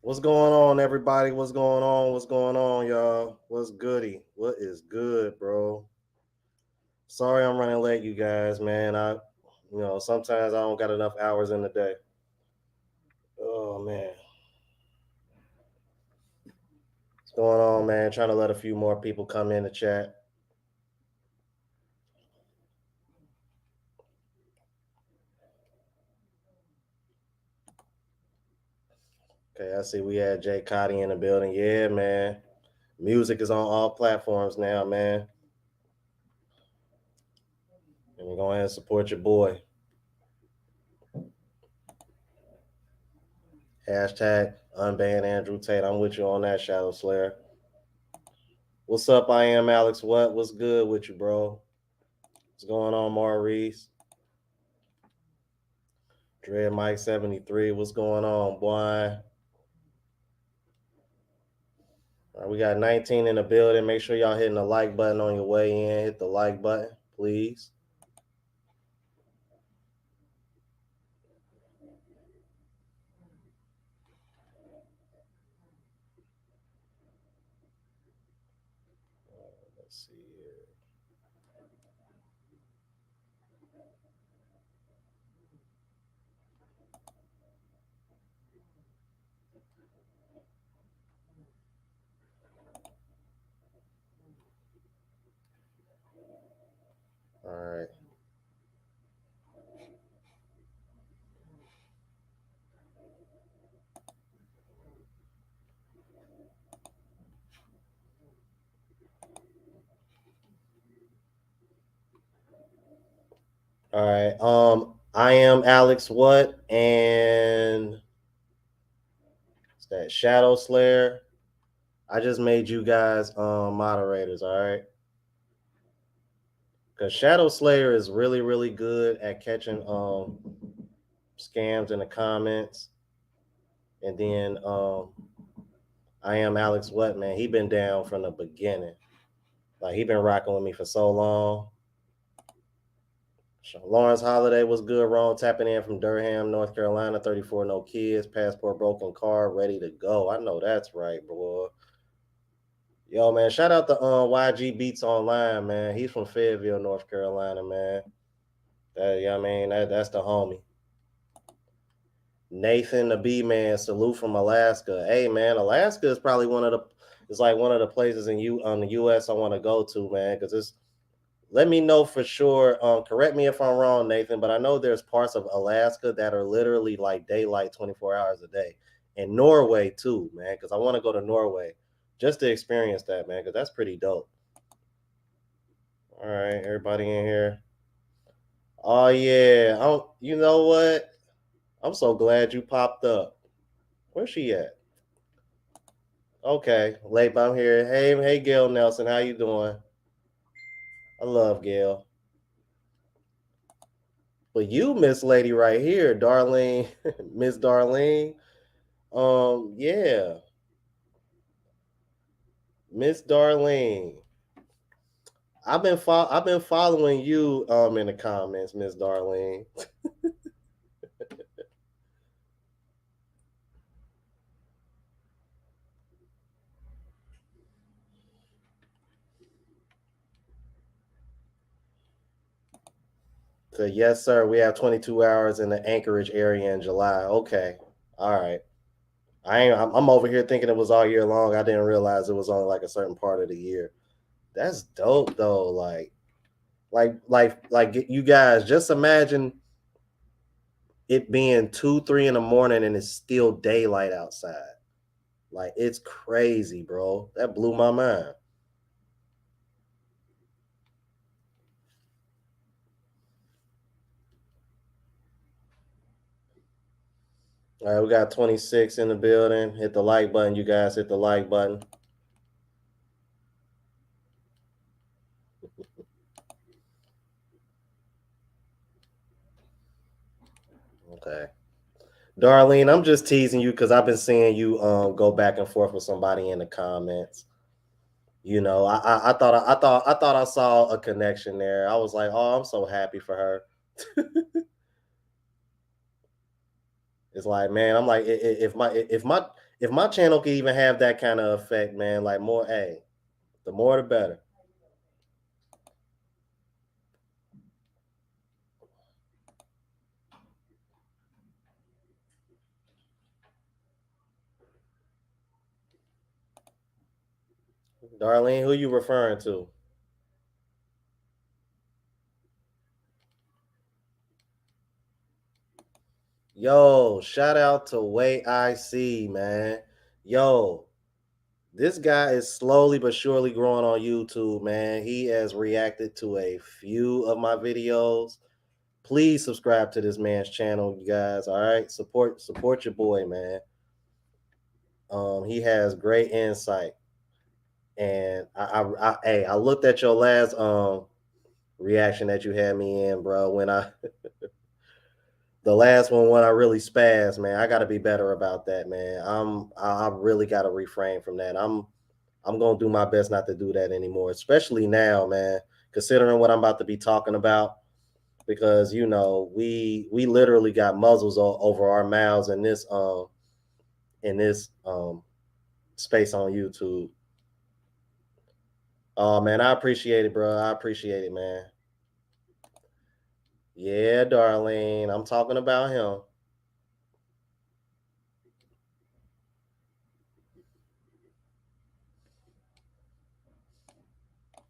What's going on, everybody? What's going on? What's going on, y'all? What's goody? What is good, bro? Sorry I'm running late, you guys, man. Sometimes I don't got enough hours in the day. Oh, man. What's going on, man? Trying to let a few more people come in the chat. Okay, I see we had Jay Cotty in the building. Yeah, man. Music is on all platforms now, man. And we're going to support your boy. Hashtag unban Andrew Tate. I'm with you on that, Shadow Slayer. What's up? I am Alex. What's good with you, bro? What's going on, Maurice? Dread Mike 73. What's going on, boy? All right, we got 19 in the building. Make sure y'all hitting the like button on your way in. Hit the like button, please. All right. I am Alex What and it's that Shadow Slayer. I just made you guys moderators, all right? Because Shadow Slayer is really, really good at catching scams in the comments. And then I am Alex What, man. He been down from the beginning. Like he been rocking with me for so long. Lawrence Holiday was good. Wrong tapping in from Durham, North Carolina. 34, no kids. Passport broken. Car ready to go. I know that's right, bro. Yo, man, shout out to YG Beats Online, man. He's from Fayetteville, North Carolina, man. I mean, that's the homie. Nathan the B man, salute from Alaska. Hey, man, Alaska is probably one of the places in the U.S. I want to go to, man, because it's. Let me know for sure. Correct me if I'm wrong, Nathan, but I know there's parts of Alaska that are literally like daylight 24 hours a day, and Norway too, man, because I want to go to Norway just to experience that, man, because that's pretty dope. All right, everybody in here. Oh yeah, you know what? I'm so glad you popped up. Where's she at? Okay, late, but I'm here. Hey, Gail Nelson, how you doing? I love Gail. But you, Miss Lady, right here, Darlene, Miss Darlene. Yeah, Miss Darlene. I've been following you in the comments, Miss Darlene. So yes, sir. We have 22 hours in the Anchorage area in July. Okay, all right. I'm over here thinking it was all year long. I didn't realize it was only like a certain part of the year. That's dope though. Like you guys just imagine it being 2, 3 in the morning and it's still daylight outside. Like it's crazy, bro. That blew my mind. All right, we got 26 in the building. Hit the like button, you guys. Hit the like button. Okay. Darlene, I'm just teasing you because I've been seeing you go back and forth with somebody in the comments. You know, I thought I saw a connection there. I was like, oh, I'm so happy for her. It's like, man, I'm like, if my channel can even have that kind of effect, man, like more, hey, the more the better. Darlene, who you referring to? Yo, shout out to Way I See, man. Yo, this guy is slowly but surely growing on YouTube, man. He has reacted to a few of my videos. Please subscribe to this man's channel, you guys. All right, support your boy, man. He has great insight, and I looked at your last reaction that you had me in, bro. When the last one when I really spazzed, man. I got to be better about that, man. I really got to refrain from that. I'm gonna do my best not to do that anymore, especially now, man. Considering what I'm about to be talking about, because you know we literally got muzzles over our mouths in this space on YouTube. Oh man, I appreciate it, bro. I appreciate it, man. Yeah, Darlene, I'm talking about him.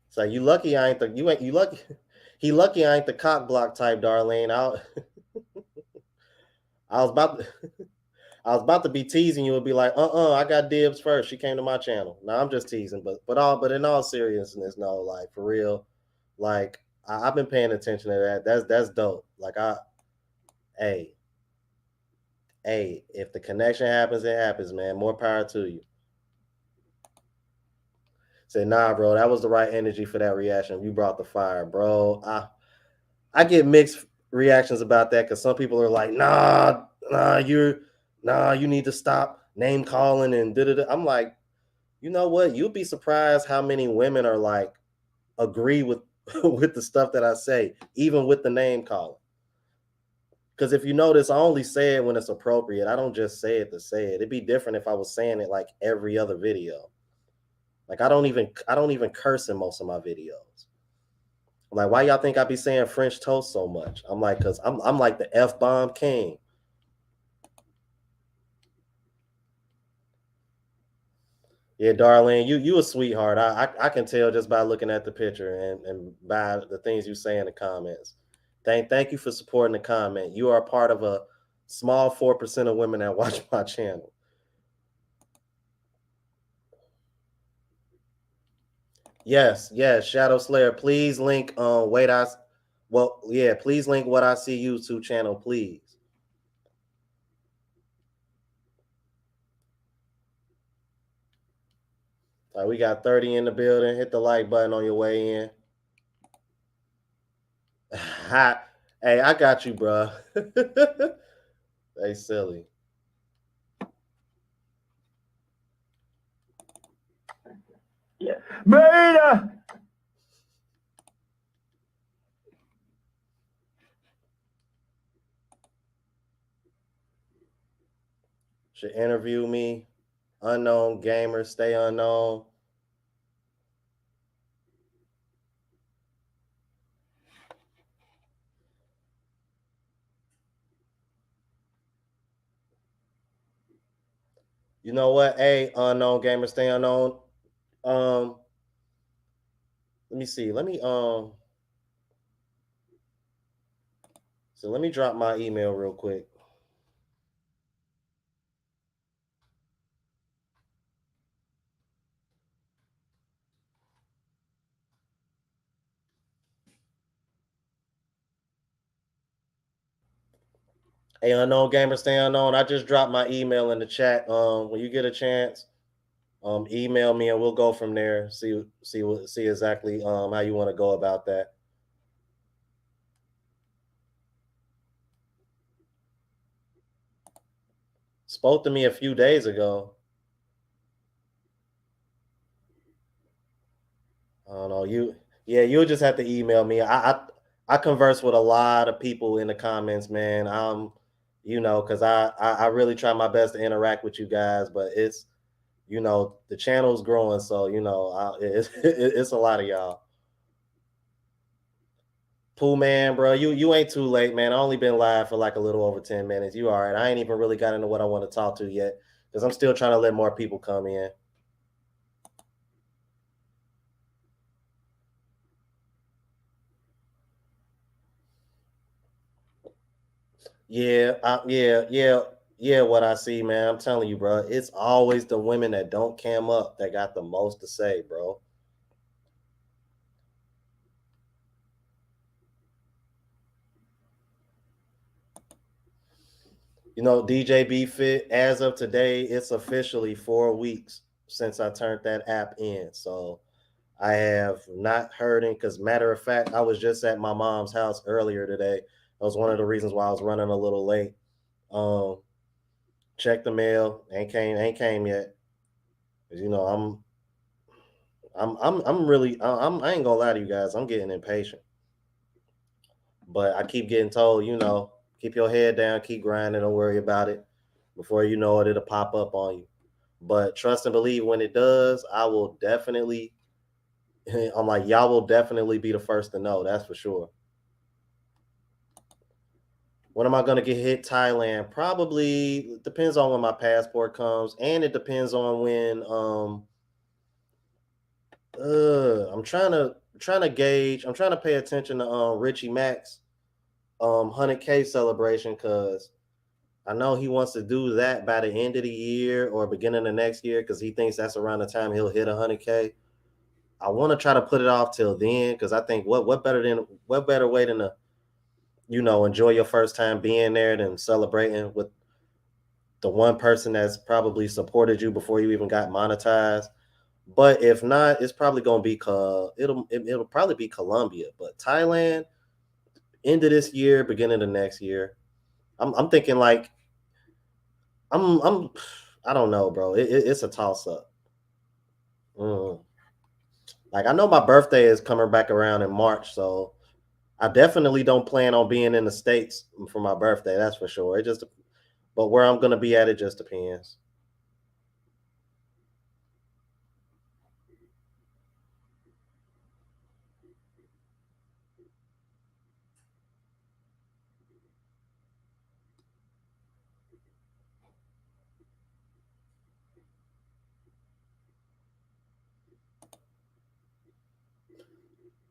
So you lucky I ain't the you ain't you lucky. He lucky I ain't the cock block type, Darlene. I was about to, I was about to be teasing you and be like, I got dibs first. She came to my channel. No, I'm just teasing, but in all seriousness, no, like for real, like I've been paying attention to that. That's dope. Like hey, if the connection happens, it happens, man. More power to you. Say, nah, bro, that was the right energy for that reaction. You brought the fire, bro. I get mixed reactions about that because some people are like, you need to stop name calling and da. I'm like, you know what? You'll be surprised how many women are like agree with with the stuff that I say, even with the name calling. Because if you notice, I only say it when it's appropriate. I don't just say it to say it. It'd be different if I was saying it like every other video. Like I don't even curse in most of my videos. Like, why y'all think I be saying French toast so much? I'm like, cause I'm like the F-bomb king. Yeah, Darlene, you a sweetheart. I can tell just by looking at the picture and by the things you say in the comments. Thank you for supporting the comment. You are a part of a small 4% of women that watch my channel. Yes, Shadow Slayer. Please link please link What I See YouTube channel, please. All right, we got 30 in the building. Hit the like button on your way in. Hey, I got you, bro. They silly. Yeah. Beta. Should interview me. Unknown gamer, stay unknown. You know what? Hey, unknown gamer, stay unknown. Let me see. Let me drop my email real quick. Hey, unknown gamer, stay unknown. I just dropped my email in the chat. When you get a chance, email me and we'll go from there. See exactly how you want to go about that. Spoke to me a few days ago. I don't know. You'll just have to email me. I converse with a lot of people in the comments, man. Because I really try my best to interact with you guys, but it's the channel's growing, so it's a lot of y'all. Pooh man, bro, you ain't too late, man. I only been live for like a little over 10 minutes. You all right? I ain't even really got into what I want to talk to yet because I'm still trying to let more people come in. Yeah. What I see, man, I'm telling you, bro, it's always the women that don't cam up that got the most to say, bro. DJ B Fit, as of today, it's officially 4 weeks since I turned that app in. So I have not heard it because, matter of fact, I was just at my mom's house earlier today. That was one of the reasons why I was running a little late. Check the mail, ain't came yet. Cause I'm really I ain't gonna lie to you guys, I'm getting impatient. But I keep getting told, keep your head down, keep grinding, don't worry about it. Before you know it, it'll pop up on you. But trust and believe when it does, I will definitely I'm like, y'all will definitely be the first to know, that's for sure. When am I gonna get hit? Thailand? Probably depends on when my passport comes, and it depends on when I'm trying to gauge. I'm trying to pay attention to Richie Mack's 100K celebration because I know he wants to do that by the end of the year or beginning of next year because he thinks that's around the time he'll hit 100K. I want to try to put it off till then because I think what better way than to enjoy your first time being there than celebrating with the one person that's probably supported you before you even got monetized. But if not, it's probably gonna be it'll probably be Colombia. But Thailand, end of this year, beginning of next year. I'm thinking like I'm I don't know, bro. It's a toss up. Mm. Like I know my birthday is coming back around in March, so I definitely don't plan on being in the States for my birthday. That's for sure. But where I'm gonna be at, it just depends.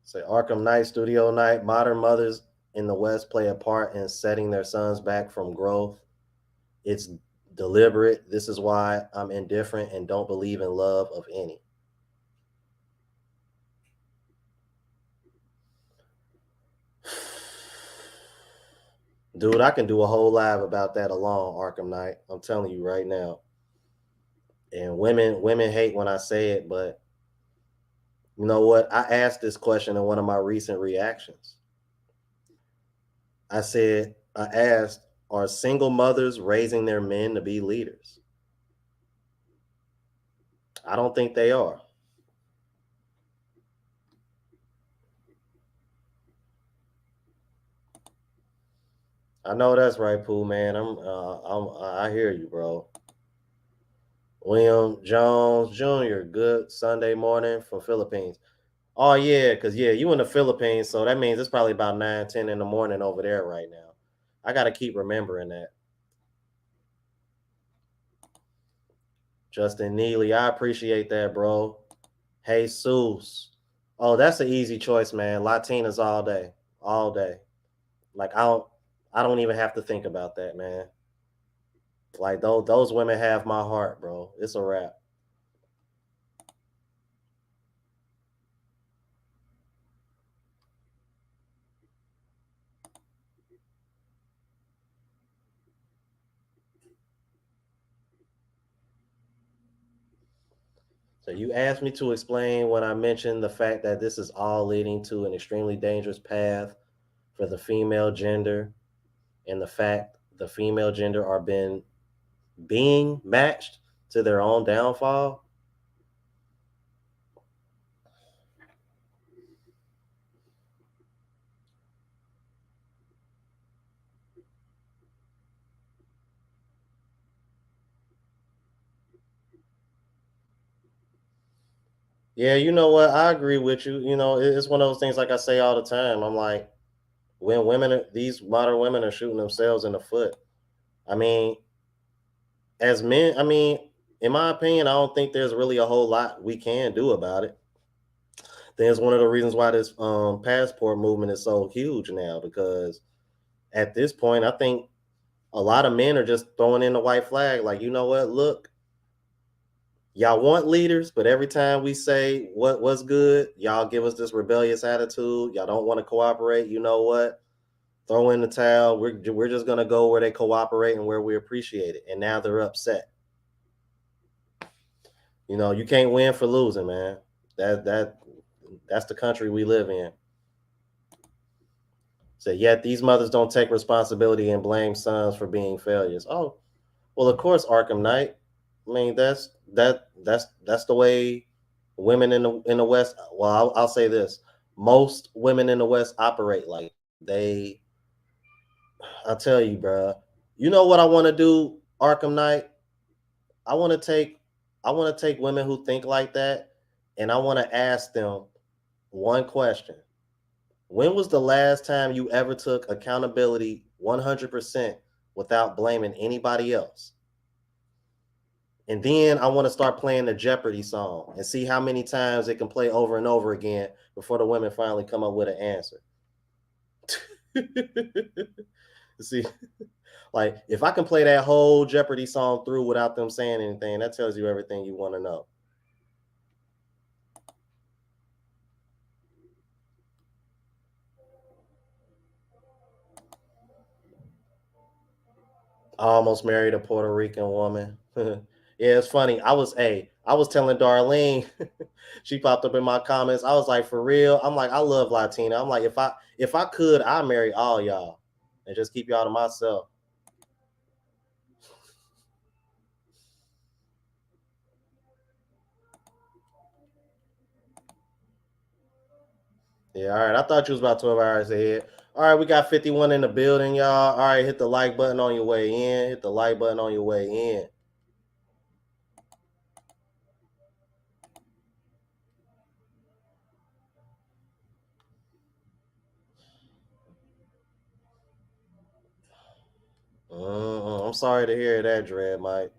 Say Arkham Knight, Studio Night, modern mothers in the West play a part in setting their sons back from growth. It's deliberate. This is why I'm indifferent and don't believe in love of any. Dude, I can do a whole live about that alone, Arkham Knight. I'm telling you right now. And women hate when I say it, but you know what? I asked this question in one of my recent reactions. I asked, are single mothers raising their men to be leaders? I don't think they are. I know that's right, Pooh man. I hear you, bro. William Jones Jr. Good Sunday morning from Philippines. Oh yeah, cause yeah, you in the Philippines, so that means it's probably about 9, 10 in the morning over there right now. I gotta keep remembering that. Justin Neely, I appreciate that, bro. Hey, Seuss. Oh, that's an easy choice, man. Latinas all day, all day. Like I don't even have to think about that, man. Like those women have my heart, bro. It's a wrap. So you asked me to explain when I mentioned the fact that this is all leading to an extremely dangerous path for the female gender, and the fact the female gender are being matched to their own downfall. Yeah, you know what? I agree with you. It's one of those things like I say all the time. I'm like, when these modern women are shooting themselves in the foot. I mean, as men, I mean, in my opinion, I don't think there's really a whole lot we can do about it. That's one of the reasons why this passport movement is so huge now, because at this point, I think a lot of men are just throwing in the white flag. Like, you know what? Look, y'all want leaders, but every time we say what's good, y'all give us this rebellious attitude. Y'all don't want to cooperate. You know what? Throw in the towel. We're just gonna go where they cooperate and where we appreciate it. And now they're upset. You can't win for losing, man. That's the country we live in. So yet these mothers don't take responsibility and blame sons for being failures. Oh, well, of course, Arkham Knight. I mean, that's the way women in the West. Well, I'll say this: most women in the West operate like they. I tell you, bro. You know what I want to do, Arkham Knight? I want to take I want to take women who think like that, and I want to ask them one question. When was the last time you ever took accountability 100% without blaming anybody else? And then I want to start playing the Jeopardy song and see how many times it can play over and over again before the women finally come up with an answer. See, like if I can play that whole Jeopardy song through without them saying anything, that tells you everything you want to know. I almost married a Puerto Rican woman. Yeah, it's funny. I was telling Darlene, she popped up in my comments. I was like, for real. I'm like, I love Latina. I'm like, if I could, I'd marry all y'all and just keep y'all to myself. Yeah, all right. I thought you was about 12 hours ahead. All right, we got 51 in the building, y'all. All right, hit the like button on your way in. Hit the like button on your way in. I'm sorry to hear that, Dread Mike.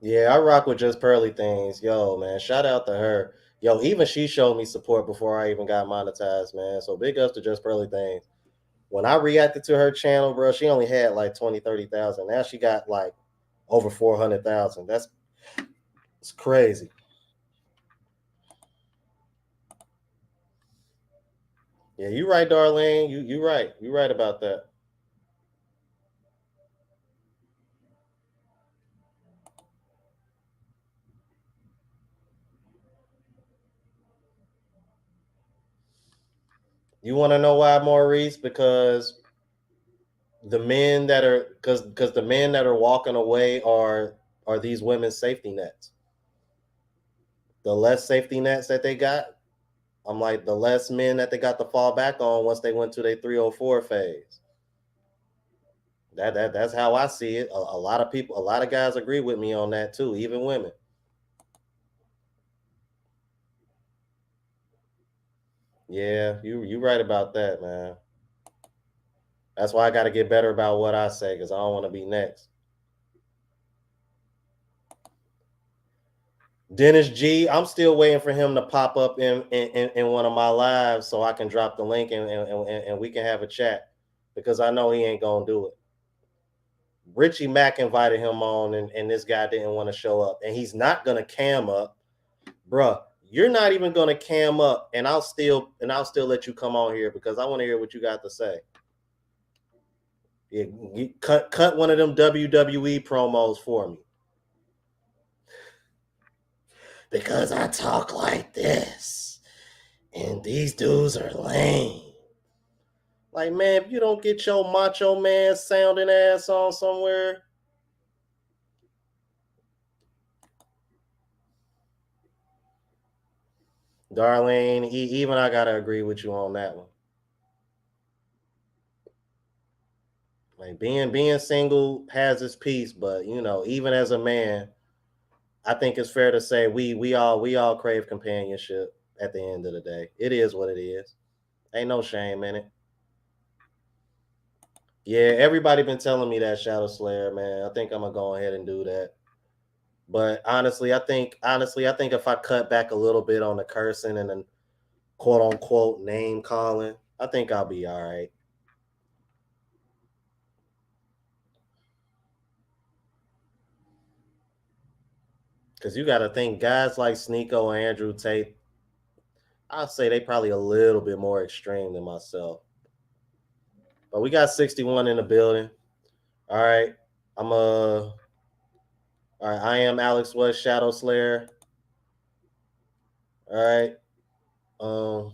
Yeah, I rock with Just Pearly Things. Yo, man, shout out to her. Yo, even she showed me support before I even got monetized, man. So big ups to Just Pearly Things. When I reacted to her channel, bro, she only had like 20, 30,000. Now she got like over 400,000. That's it's crazy. Yeah, you right, Darlene. You right. You right about that. You want to know why, Maurice? Because the men that are because the men that are walking away are these women's safety nets. The less safety nets that they got, I'm like the less men that they got to fall back on once they went to their 304 phase. That's how I see it. A lot of people, a lot of guys agree with me on that too, even women. Yeah, you right about that, man. That's why I got to get better about what I say because I don't want to be next. Dennis G, I'm still waiting for him to pop up in one of my lives so I can drop the link and we can have a chat because I know he ain't gonna do it. Richie Mack invited him on and this guy didn't want to show up and he's not gonna cam up, bruh. You're not even gonna cam up and I'll still let you come on here because I want to hear what you got to say. Yeah, you cut one of them WWE promos for me because I talk like this and these dudes are lame. Like, man, if you don't get your macho man sounding ass on somewhere, Darlene, even I gotta agree with you on that one. Like being single has its piece, but you know, even as a man, I think it's fair to say we all crave companionship at the end of the day. It is what it is. Ain't no shame in it. Yeah, everybody been telling me that Shadow Slayer, man. I think I'm gonna go ahead and do that. But honestly, I think if I cut back a little bit on the cursing and then quote unquote name calling, I think I'll be all right. Because you got to think guys like Sneako and Andrew Tate, I'll say they probably a little bit more extreme than myself. But we got 61 in the building. All right. All right. I am Alex West, Shadow Slayer. All right. Um,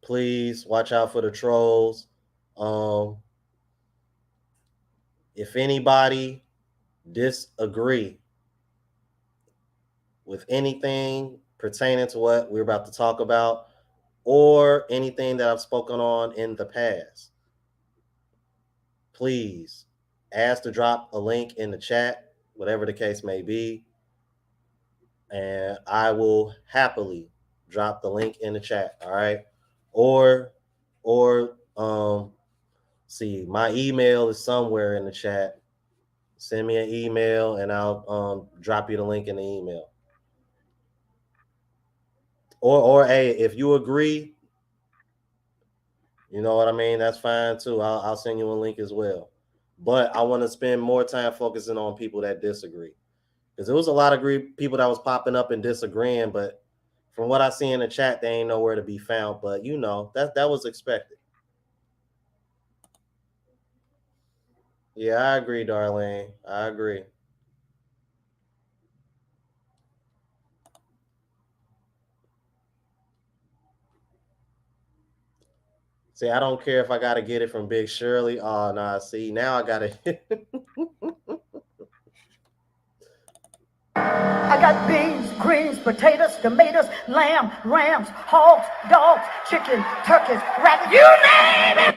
please watch out for the trolls. Um, if anybody disagree with anything pertaining to what we're about to talk about or anything that I've spoken on in the past, please ask to drop a link in the chat, whatever the case may be, and I will happily drop the link in the chat. All right. Or or see, my email is somewhere in the chat. Send me an email and I'll drop you the link in the email. Or hey, if you agree, you know what I mean? That's fine too. I'll send you a link as well. But I want to spend more time focusing on people that disagree. Because there was a lot of people that was popping up and disagreeing, but from what I see in the chat, they ain't nowhere to be found. But you know, that was expected. Yeah, I agree, Darlene. I agree. See, I don't care if I gotta get it from Big Shirley. Oh nah, see, now I gotta I got beans, greens, potatoes, tomatoes, lamb, rams, hogs, dogs, chicken, turkeys, rabbits, you name it!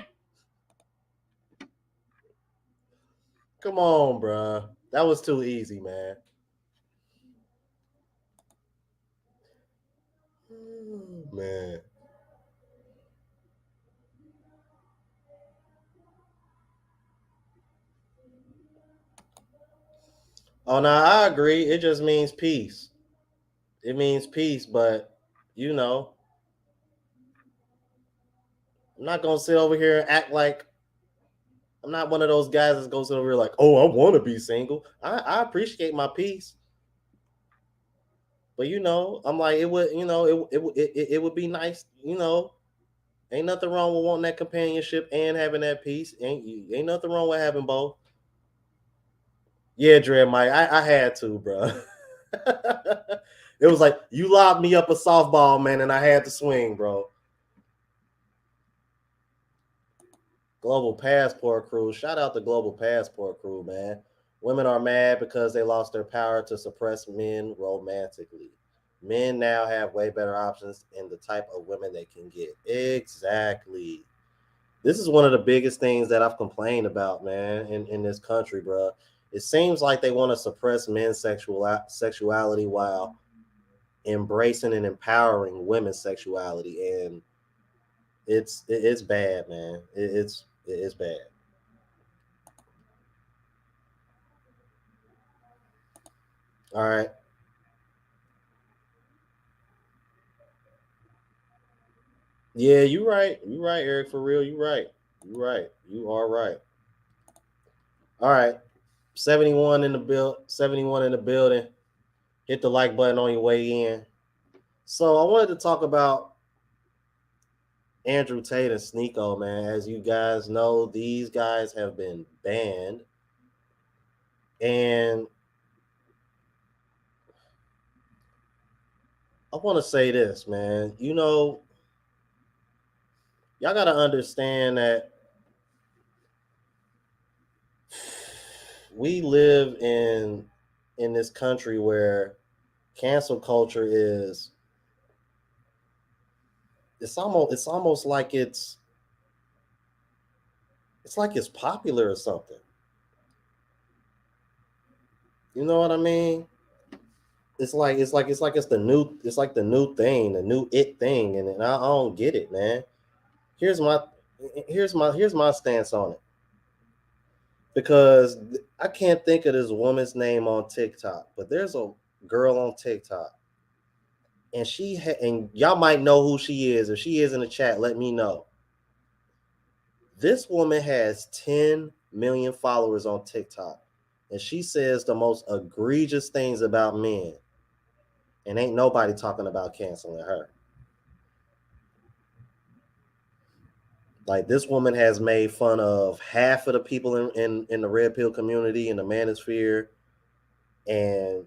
Come on, bruh. That was too easy, man. Man. Oh no, I agree. It just means peace. It means peace, but you know, I'm not gonna sit over here and act like I'm not one of those guys that goes over here like, oh, I want to be single. I appreciate my peace, but you know, I'm like, it would, you know, it would be nice, you know. Ain't nothing wrong with wanting that companionship and having that peace. Ain't nothing wrong with having both. Yeah, Dre, Mike, I had to, bro. It was like you lobbed me up a softball, man, and I had to swing, bro. Global Passport Crew. Shout out the Global Passport Crew, man. Women are mad because they lost their power to suppress men romantically. Men now have way better options in the type of women they can get. Exactly. This is one of the biggest things that I've complained about, man, in this country, bro. It seems like they want to suppress men's sexuality while embracing and empowering women's sexuality, and it's bad, man. It's bad. All right. Yeah, you right. You right, Eric. For real, you right. You right. You are right. All right. 71 in the 71 in the building. Hit the like button on your way in. So I wanted to talk about Andrew Tate and Sneako, man. As you guys know, these guys have been banned. And I want to say this, man. You know, y'all got to understand that we live in this country where cancel culture is it's almost like it's like it's popular or something. You know what I mean? It's the new it's like the new thing, the new it thing, and I don't get it, man. Here's my here's my stance on it. Because I can't think of this woman's name on TikTok, but there's a girl on TikTok, and and y'all might know who she is. If she is in the chat, let me know. This woman has 10 million followers on TikTok, and she says the most egregious things about men, and ain't nobody talking about canceling her. Like, this woman has made fun of half of the people in the red pill community, in the manosphere, and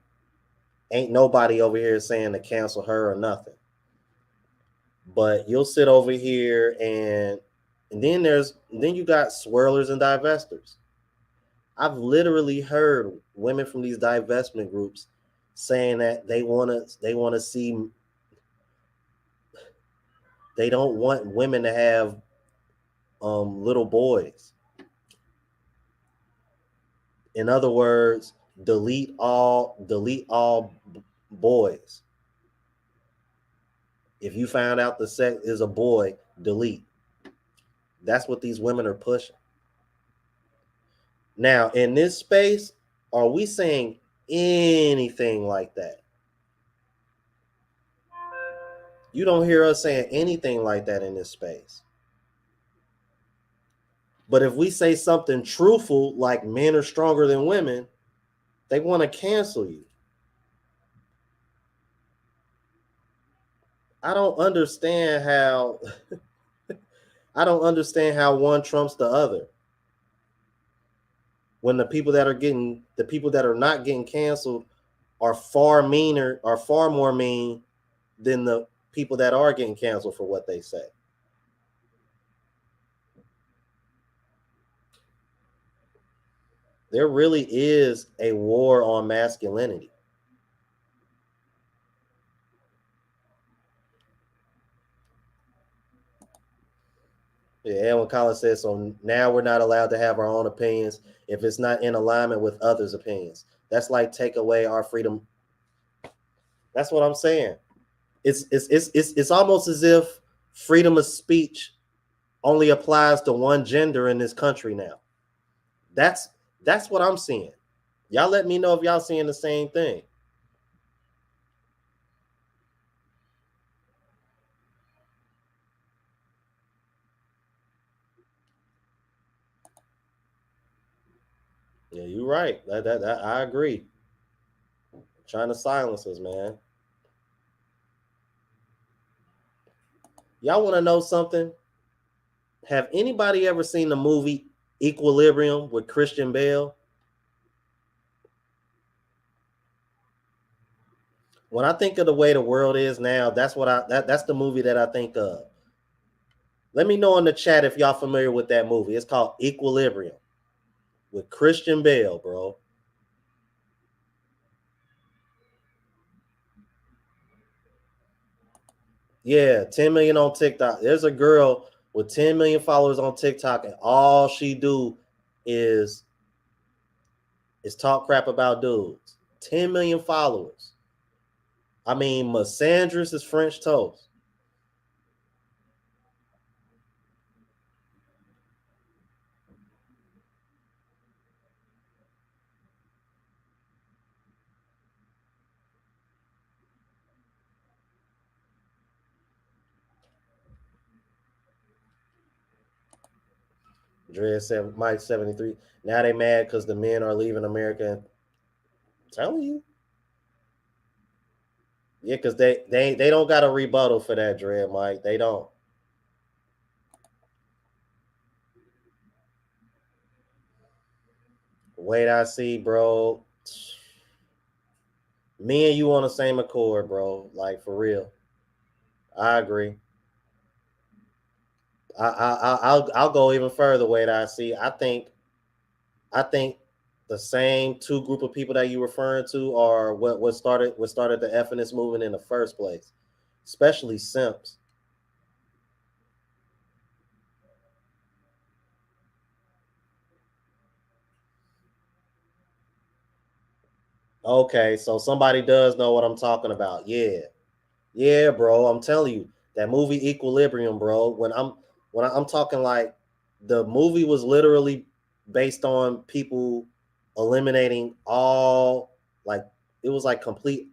ain't nobody over here saying to cancel her or nothing. But you'll sit over here and then you got swirlers and divestors. I've literally heard women from these divestment groups saying that they want to see, they don't want women to have little boys. In other words, delete all boys. If you found out the sex is a boy, delete. That's what these women are pushing. Now, in this space, Are we saying anything like that? You don't hear us saying anything like that in this space. But if we say something truthful, like men are stronger than women, they want to cancel you. I don't understand how one trumps the other. When the people that are not getting canceled are far more mean than the people that are getting canceled for what they say. There really is a war on masculinity. Yeah, Edwin Collins says, so now we're not allowed to have our own opinions if it's not in alignment with others' opinions. That's like take away our freedom. That's what I'm saying. It's almost as if freedom of speech only applies to one gender in this country now. That's what I'm seeing. Y'all let me know if y'all seeing the same thing. Yeah, you're right. That I agree. Trying to silence us, man. Y'all want to know something? Have anybody ever seen the movie Equilibrium with Christian Bale? When I think of the way the world is now, that's the movie that I think of. Let me know in the chat if y'all familiar with that movie. It's called Equilibrium with Christian Bale, bro. Yeah, 10 million on TikTok. There's a girl with 10 million followers on TikTok, and all she do is talk crap about dudes. 10 million followers. I mean, Massandris is French toast. Dread said Mike 73. Now they mad because the men are leaving America. I'm telling you. Yeah, because they don't got a rebuttal for that, Dread Mike. They don't. Wait, I see, bro. Me and you on the same accord, bro. Like for real. I agree. I'll go even further. Wait, I see. I think the same two group of people that you referring to are what started the FNS movement in the first place, especially simps. Okay, so somebody does know what I'm talking about. Yeah, yeah, bro. I'm telling you that movie Equilibrium, bro. I'm talking like the movie was literally based on people eliminating all like it was like complete.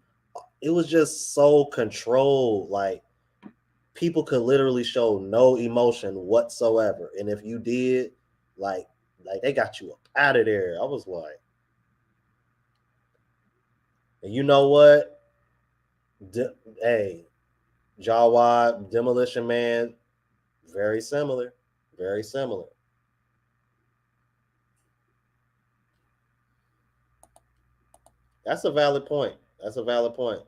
It was just so controlled. Like people could literally show no emotion whatsoever, and if you did, like they got you up out of there. I was like, and you know what? Hey, Jawad, Demolition Man, very similar. Very similar. That's a valid point. That's a valid point.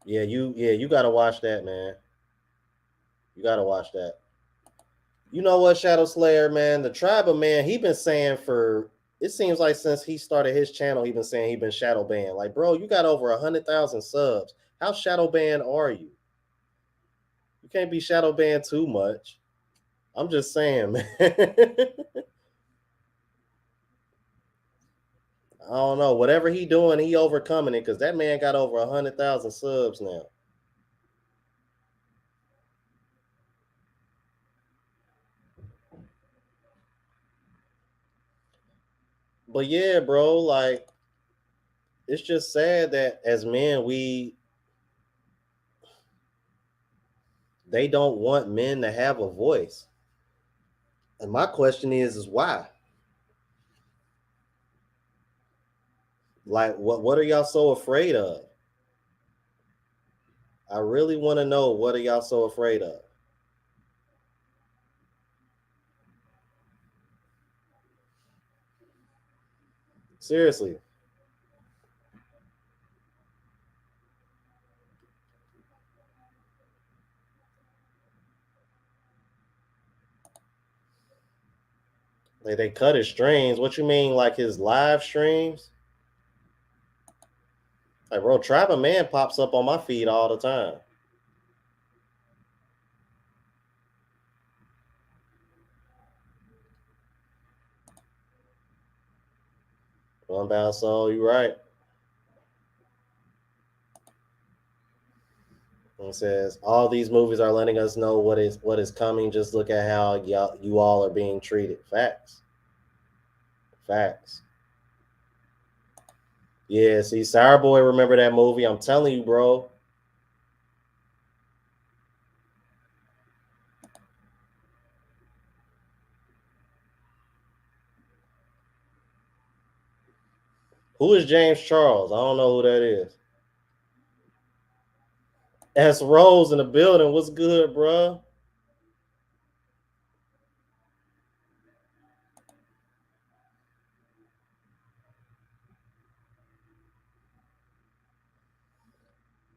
You gotta watch that, man. You gotta watch that. You know what, Shadow Slayer, man? The tribe of man, he been saying for it seems like since he started his channel, he been saying he been shadow banned. Like, bro, you got over 100,000 subs. How shadow banned are you? You can't be shadow banned too much. I'm just saying, man. I don't know. Whatever he doing, he overcoming it because that man got over 100,000 subs now. But yeah, bro, like it's just sad that as men they don't want men to have a voice. And my question is why? Like what are y'all so afraid of? I really want to know, what are y'all so afraid of? Seriously. Like they cut his streams. What you mean, like his live streams? Like, bro, Trap a Man pops up on my feed all the time. One bad soul, you right. It says all these movies are letting us know what is coming. Just look at how you all are being treated. Facts. Facts. Yeah, see, Sour Boy, remember that movie? I'm telling you, bro. Who is James Charles? I don't know who that is. S Rose in the building. What's good, bro?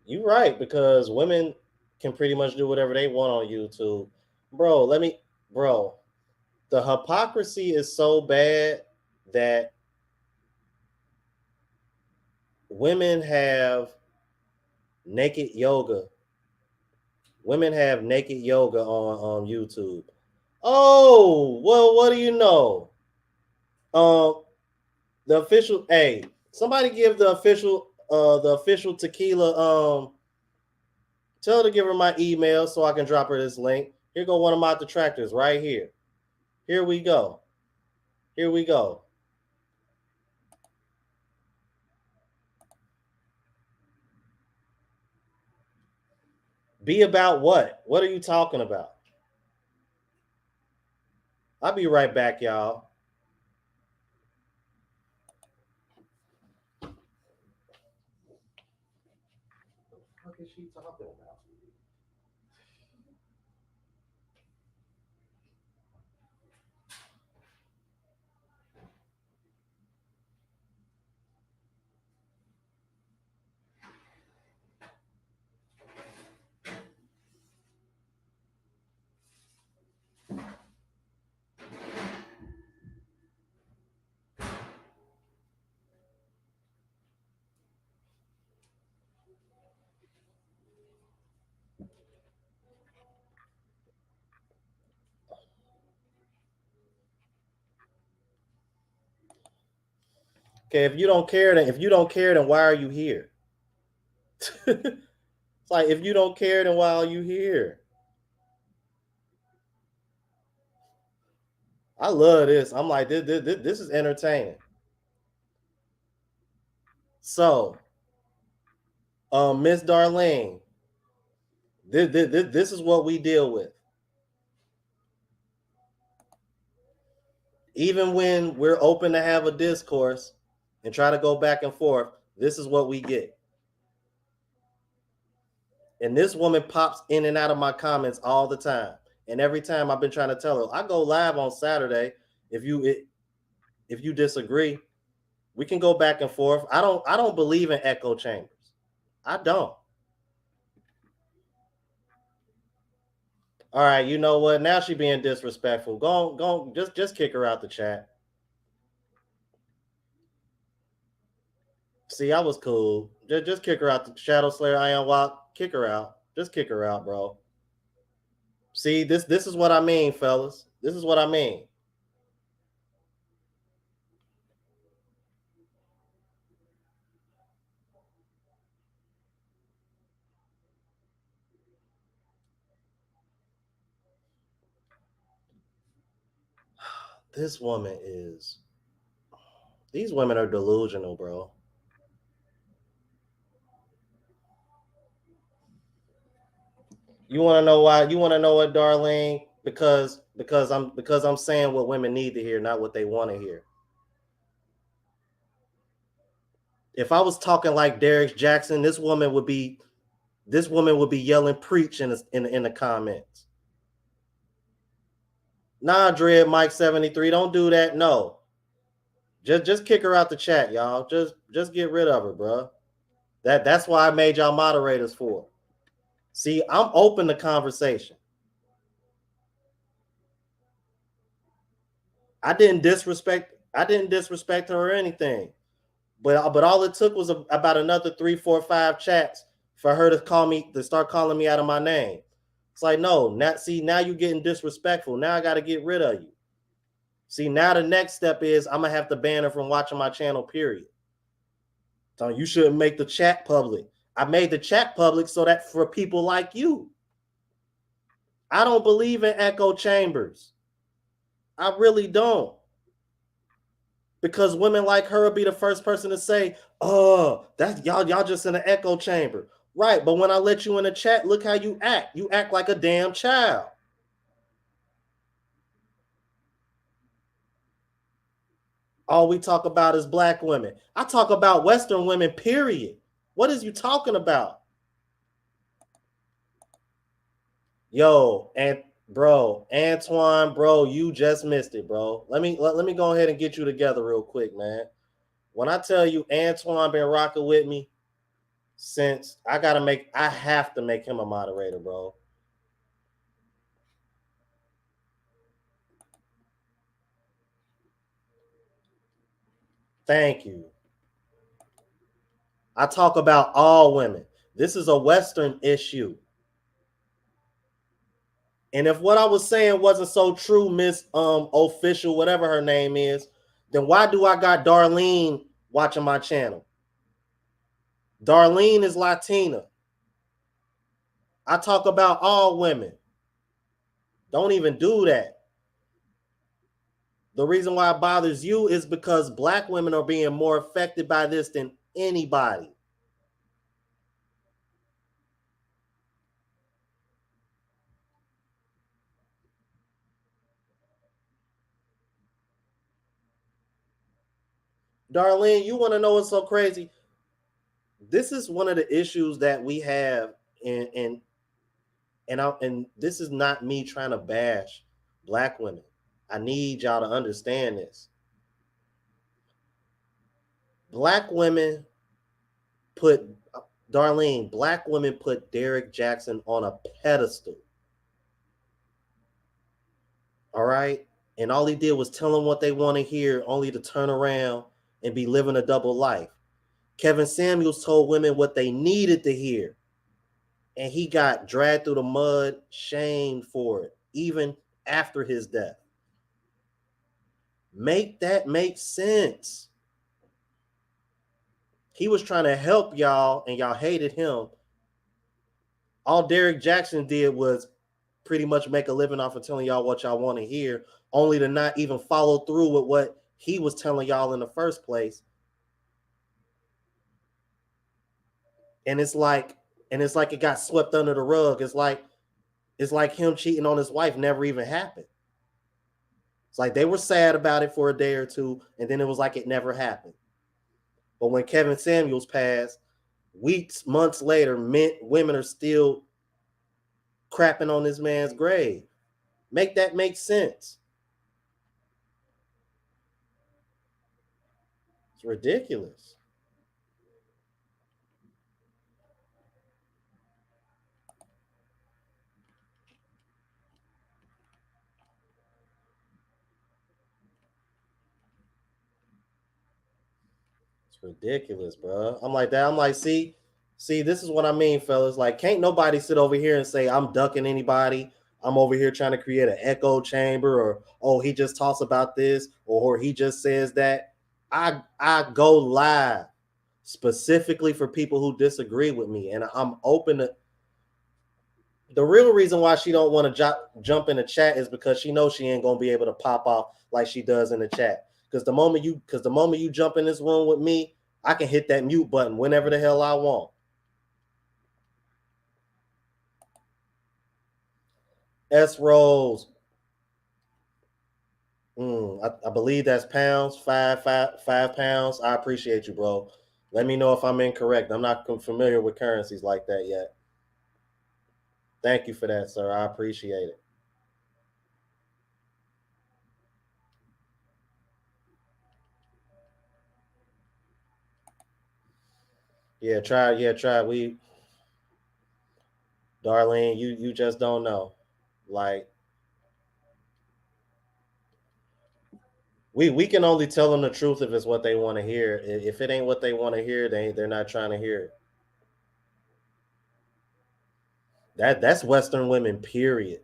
You right, because women can pretty much do whatever they want on YouTube. Bro, the hypocrisy is so bad that women have naked yoga. Women have naked yoga on YouTube. Oh, well, what do you know? Um, the official, hey, somebody give the official tequila. Tell her to give her my email so I can drop her this link. Here go one of my detractors right here. Here we go. Here we go. Be about what? What are you talking about? I'll be right back, y'all. What is she talking about? Okay, if you don't care, then why are you here? It's like, if you don't care, then why are you here? I love this. I'm like, this is entertaining. So, Miss Darlene, this is what we deal with. Even when we're open to have a discourse and try to go back and forth, this is what we get. And this woman pops in and out of my comments all the time. And every time I've been trying to tell her, I go live on Saturday. If you disagree, we can go back and forth. I don't believe in echo chambers. I don't. All right, you know what? Now she being disrespectful. Go on, just kick her out the chat. See, I was cool. Just kick her out. The Shadow Slayer, Iron Walk. Kick her out. Just kick her out, bro. See, this is what I mean, fellas. This is what I mean. This woman is These women are delusional, bro. You want to know why? You want to know what, Darlene? Because I'm saying what women need to hear, not what they want to hear. If I was talking like Derek Jackson, this woman would be yelling preach in the comments. Nah, Dread Mike 73, don't do that. No, just kick her out the chat, y'all. Just get rid of her, bro. That's why I made y'all moderators for. See, I'm open to conversation. I didn't disrespect her or anything. But all it took was about another 3, 4, 5 chats for her to start calling me out of my name. It's like, no, now you're getting disrespectful. Now I got to get rid of you. See, now the next step is I'm gonna have to ban her from watching my channel. Period. So you shouldn't make the chat public. I made the chat public so that for people like you. I don't believe in echo chambers. I really don't. Because women like her will be the first person to say, "Oh, that's y'all just in an echo chamber." Right, but when I let you in the chat, look how you act. You act like a damn child. All we talk about is black women. I talk about Western women, period. What is you talking about? Yo, and bro, Antoine, bro, you just missed it, bro. Let me go ahead and get you together real quick, man. When I tell you Antoine been rocking with me since I have to make him a moderator, bro. Thank you. I talk about all women. This is a Western issue. And if what I was saying wasn't so true, Miss Official, whatever her name is, then why do I got Darlene watching my channel? Darlene is Latina. I talk about all women. Don't even do that. The reason why it bothers you is because black women are being more affected by this than anybody. Darlene, you want to know what's so crazy? This is one of the issues that we have and this is not me trying to bash black women. I need y'all to understand this. Black women put Darlene, black women put Derek Jackson on a pedestal. All right? And all he did was tell them what they want to hear, only to turn around and be living a double life. Kevin Samuels told women what they needed to hear. And he got dragged through the mud, shamed for it, even after his death. Make that make sense. He was trying to help y'all, and y'all hated him. All Derek Jackson did was pretty much make a living off of telling y'all what y'all want to hear, only to not even follow through with what he was telling y'all in the first place. And it's like it got swept under the rug. It's like him cheating on his wife never even happened. It's like they were sad about it for a day or two, and then it was like it never happened. But when Kevin Samuels passed, weeks, months later, women are still crapping on this man's grave. Make that make sense. It's ridiculous. It's ridiculous, bro. I'm like that. I'm like, see, this is what I mean, fellas. Like, can't nobody sit over here and say I'm ducking anybody. I'm over here trying to create an echo chamber, or oh, he just talks about this, or he just says that. I go live specifically for people who disagree with me, and I'm open to. The real reason why she don't want to jump in the chat is because she knows she ain't gonna be able to pop off like she does in the chat. Because the moment you jump in this room with me, I can hit that mute button whenever the hell I want. S rolls. I believe that's pounds. 5 pounds. I appreciate you, bro. Let me know if I'm incorrect. I'm not familiar with currencies like that yet. Thank you for that, sir. I appreciate it. Yeah, try. Yeah, try. Darlene, you just don't know. Like we can only tell them the truth if it's what they want to hear. If it ain't what they want to hear, they're not trying to hear it. That's Western women, period.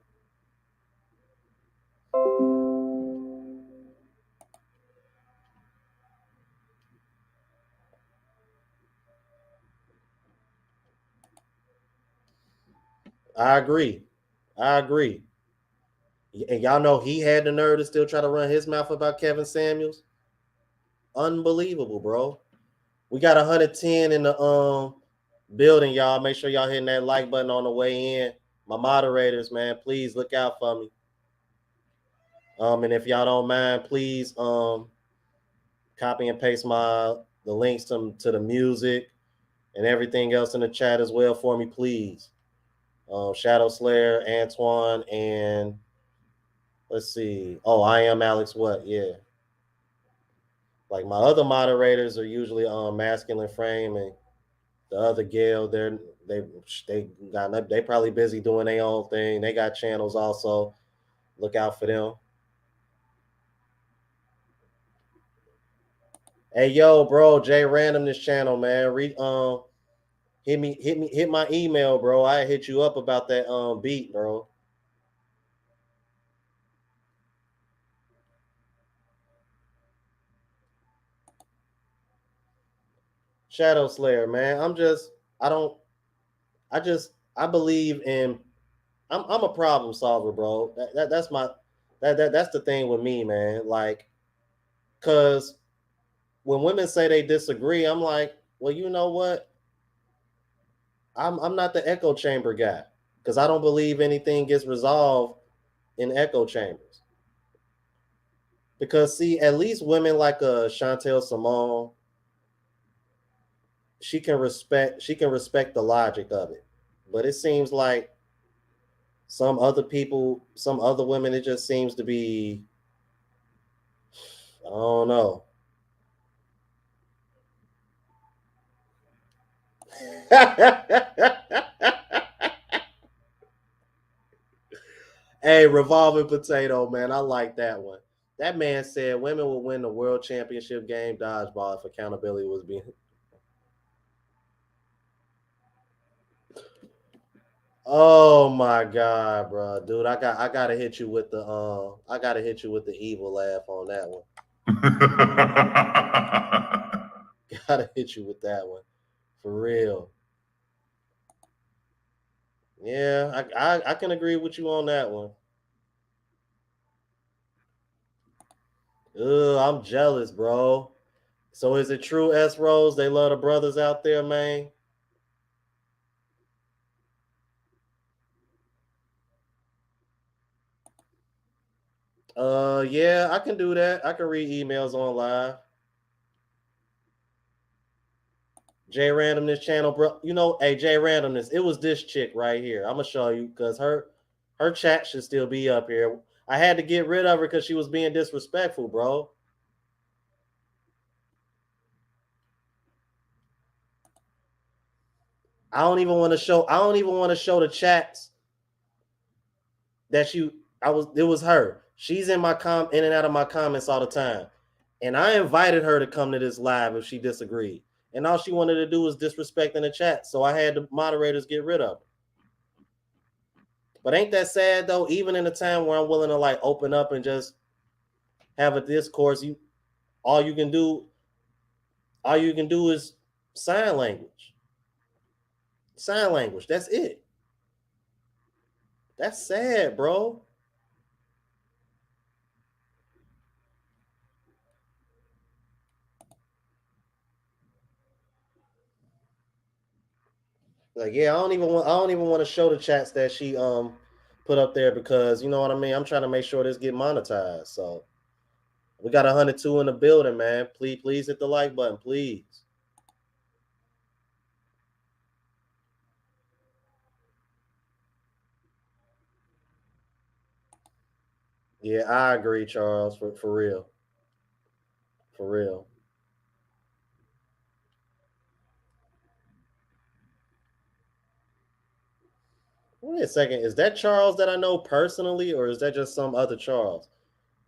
I agree. I agree. And y'all know he had the nerve to still try to run his mouth about Kevin Samuels. Unbelievable, bro. We got 110 in the building, y'all. Make sure y'all hitting that like button on the way in. My moderators, man, please look out for me. And if y'all don't mind, please copy and paste the links to the music and everything else in the chat as well for me, please. Shadow Slayer, Antoine, and let's see. Oh, I am Alex. What? Yeah. Like my other moderators are usually masculine frame, and the other Gail, they probably busy doing their own thing. They got channels also. Look out for them. Hey yo, bro, Jay Random this channel, man. Hit my email, bro. I hit you up about that beat, bro. Shadow Slayer, man. I believe in I'm a problem solver, bro. That's the thing with me, man. Like, cause when women say they disagree, I'm like, well, you know what? I'm not the echo chamber guy because I don't believe anything gets resolved in echo chambers. Because see, at least women like Chantel Simone, she can respect the logic of it. But it seems like some other women, it just seems to be, I don't know. Hey, revolving potato, man. I like that one. That man said women will win the world championship game dodgeball if accountability was being. Oh my god, bro, dude, I gotta hit you with the evil laugh on that one. Gotta hit you with that one for real. Yeah, I can agree with you on that one. Ugh, I'm jealous, bro. So is it true, S Rose? They love the brothers out there, man. Yeah, I can do that. I can read emails on live. J Randomness channel, bro. You know, hey J Randomness, it was this chick right here. I'm gonna show you because her chat should still be up here. I had to get rid of her because she was being disrespectful, bro. I don't even want to show the chats that it was her. She's in in and out of my comments all the time. And I invited her to come to this live if she disagreed. And all she wanted to do was disrespect in the chat. So I had the moderators get rid of her. But ain't that sad though? Even in a time where I'm willing to like open up and just have a discourse, all you can do is sign language. Sign language. That's it. That's sad, bro. Like, yeah, I don't even want to show the chats that she put up there because you know what I mean. I'm trying to make sure this get monetized. So we got 102 in the building, man. Please hit the like button, please. Yeah, I agree, Charles. For real, for real. Wait a second, is that Charles that I know personally, or is that just some other Charles?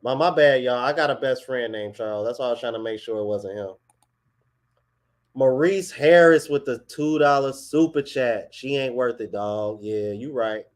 My bad, y'all. I got a best friend named Charles. That's why I was trying to make sure it wasn't him. Maurice Harris with the $2 super chat. She ain't worth it, dog. Yeah, you right.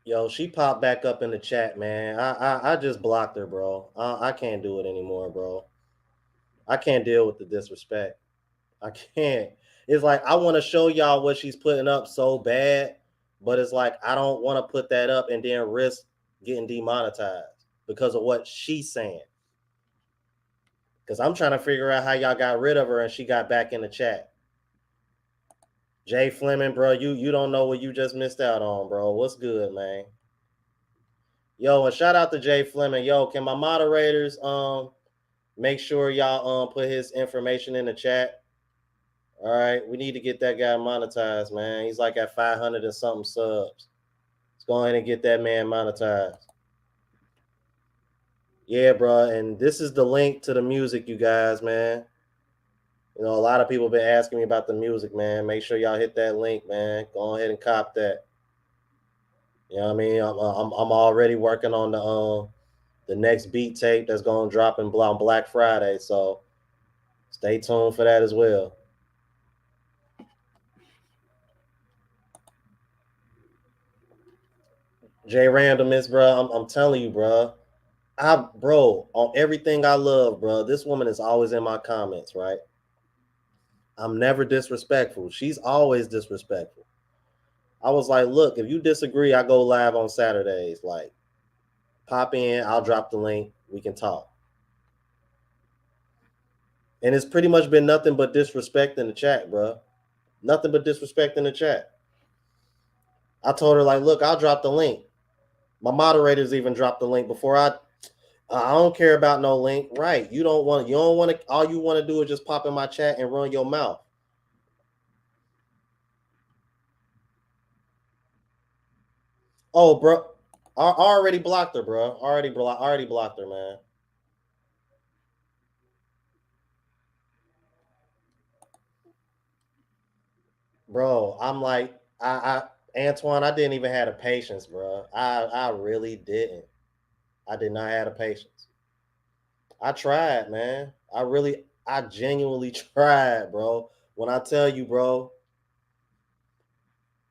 Yo, she popped back up in the chat, man. I just blocked her, bro. I can't do it anymore, bro. I can't deal with the disrespect. I can't. It's like I want to show y'all what she's putting up so bad, but it's like I don't want to put that up and then risk getting demonetized because of what she's saying. Because I'm trying to figure out how y'all got rid of her and she got back in the chat. Jay Fleming, bro, you don't know what you just missed out on, bro. What's good, man? Yo, and shout out to Jay Fleming. Yo, can my moderators make sure y'all put his information in the chat? All right, we need to get that guy monetized, man. He's like at 500 and something subs. Let's go ahead and get that man monetized. Yeah, bro. And this is the link to the music, you guys, man. You know, a lot of people have been asking me about the music, man. Make sure y'all hit that link, man. Go ahead and cop that. You know what I mean? I'm already working on the next beat tape that's gonna drop on Black Friday. So stay tuned for that as well. Jay Randomness, bro. I'm telling you, bro. Bro, on everything I love, bro. This woman is always in my comments, right? I'm never disrespectful. She's always disrespectful. I was like, look, if you disagree, I go live on Saturdays. Like, pop in, I'll drop the link, we can talk. And it's pretty much been nothing but disrespect in the chat, bro. Nothing but disrespect in the chat. I told her, like, look, I'll drop the link. My moderators even dropped the link before I don't care about no link. Right. You don't want to, all you want to do is just pop in my chat and run your mouth. Oh, bro. I already blocked her, bro. Already blocked her, man. Bro, I'm like, Antoine, I didn't even have the patience, bro. I really didn't. I did not have the patience. I tried, man. I genuinely tried, bro. When I tell you, bro.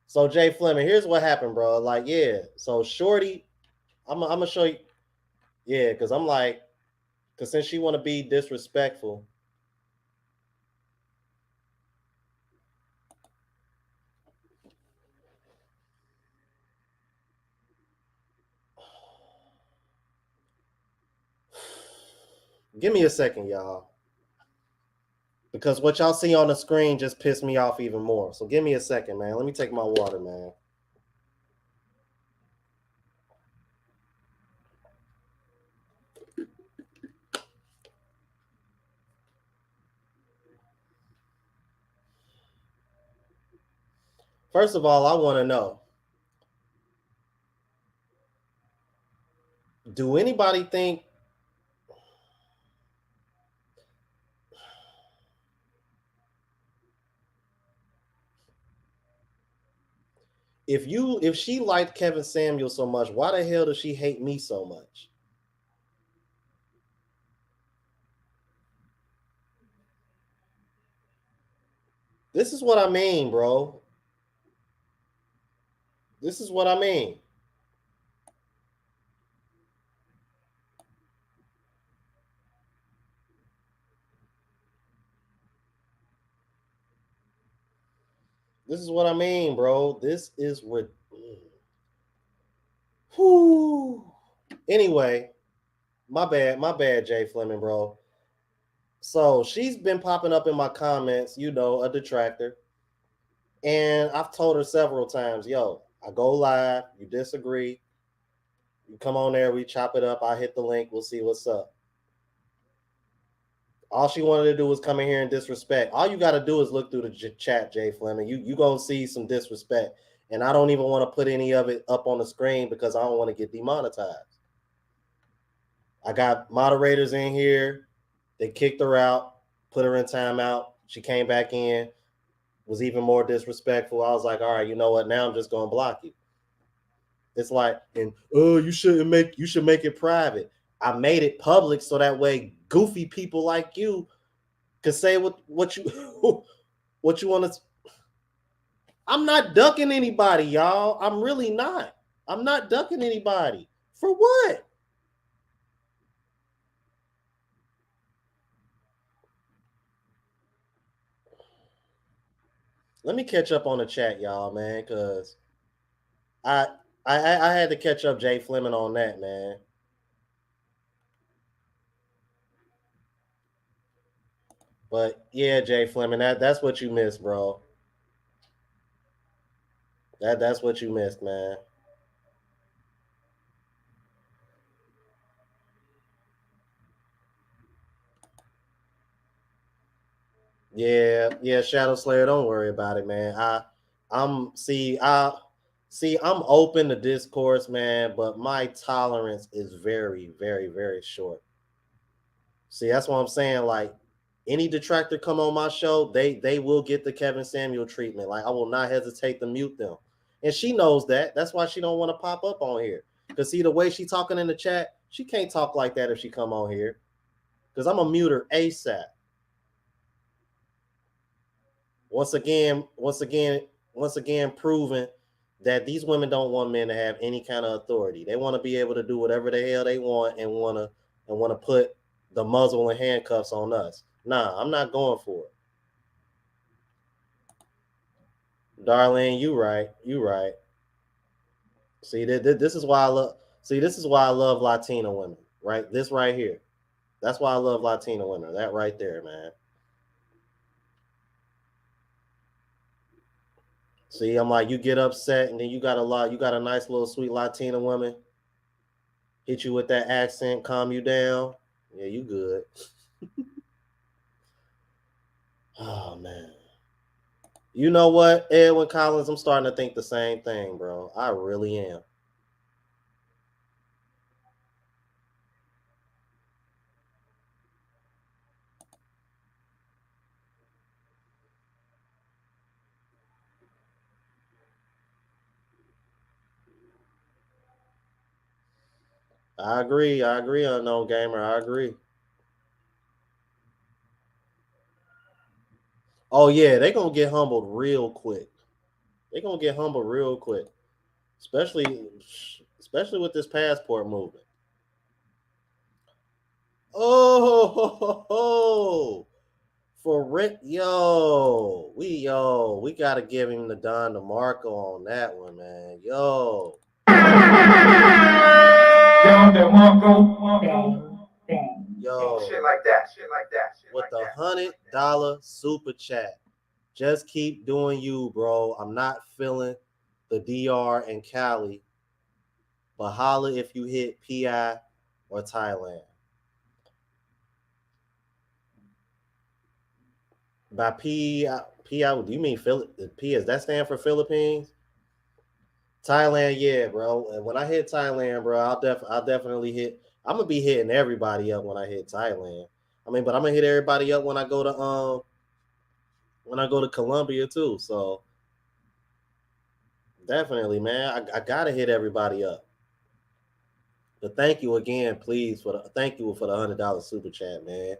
So Jay Fleming, here's what happened, bro. Like, yeah. So Shorty, I'm gonna show you. Yeah, because I'm like, because since she want to be disrespectful. Give me a second, y'all. Because what y'all see on the screen just pissed me off even more. So give me a second, man. Let me take my water, man. First of all, I want to know, do anybody think If she liked Kevin Samuel so much, why the hell does she hate me so much? This is what I mean, bro. This is what I mean. This is what I mean, bro. This is what. Whew. Anyway, my bad, Jay Fleming, bro. So she's been popping up in my comments, a detractor. And I've told her several times, yo, I go live, you disagree, you come on there, we chop it up, I hit the link, we'll see what's up. All she wanted to do was come in here and disrespect. All you got to do is look through the chat, Jay Fleming. You gonna see some disrespect, and I don't even want to put any of it up on the screen because I don't want to get demonetized. I got moderators in here. They kicked her out, put her in timeout. She came back in, was even more disrespectful. I was like, all right, you know what? Now I'm just gonna block you. It's like, and you should make it private. I made it public so that way goofy people like you could say what you what you want to. I'm not ducking anybody, y'all. I'm really not. I'm not ducking anybody. For what? Let me catch up on the chat, y'all, man, because I, I had to catch up Jay Fleming on that, man. But yeah, Jay Fleming, that's what you missed, bro. That's what you missed, man. Yeah, Shadow Slayer, don't worry about it, man. I'm open to discourse, man, but my tolerance is very, very, very short. See, that's what I'm saying. Like any detractor come on my show, they will get the Kevin Samuel treatment. Like I will not hesitate to mute them. And she knows that. That's why she don't want to pop up on here. Cause see the way she talking in the chat, she can't talk like that if she come on here. Cause I'm a mute her ASAP. Once again, proving that these women don't want men to have any kind of authority. They want to be able to do whatever the hell they want and want to put the muzzle and handcuffs on us. Nah, I'm not going for it. Darlene, you right. You right. See, this is why I love. See, this is why I love Latina women. Right, this right here. That's why I love Latina women. That right there, man. See, I'm like, you get upset, and then you got a nice little sweet Latina woman hit you with that accent, calm you down. Yeah, you good. Oh man. You know what, Edwin Collins? I'm starting to think the same thing, bro. I really am. I agree. Unknown gamer. I agree. Oh yeah, they gonna get humbled real quick. They gonna get humbled real quick, especially with this passport movement. Oh, for Rick, we gotta give him the Don DeMarco on that one, man. Yo. Yo. Shit like that. Shit like that. Shit with like the that. $100 super chat. Just keep doing you, bro. I'm not feeling the DR and Cali, but holla if you hit PI or Thailand. By PI, do you mean P? Does that stand for Philippines? Thailand, yeah, bro. And when I hit Thailand, bro, I'll definitely hit. I'm gonna be hitting everybody up when I hit Thailand. I mean, but I'm gonna hit everybody up when I go to Colombia too. So Definitely, man. I gotta hit everybody up. But thank you again, please, thank you for the $100 super chat, man.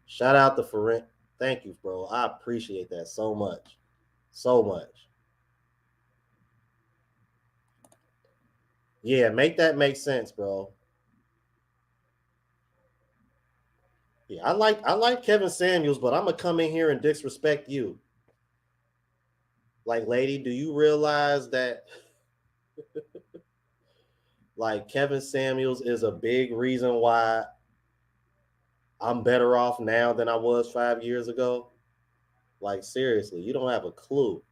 Shout out to Ferent. Thank you, bro. I appreciate that so much. So much. Yeah, make that make sense, bro. Yeah, I like Kevin Samuels, but I'm gonna come in here and disrespect you. Like, lady, do you realize that like Kevin Samuels is a big reason why I'm better off now than I was 5 years ago? Like, seriously, you don't have a clue.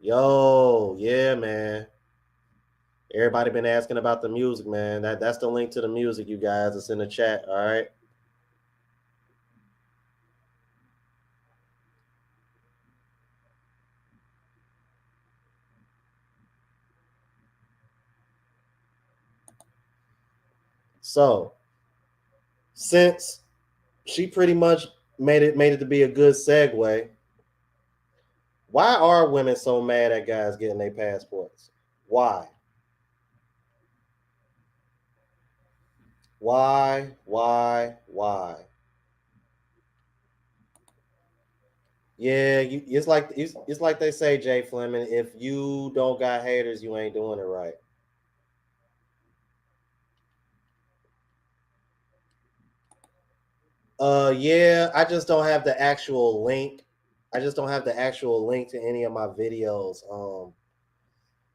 Yo, yeah, man. Everybody been asking about the music, man. That's the link to the music, you guys. It's in the chat. All right. So since she pretty much made it to be a good segue, why are women so mad at guys getting their passports? Why? Why? Why? Why? Yeah, it's like they say, Jay Fleming. If you don't got haters, you ain't doing it right. Yeah, I just don't have the actual link. I just don't have the actual link to any of my videos.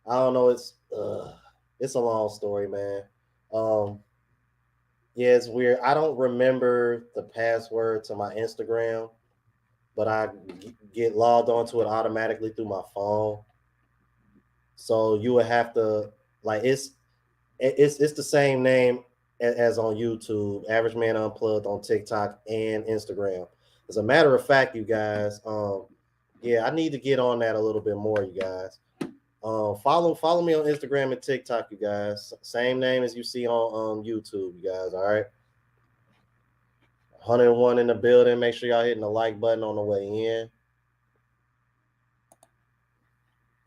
I don't know. It's a long story, man. Um, yeah, it's weird. I don't remember the password to my Instagram, but I get logged onto it automatically through my phone. So you would have to like it's the same name as on YouTube, Average Man Unplugged on TikTok and Instagram. As a matter of fact, you guys, yeah, I need to get on that a little bit more, you guys. Follow me on Instagram and TikTok, you guys. Same name as you see on YouTube, you guys. All right. 101 in the building. Make sure y'all hitting the like button on the way in.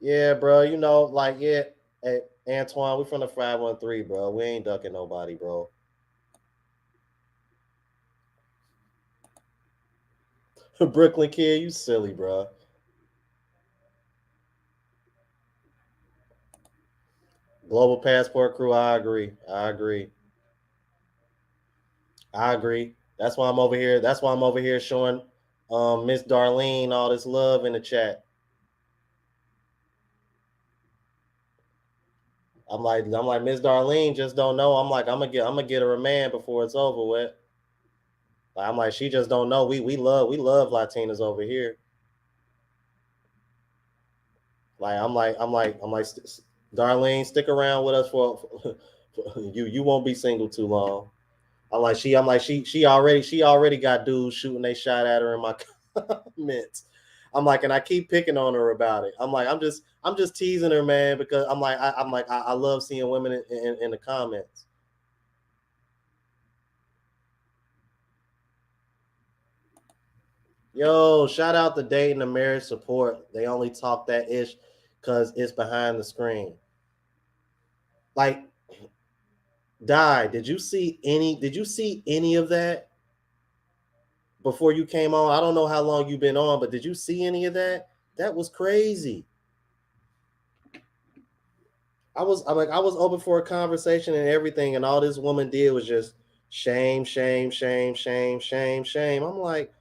Yeah, bro. You know, like, yeah, hey, Antoine, we from the 513, bro. We ain't ducking nobody, bro. Brooklyn kid, you silly, bro. Global Passport Crew, I agree. I agree. I agree. That's why I'm over here. That's why I'm over here showing Miss Darlene all this love in the chat. I'm like Miss Darlene just don't know. I'm gonna get her a man before it's over with. Like, I'm like, she just don't know. We love Latinas over here. Like I'm like Darlene, stick around with us for you won't be single too long. I'm like she already got dudes shooting they shot at her in my comments. I'm like, and I keep picking on her about it. I'm just teasing her, man, because I love seeing women in the comments. Yo, shout out to dating and marriage support. They only talk that ish because it's behind the screen. Like, did you see any of that before you came on? I don't know how long you've been on, but did you see any of that? That was crazy. I was open for a conversation and everything, and all this woman did was just shame, shame, shame, shame, shame, shame. I'm like,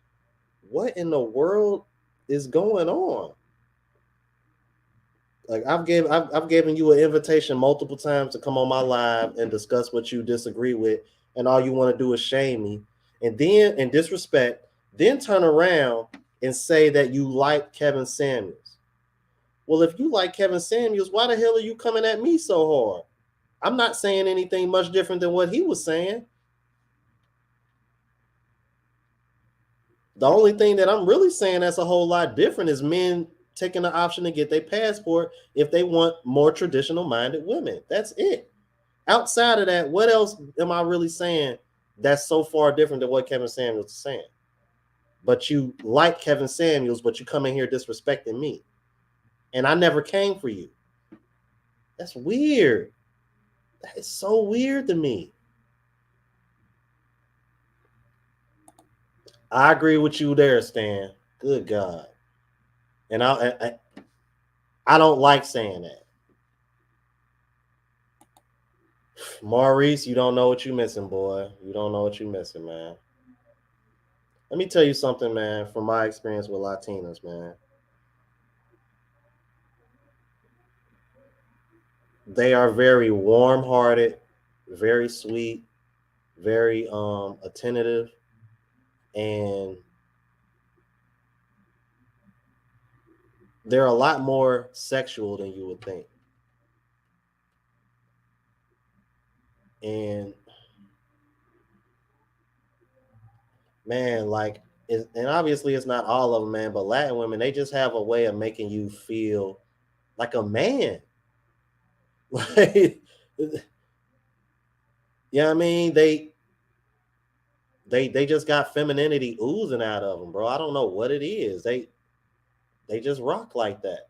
what in the world is going on? Like, I've given you an invitation multiple times to come on my live and discuss what you disagree with, and all you want to do is shame me, and then in disrespect, then turn around and say that you like Kevin Samuels. Well, if you like Kevin Samuels, why the hell are you coming at me so hard? I'm not saying anything much different than what he was saying. The only thing that I'm really saying that's a whole lot different is men taking the option to get their passport if they want more traditional minded women. That's it. Outside of that, what else am I really saying that's so far different than what Kevin Samuels is saying? but you like Kevin Samuels, but you come in here disrespecting me. And I never came for you. That's weird. That is so weird to me. I agree with you there, Stan. Good God. And I don't like saying that. Maurice, you don't know what you're missing, boy. You don't know what you're missing, man. Let me tell you something, man, from my experience with Latinas, man. They are very warm-hearted, very sweet, very attentive, and they're a lot more sexual than you would think. And man, like, and obviously it's not all of them, man, but Latin women, they just have a way of making you feel like a man. Like, yeah, I mean, they just got femininity oozing out of them, bro. I don't know what it is. They just rock like that.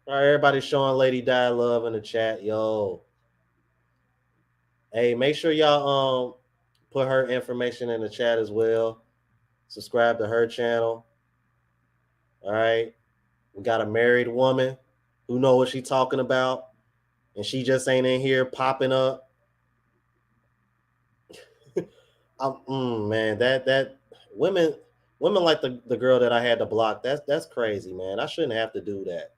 All right, everybody showing Lady Di love in the chat, yo. Hey, make sure y'all put her information in the chat as well. Subscribe to her channel. All right. We got a married woman who know what she's talking about, and she just ain't in here popping up. Man, that women like the girl that I had to block. That's crazy, man. I shouldn't have to do that.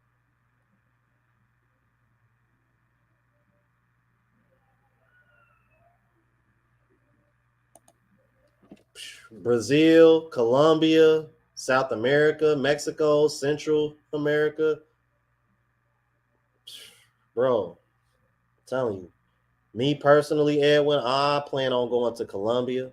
Brazil, Colombia, South America, Mexico, Central America. Bro, I'm telling you. Me personally, Edwin, I plan on going to Colombia.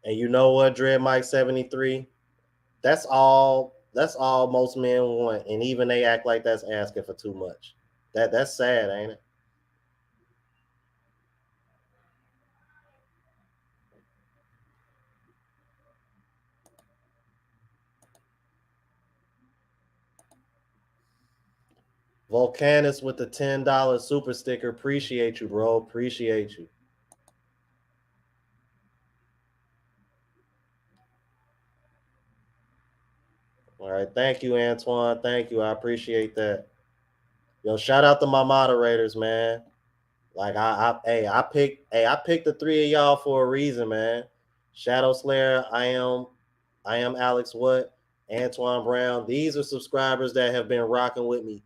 And you know what, Dread Mike 73? That's all most men want. And even they act like that's asking for too much. That's sad, ain't it? Volcanus with the $10 super sticker. Appreciate you, bro. Appreciate you. All right. Thank you, Antoine. Thank you. I appreciate that. Yo, shout out to my moderators, man. Like I picked the three of y'all for a reason, man. Shadow Slayer, I am Alex Wood, Antoine Brown. These are subscribers that have been rocking with me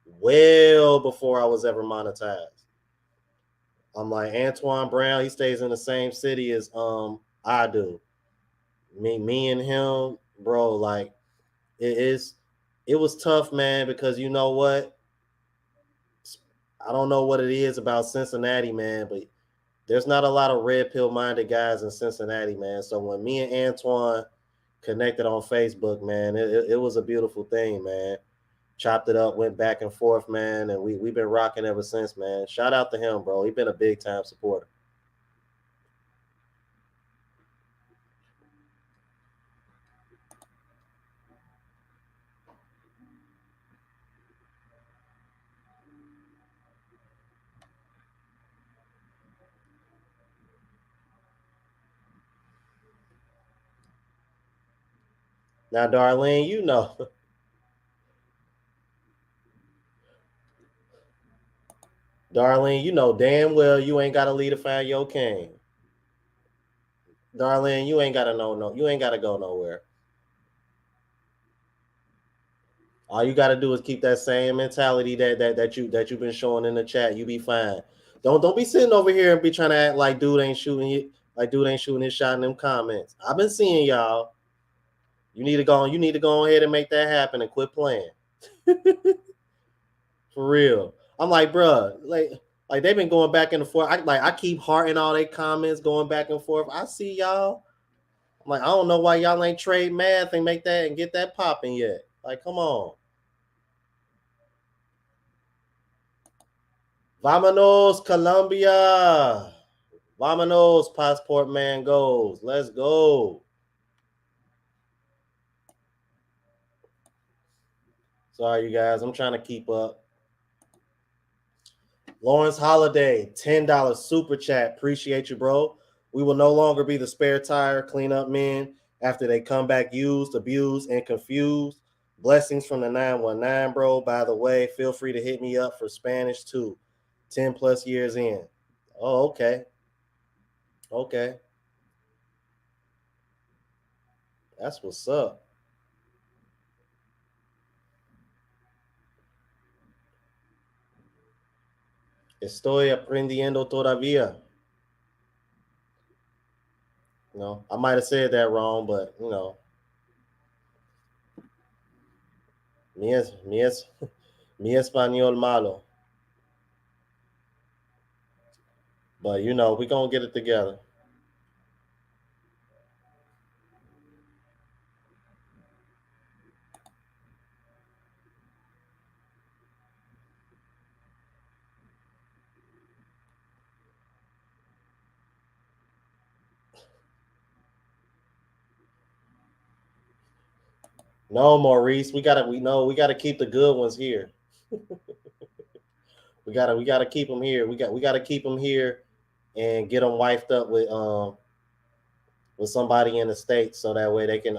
well before I was ever monetized. I'm like Antoine Brown, he stays in the same city as I do. Me and him, bro, like it was tough, man, because you know what? I don't know what it is about Cincinnati, man, but there's not a lot of red pill minded guys in Cincinnati, man. So when me and Antoine connected on Facebook, man, it was a beautiful thing, man. Chopped it up, went back and forth, man, and we've been rocking ever since, man. Shout out to him, bro. He's been a big time supporter. Now, Darlene, you know. Darlene, you know damn well you ain't got to lead to find your king. Darlene, you ain't got to know no. You ain't got to go nowhere. All you got to do is keep that same mentality that you've been showing in the chat. You be fine. Don't be sitting over here and be trying to act like dude ain't shooting his shot in them comments. I've been seeing y'all. You need to go ahead and make that happen and quit playing. For real. I'm like, bruh, like they've been going back and forth. I keep hearting all their comments, going back and forth. I see y'all. I'm like, I don't know why y'all ain't trade math and make that and get that popping yet. Like, come on. Vámonos, Colombia. Vámonos, Passport Man goes. Let's go. Sorry, you guys. I'm trying to keep up. Lawrence Holiday, $10 super chat. Appreciate you, bro. We will no longer be the spare tire cleanup men after they come back used, abused, and confused. Blessings from the 919, bro. By the way, feel free to hit me up for Spanish too. 10 plus years in. Oh, okay. Okay. That's what's up. Estoy aprendiendo todavía. I might have said that wrong, but mi español malo. But we're gonna get it together. No, Maurice, we gotta keep the good ones here. we gotta keep them here. We gotta keep them here and get them wifed up with somebody in the States so that way they can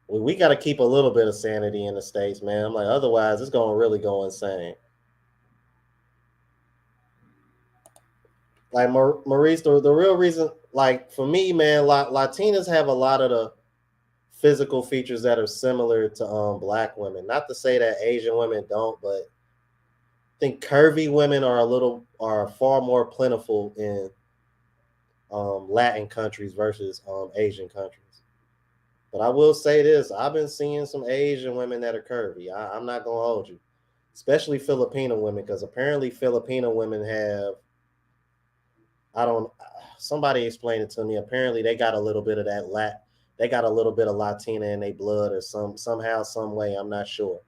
we got to keep a little bit of sanity in the States, man. I'm like, otherwise it's gonna really go insane. Like Maurice, the real reason, like for me, man, Latinas have a lot of the physical features that are similar to black women. Not to say that Asian women don't, but I think curvy women are far more plentiful in Latin countries versus Asian countries. But I will say this: I've been seeing some Asian women that are curvy. I'm not gonna hold you, especially Filipino women, because apparently Filipino women have. I don't. Somebody explained it to me. Apparently, they got a little bit of that They got a little bit of Latina in their blood, or somehow, some way. I'm not sure.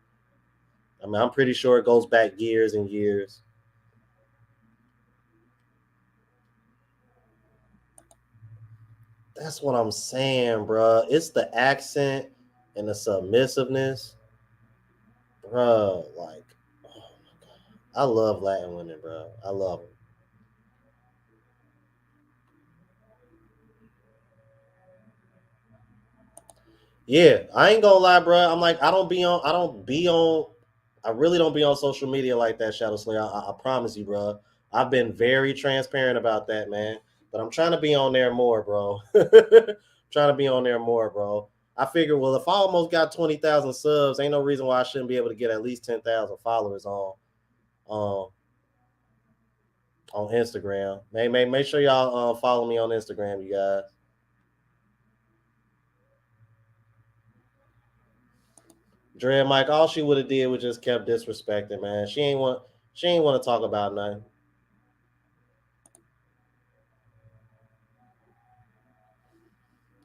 I mean, I'm pretty sure it goes back years and years. That's what I'm saying, bro. It's the accent and the submissiveness, bro. Like, oh my god, I love Latin women, bro. I love them. Yeah, I ain't gonna lie, bro. I'm like, I really don't be on social media like that, Shadow Slayer. I promise you, bro. I've been very transparent about that, man. But I'm trying to be on there more, bro. Trying to be on there more, bro. I figure, well, if I almost got 20,000 subs, ain't no reason why I shouldn't be able to get at least 10,000 followers um, on Instagram. Make sure y'all follow me on Instagram, you guys. Dread Mike, all she would have did was just kept disrespecting, man. She ain't want to talk about nothing.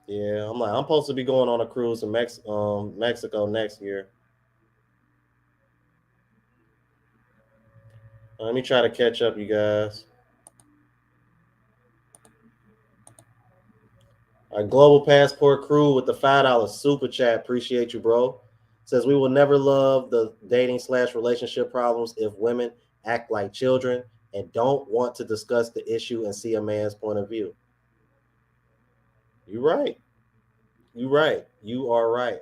Yeah, I'm supposed to be going on a cruise to Mexico next year. Let me try to catch up, you guys. Our Global Passport crew with the $5 super chat. Appreciate you, bro. Says we will never love the dating/relationship problems if women act like children and don't want to discuss the issue and see a man's point of view. You're right. You're right. You are right.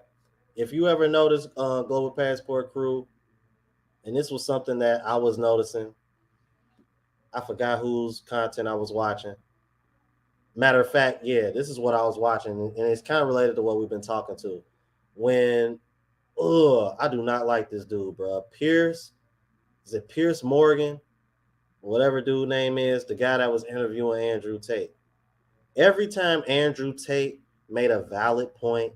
If you ever notice Global Passport crew, and this was something that I was noticing, I forgot whose content I was watching. Matter of fact, yeah, this is what I was watching, and it's kind of related to what we've been talking to. When, I do not like this dude, bro. Pierce, is it Pierce Morgan? Whatever dude name is, the guy that was interviewing Andrew Tate. Every time Andrew Tate made a valid point,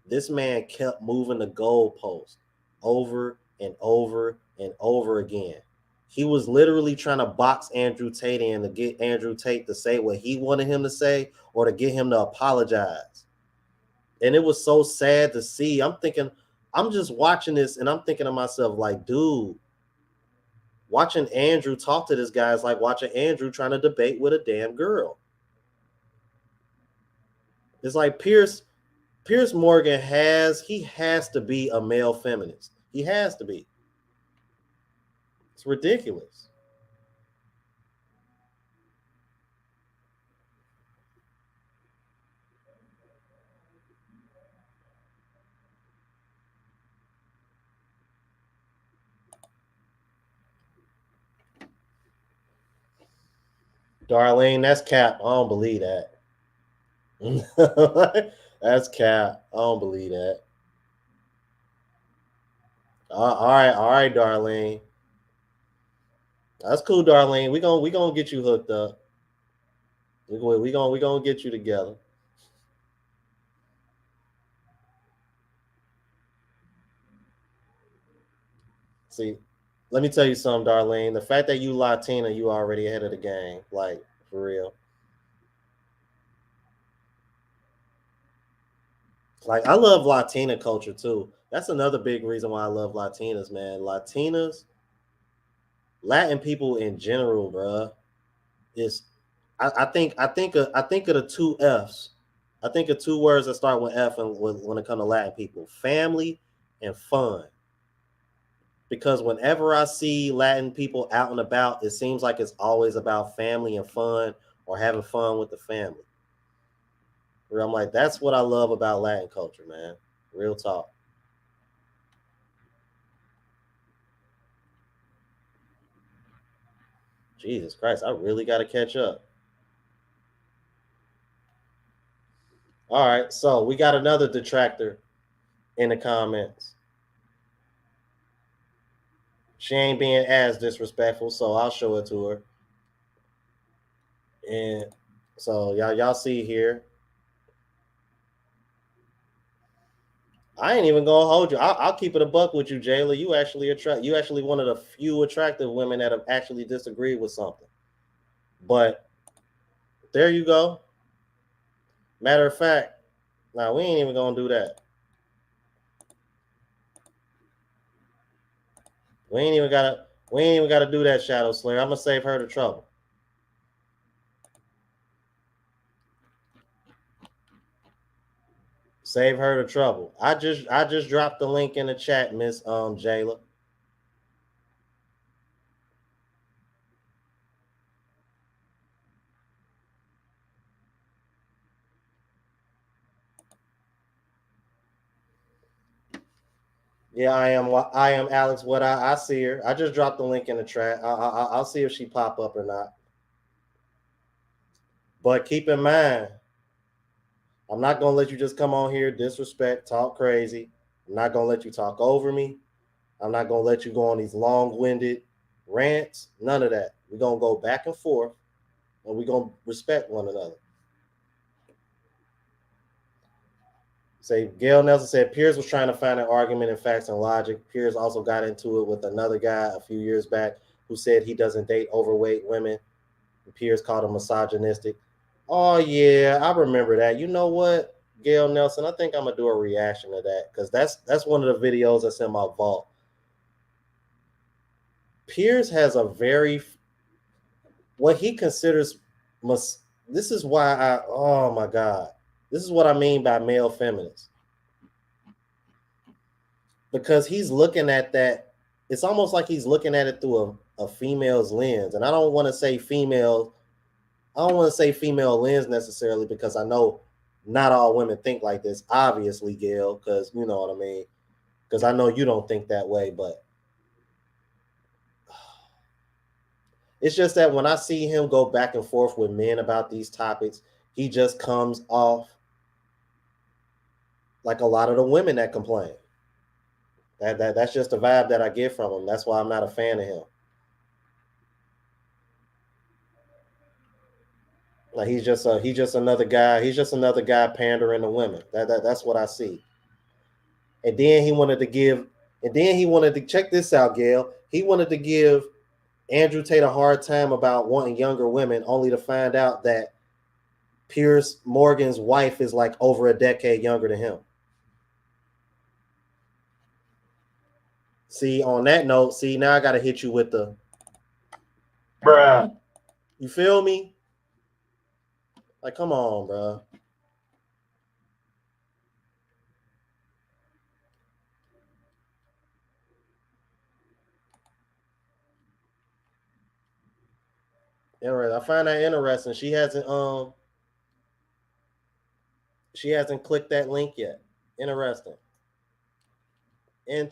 this man kept moving the goalpost over and over and over again. He was literally trying to box Andrew Tate in to get Andrew Tate to say what he wanted him to say or to get him to apologize. And it was so sad to see. I'm just watching this and I'm thinking to myself, like, dude, watching Andrew talk to this guy is like watching Andrew trying to debate with a damn girl. It's like Pierce Morgan has to be a male feminist. He has to be. It's ridiculous. Darlene, that's cap. I don't believe that. That's cap. I don't believe that. All right, Darlene. That's cool, Darlene. We gonna get you hooked up. We gonna get you together. See, let me tell you something, Darlene. The fact that you Latina, you already ahead of the game. Like, for real. Like, I love Latina culture too. That's another big reason why I love Latinas, man. Latin people in general, bruh, is I think of the two F's. I think of two words that start with F and when it comes to Latin people: family and fun. Because whenever I see Latin people out and about, it seems like it's always about family and fun or having fun with the family. Where I'm like, that's what I love about Latin culture, man. Real talk. Jesus Christ, I really got to catch up. All right, so we got another detractor in the comments. She ain't being as disrespectful, so I'll show it to her. And so y'all see here. I ain't even gonna hold you. I'll keep it a buck with you, Jayla. You actually one of the few attractive women that have actually disagreed with something. But there you go. Matter of fact, now we ain't even gonna do that. We ain't even gotta do that, Shadow Slayer. I'm gonna save her the trouble. Save her the trouble. I just dropped the link in the chat, Miss Jayla. Yeah, I am Alex. What I see her. I just dropped the link in the chat. I'll see if she pop up or not. But keep in mind, I'm not gonna let you just come on here, disrespect, talk crazy. I'm not gonna let you talk over me. I'm not gonna let you go on these long-winded rants. None of that. We're gonna go back and forth, and we're gonna respect one another. Say Gail Nelson said Piers was trying to find an argument in facts and logic. Piers also got into it with another guy a few years back who said he doesn't date overweight women. And Piers called him misogynistic. Oh yeah, I remember that. You know what, Gail Nelson? I think I'm gonna do a reaction to that because that's one of the videos that's in my vault. Piers has a very what he considers this is why oh my god. This is what I mean by male feminist. Because he's looking at that, it's almost like he's looking at it through a female's lens. And I don't want to say female lens necessarily because I know not all women think like this, obviously, Gail, because you know what I mean. Because I know you don't think that way, but it's just that when I see him go back and forth with men about these topics, He just comes off like a lot of the women that complain. That's just the vibe that I get from him. That's why I'm not a fan of him. Like he's just another guy. He's just another guy pandering to women. That's what I see. And then he wanted to check this out, Gail. He wanted to give Andrew Tate a hard time about wanting younger women, only to find out that Piers Morgan's wife is like over a decade younger than him. See, on that note, now I got to hit you with the Bruh. You feel me? Like, come on, bro. Interesting. I find that interesting. She hasn't clicked that link yet. Interesting. I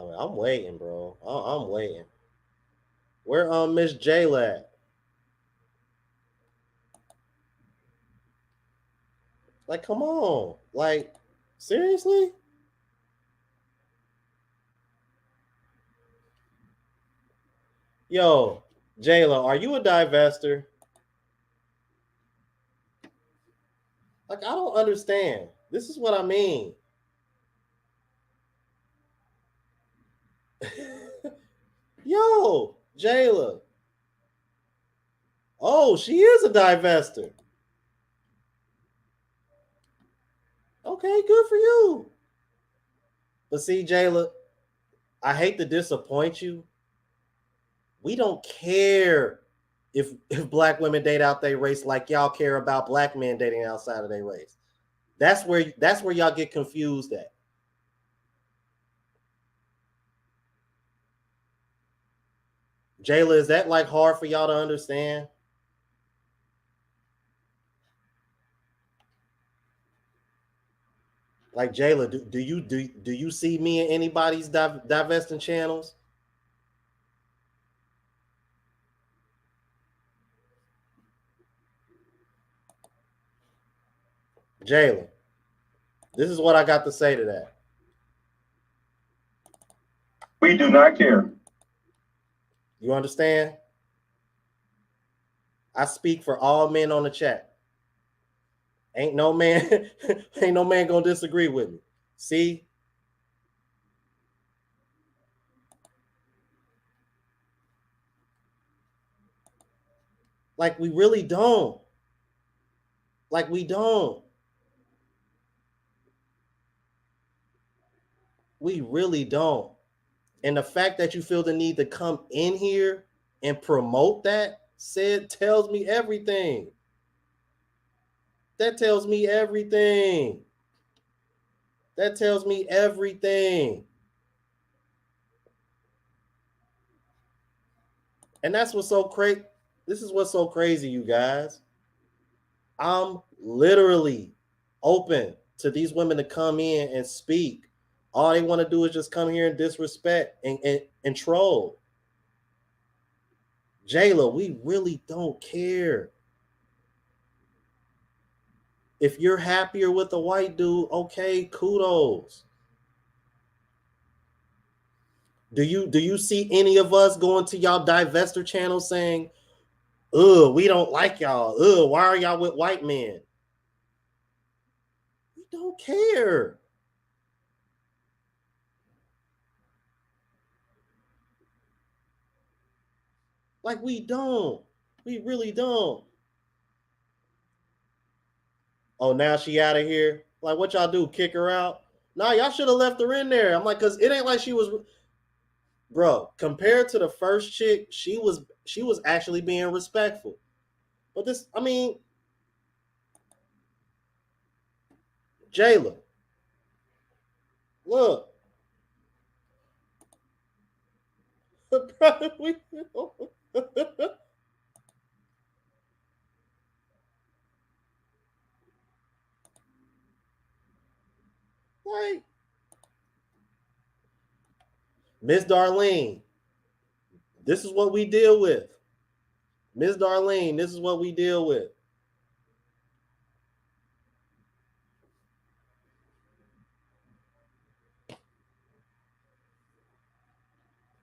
mean, I'm waiting, bro. I'm waiting. Where Miss Jayla at? Like, come on. Like, seriously? Yo, Jayla, are you a divestor? Like, I don't understand. This is what I mean. Yo, Jayla. Oh, she is a divestor. Okay, good for you. But see, Jayla, I hate to disappoint you. We don't care if black women date out their race like y'all care about black men dating outside of their race. That's where y'all get confused at. Jayla, is that like hard for y'all to understand? Like, Jayla, do you see me in anybody's divesting channels? Jayla, this is what I got to say to that. We do not care. You understand? I speak for all men on the chat. Ain't no man gonna disagree with me. See? Like, we really don't. Like, we don't. We really don't. And the fact that you feel the need to come in here and promote that tells me everything. That tells me everything. That tells me everything. And that's what's so crazy. This is what's so crazy, you guys. I'm literally open to these women to come in and speak. All they want to do is just come here and disrespect and troll. Jayla, we really don't care. If you're happier with a white dude, okay, kudos. Do you see any of us going to y'all divestor channel saying, "Ugh, we don't like y'all. Ugh, why are y'all with white men?" We don't care. Like, we don't. We really don't. Oh, now she out of here. Like, what y'all do? Kick her out? Nah, y'all should have left her in there. I'm like, cause it ain't like she was, bro. Compared to the first chick, she was actually being respectful. But this, I mean, Jayla, look, Like, Miss Darlene, this is what we deal with. Miss Darlene, this is what we deal with.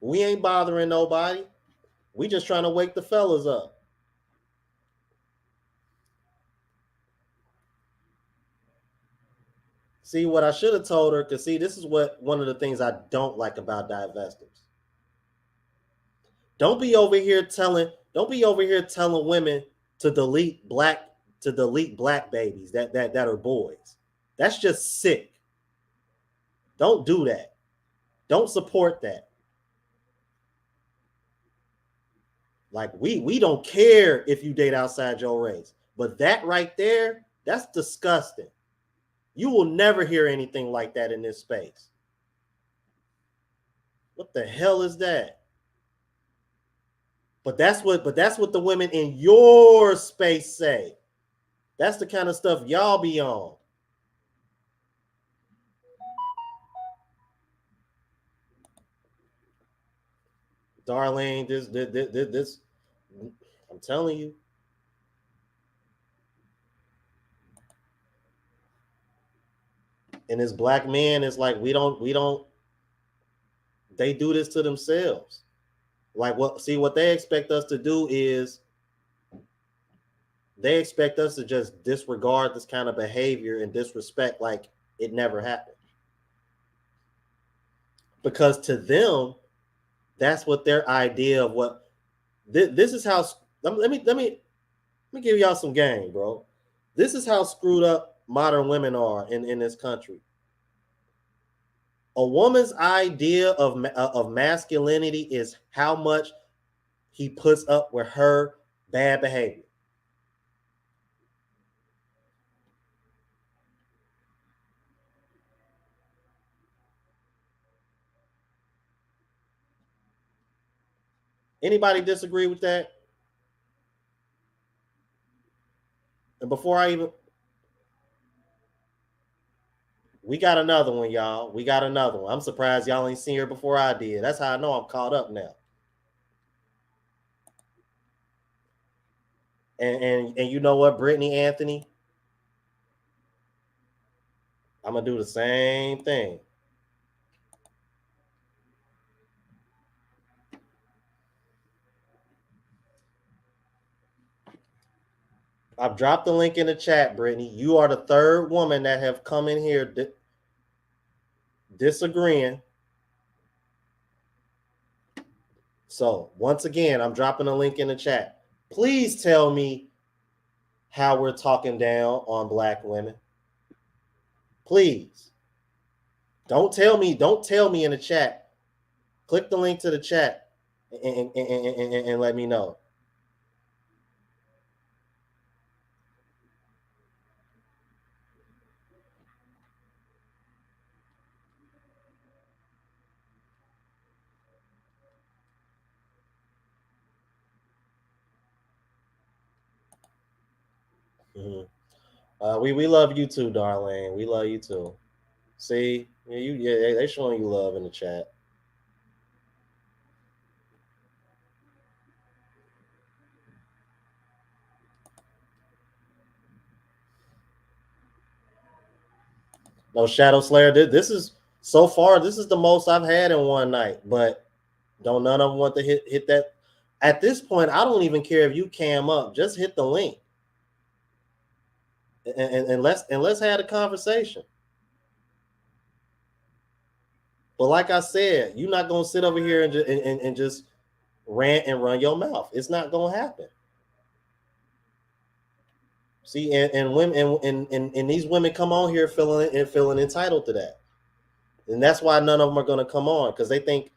We ain't bothering nobody. We just trying to wake the fellas up. See, what I should have told her, because see, this is what one of the things I don't like about divestors. Don't be over here telling women to delete black babies that are boys. That's just sick. Don't do that. Don't support that. Like we don't care if you date outside your race. But that right there, that's disgusting. You will never hear anything like that in this space. What the hell is that? But that's what the women in your space say. That's the kind of stuff y'all be on. Darlene, this I'm telling you. And this black man is like, we don't they do this to themselves. Like what they expect us to do is they expect us to just disregard this kind of behavior and disrespect like it never happened. Because to them, that's what their idea of what this is how. Let me give y'all some game, bro. This is how screwed up modern women are in this country. A woman's idea of masculinity is how much he puts up with her bad behavior. Anybody disagree with that? And before I even, we got another one, y'all. We got another one. I'm surprised y'all ain't seen her before I did. That's how I know I'm caught up now. And you know what, Brittany Anthony? I'm gonna do the same thing. I've dropped the link in the chat, Brittany. You are the third woman that have come in here disagreeing. So once again, I'm dropping a link in the chat. Please tell me how we're talking down on black women. Please. Don't tell me in the chat. Click the link to the chat and let me know. Mm-hmm. We love you too, Darlene. We love you too. See, they showing you love in the chat. No, Shadow Slayer. This is so far. This is the most I've had in one night. But don't none of them want to hit that. At this point, I don't even care if you cam up. Just hit the link, and let's have a conversation. But like I said, you're not gonna sit over here and just rant and run your mouth. It's not gonna happen. See, and women and these women come on here feeling entitled to that, and that's why none of them are gonna come on because they think,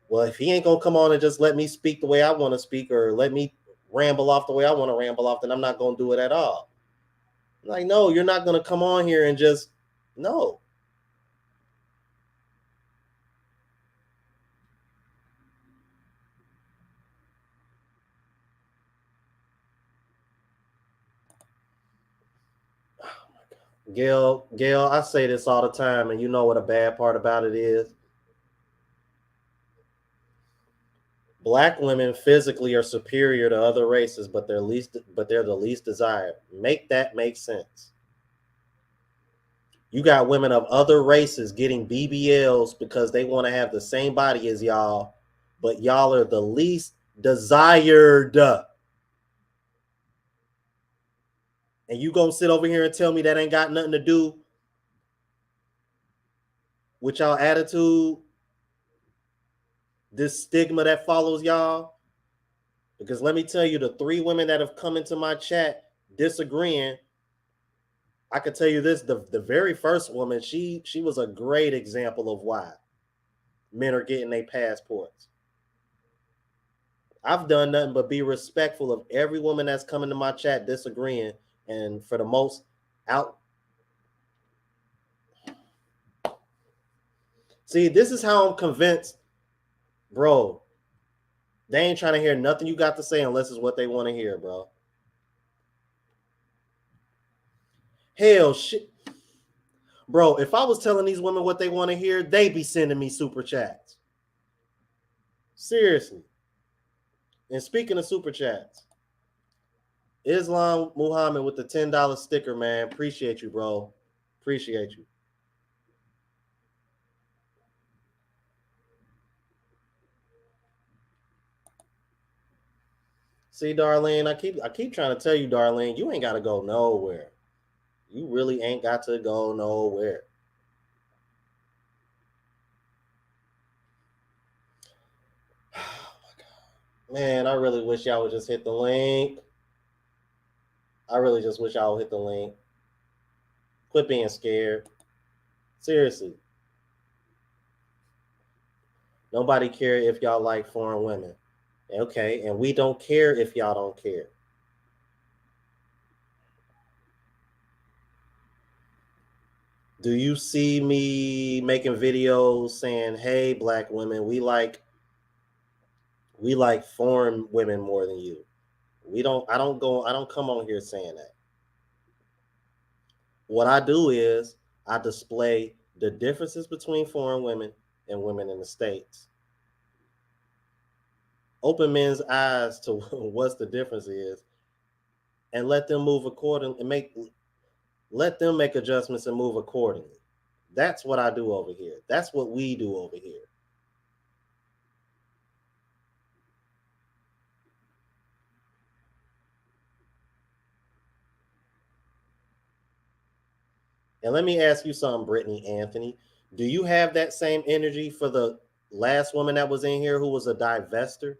well, if he ain't gonna come on and just let me speak the way I want to speak or let me ramble off the way I want to ramble off, then I'm not gonna do it at all. Like, no, you're not gonna come on here and just no. Gail, I say this all the time, and you know what a bad part about it is? Black women physically are superior to other races, but they're the least desired. Make that make sense. You got women of other races getting BBLs because they want to have the same body as y'all, but y'all are the least desired. And you gonna sit over here and tell me that ain't got nothing to do with y'all attitude, this stigma that follows y'all? Because let me tell you, the 3 women that have come into my chat disagreeing, I can tell you this, the very first woman, she was a great example of why men are getting their passports. I've done nothing but be respectful of every woman that's coming to my chat disagreeing, and for the most out. See, this is how I'm convinced, bro. They ain't trying to hear nothing you got to say unless it's what they want to hear, bro. Hell, shit. Bro, if I was telling these women what they want to hear, they'd be sending me super chats. Seriously. And speaking of super chats, Islam Muhammad with the $10 sticker, man. Appreciate you, bro. Appreciate you. See, Darlene, I keep trying to tell you, Darlene, you ain't got to go nowhere. You really ain't got to go nowhere. Oh my God. Man, I really wish y'all would just hit the link. I really just wish y'all would hit the link. Quit being scared. Seriously. Nobody care if y'all like foreign women. Okay, and we don't care if y'all don't care. Do you see me making videos saying, hey, black women, we like foreign women more than you? I don't come on here saying that. What I do is I display the differences between foreign women and women in the States. Open men's eyes to what's the difference is, and let them move accordingly and let them make adjustments and move accordingly. That's what I do over here. That's what we do over here. And let me ask you something, Brittany Anthony. Do you have that same energy for the last woman that was in here who was a divestor?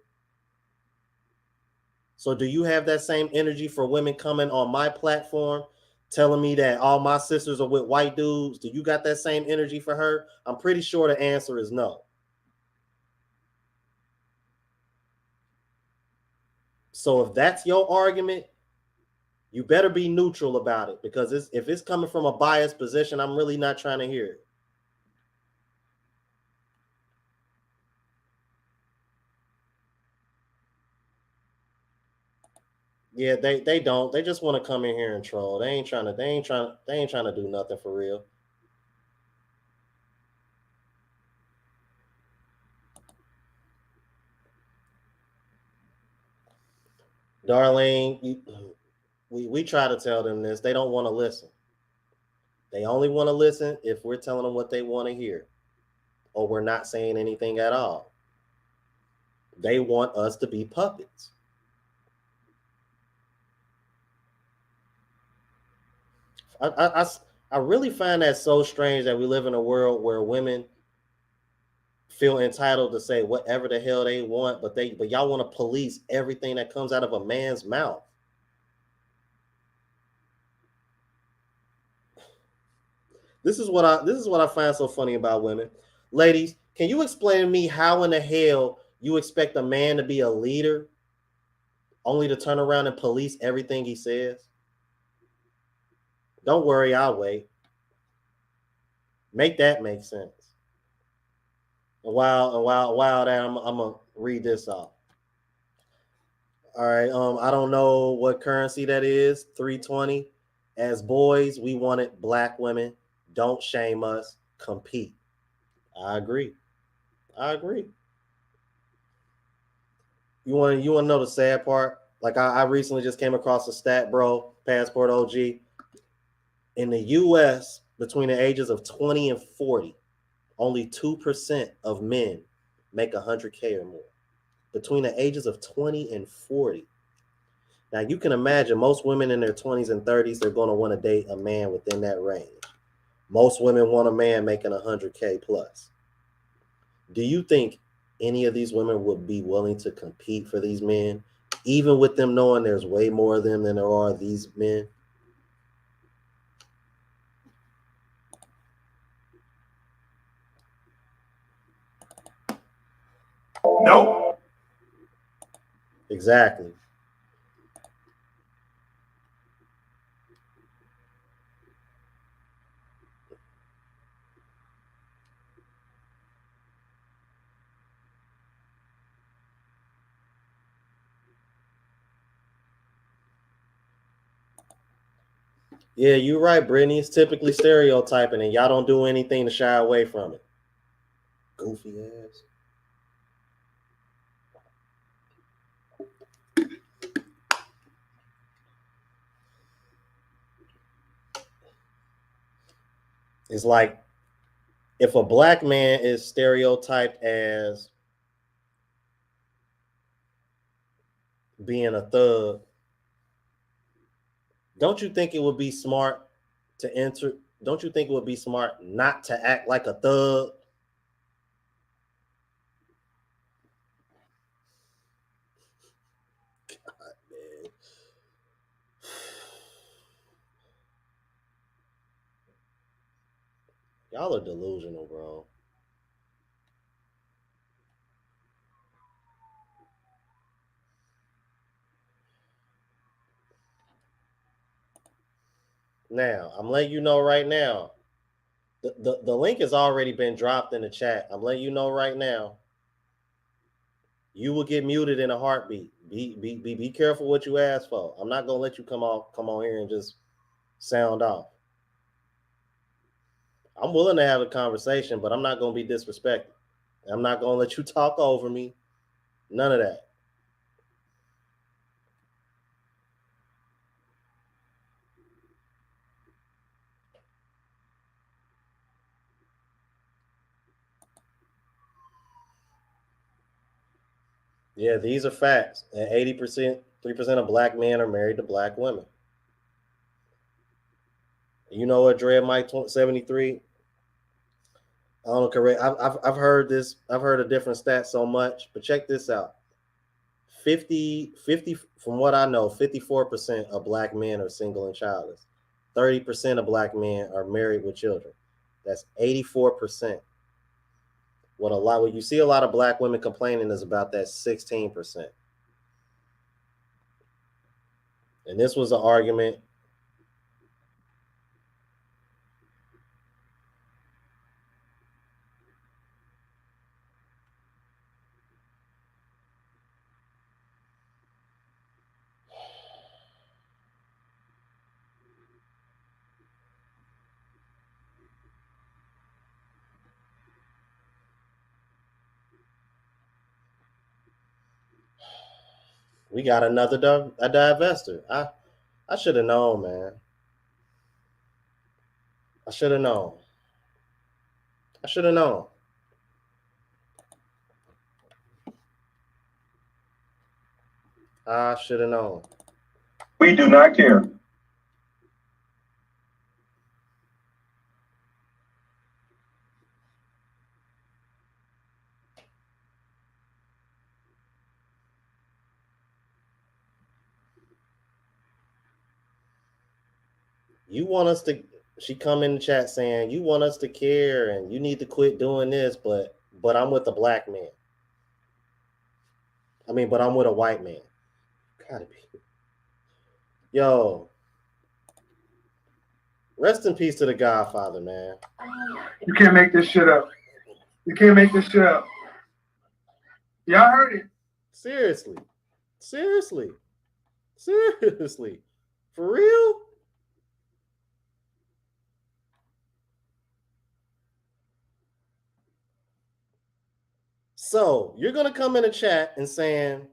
So do you have that same energy for women coming on my platform telling me that all my sisters are with white dudes? Do you got that same energy for her? I'm pretty sure the answer is no. So if that's your argument, you better be neutral about it, because if it's coming from a biased position, I'm really not trying to hear it. Yeah, they don't. They just want to come in here and troll. They ain't trying to do nothing for real. Darlene, we try to tell them this. They don't want to listen. They only want to listen if we're telling them what they want to hear, or we're not saying anything at all. They want us to be puppets. I really find that so strange that we live in a world where women feel entitled to say whatever the hell they want, but y'all want to police everything that comes out of a man's mouth. This is what I find so funny about women. Ladies, can you explain to me how in the hell you expect a man to be a leader only to turn around and police everything he says? Don't worry, I'll wait. Make that make sense. And while that, I'm gonna read this off. All right. I don't know what currency that is. 320. As boys, we wanted black women. Don't shame us. Compete. I agree. I agree. You want to know the sad part? Like I recently just came across a stat, bro. Passport OG. In the U.S., between the ages of 20 and 40, only 2% of men make 100K or more. Between the ages of 20 and 40. Now you can imagine most women in their 20s and 30s, they're going to want to date a man within that range. Most women want a man making 100K plus. Do you think any of these women would be willing to compete for these men, even with them knowing there's way more of them than there are these men? No. Exactly. Yeah, you're right, Brittany. It's typically stereotyping, and y'all don't do anything to shy away from it. Goofy ass. It's like if a black man is stereotyped as being a thug, don't you think it would be smart to enter? Don't you think it would be smart not to act like a thug? God, man. Y'all are delusional, bro. Now, I'm letting you know right now. The link has already been dropped in the chat. I'm letting you know right now. You will get muted in a heartbeat. Be careful what you ask for. I'm not gonna let you come on here and just sound off. I'm willing to have a conversation, but I'm not gonna be disrespected. I'm not gonna let you talk over me. None of that. Yeah, these are facts. And 80%, 3% of black men are married to black women. You know what, Dread Mike 73? I don't know, correct. I've heard this. I've heard a different stat so much, but check this out. 50, from what I know, 54% of black men are single and childless. 30% of black men are married with children. That's 84%. What you see a lot of black women complaining is about that 16%. And this was an argument. We got another a divestor. I should have known, man. I should have known. I should have known. I should have known. We do not care. You want us to, she come in the chat saying you want us to care and you need to quit doing this, but I'm with a black man. But I'm with a white man. Gotta be. Yo. Rest in peace to the Godfather, man. You can't make this shit up. You can't make this shit up. Y'all heard it. Seriously. For real? So you're gonna come in the chat and saying,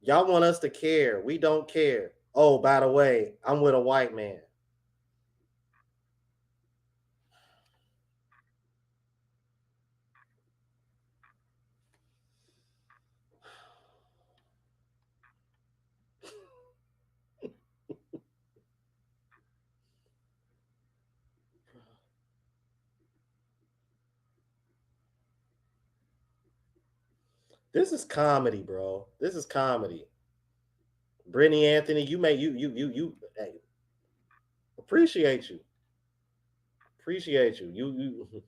y'all want us to care. We don't care. Oh, by the way, I'm with a white man. This is comedy, bro. This is comedy. Brittany Anthony, you hey, appreciate you. Appreciate you. You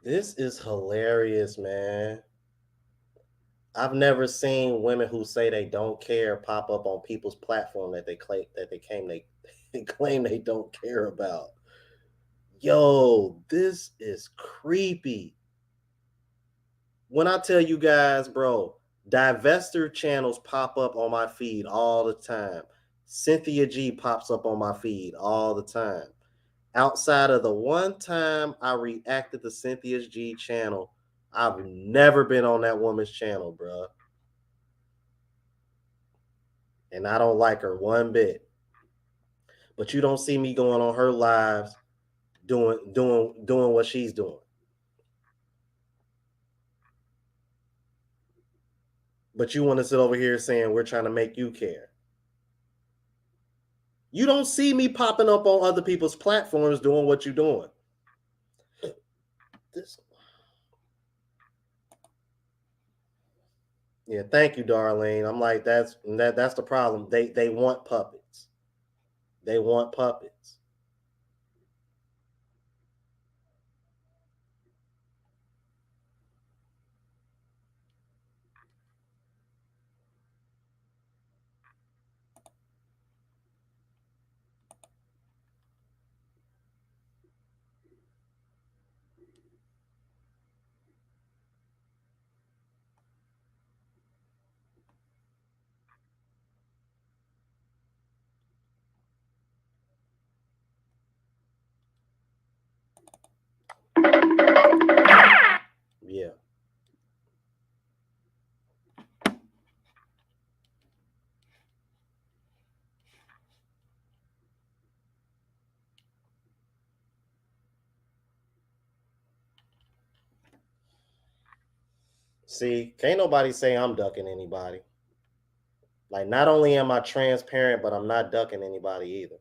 This is hilarious, man. I've never seen women who say they don't care pop up on people's platform that they claim they claim they don't care about. Yo, this is creepy. When I tell you guys, bro, divestor channels pop up on my feed all the time. Cynthia G pops up on my feed all the time. Outside of the one time I reacted to Cynthia G channel, I've never been on that woman's channel, bro. And I don't like her one bit. But you don't see me going on her lives doing what she's doing. But you want to sit over here saying we're trying to make you care. You don't see me popping up on other people's platforms doing what you're doing. Yeah, thank you, Darlene. I'm like, that's the problem. They want puppets. They want puppets. Yeah. See, can't nobody say I'm ducking anybody. Like, not only am I transparent, but I'm not ducking anybody either.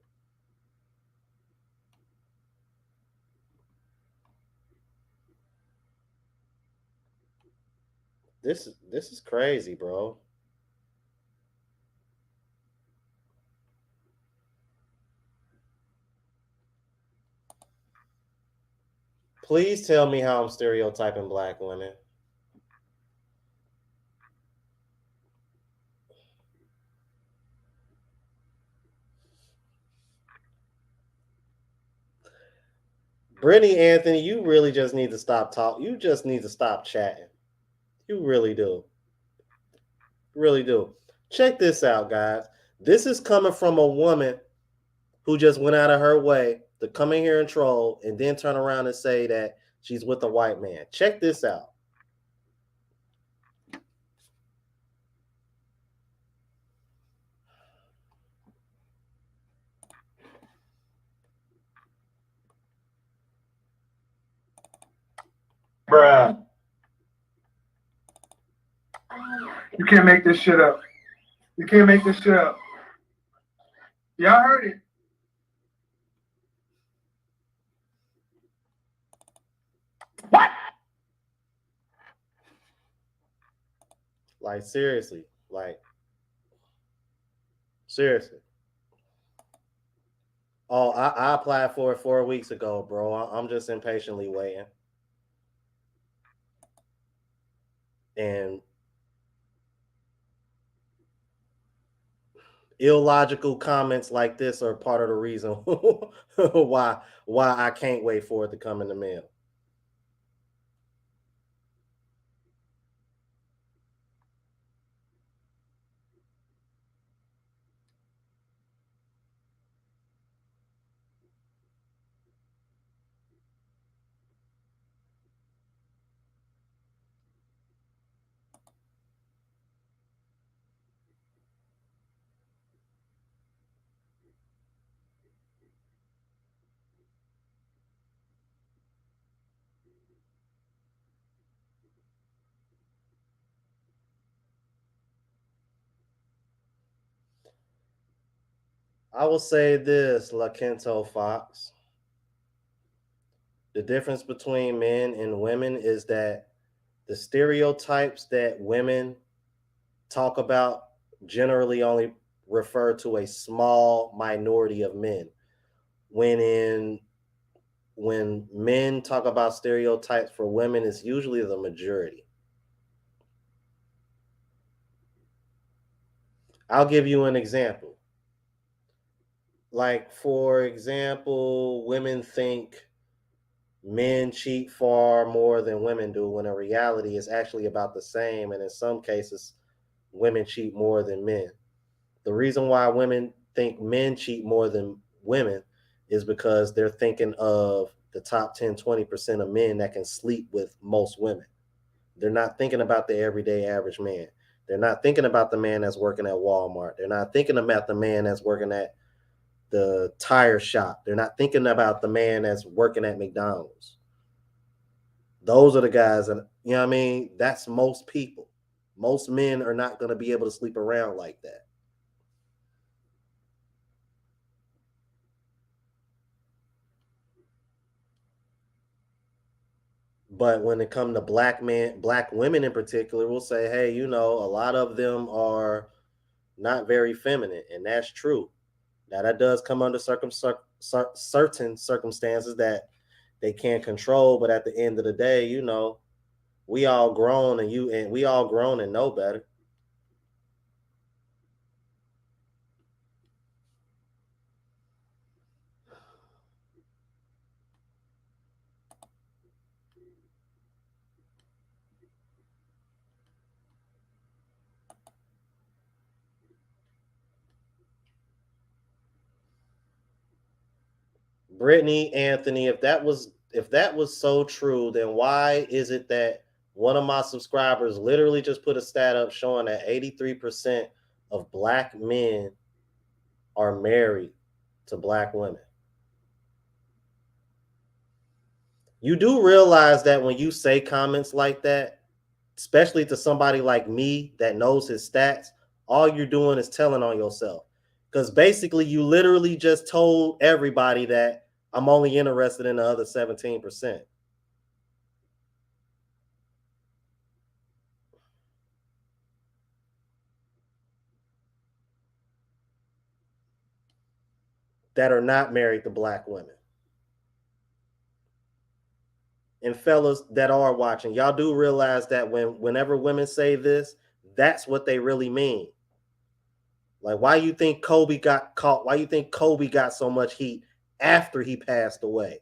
This is crazy, bro. Please tell me how I'm stereotyping black women. Brittany Anthony, you really just need to stop talking. You just need to stop chatting. You really do. Really do. Check this out, guys. This is coming from a woman who just went out of her way to come in here and troll and then turn around and say that she's with a white man. Check this out. Bruh. You can't make this shit up. You can't make this shit up. Y'all heard it. What? Like, seriously. Like, seriously. Oh, I applied for it 4 weeks ago, bro. I'm just impatiently waiting. And illogical comments like this are part of the reason why I can't wait for it to come in the mail. I will say this, La Kento Fox. The difference between men and women is that the stereotypes that women talk about generally only refer to a small minority of men. When men talk about stereotypes for women, it's usually the majority. I'll give you an example. Like, for example, women think men cheat far more than women do, when in reality it's actually about the same, and in some cases women cheat more than men. The reason why women think men cheat more than women is because they're thinking of the top 10-20% of men that can sleep with most women. They're not thinking about the everyday average man. They're not thinking about the man that's working at Walmart. They're not thinking about the man that's working at the tire shop. They're not thinking about the man that's working at McDonald's. Those are the guys that, you know what I mean? That's most people. Most men are not going to be able to sleep around like that. But when it comes to black women in particular, we'll say, hey, you know, a lot of them are not very feminine, and that's true. Now that does come under certain circumstances that they can't control, but at the end of the day, you know, we all grown and we all grown and know better. Brittany, Anthony, if that was so true, then why is it that one of my subscribers literally just put a stat up showing that 83% of black men are married to black women? You do realize that when you say comments like that, especially to somebody like me that knows his stats, all you're doing is telling on yourself. Because basically, you literally just told everybody that I'm only interested in the other 17%. That are not married to black women. And fellas that are watching, y'all do realize that whenever women say this, that's what they really mean. Like, why you think Kobe got caught? Why you think Kobe got so much heat after he passed away?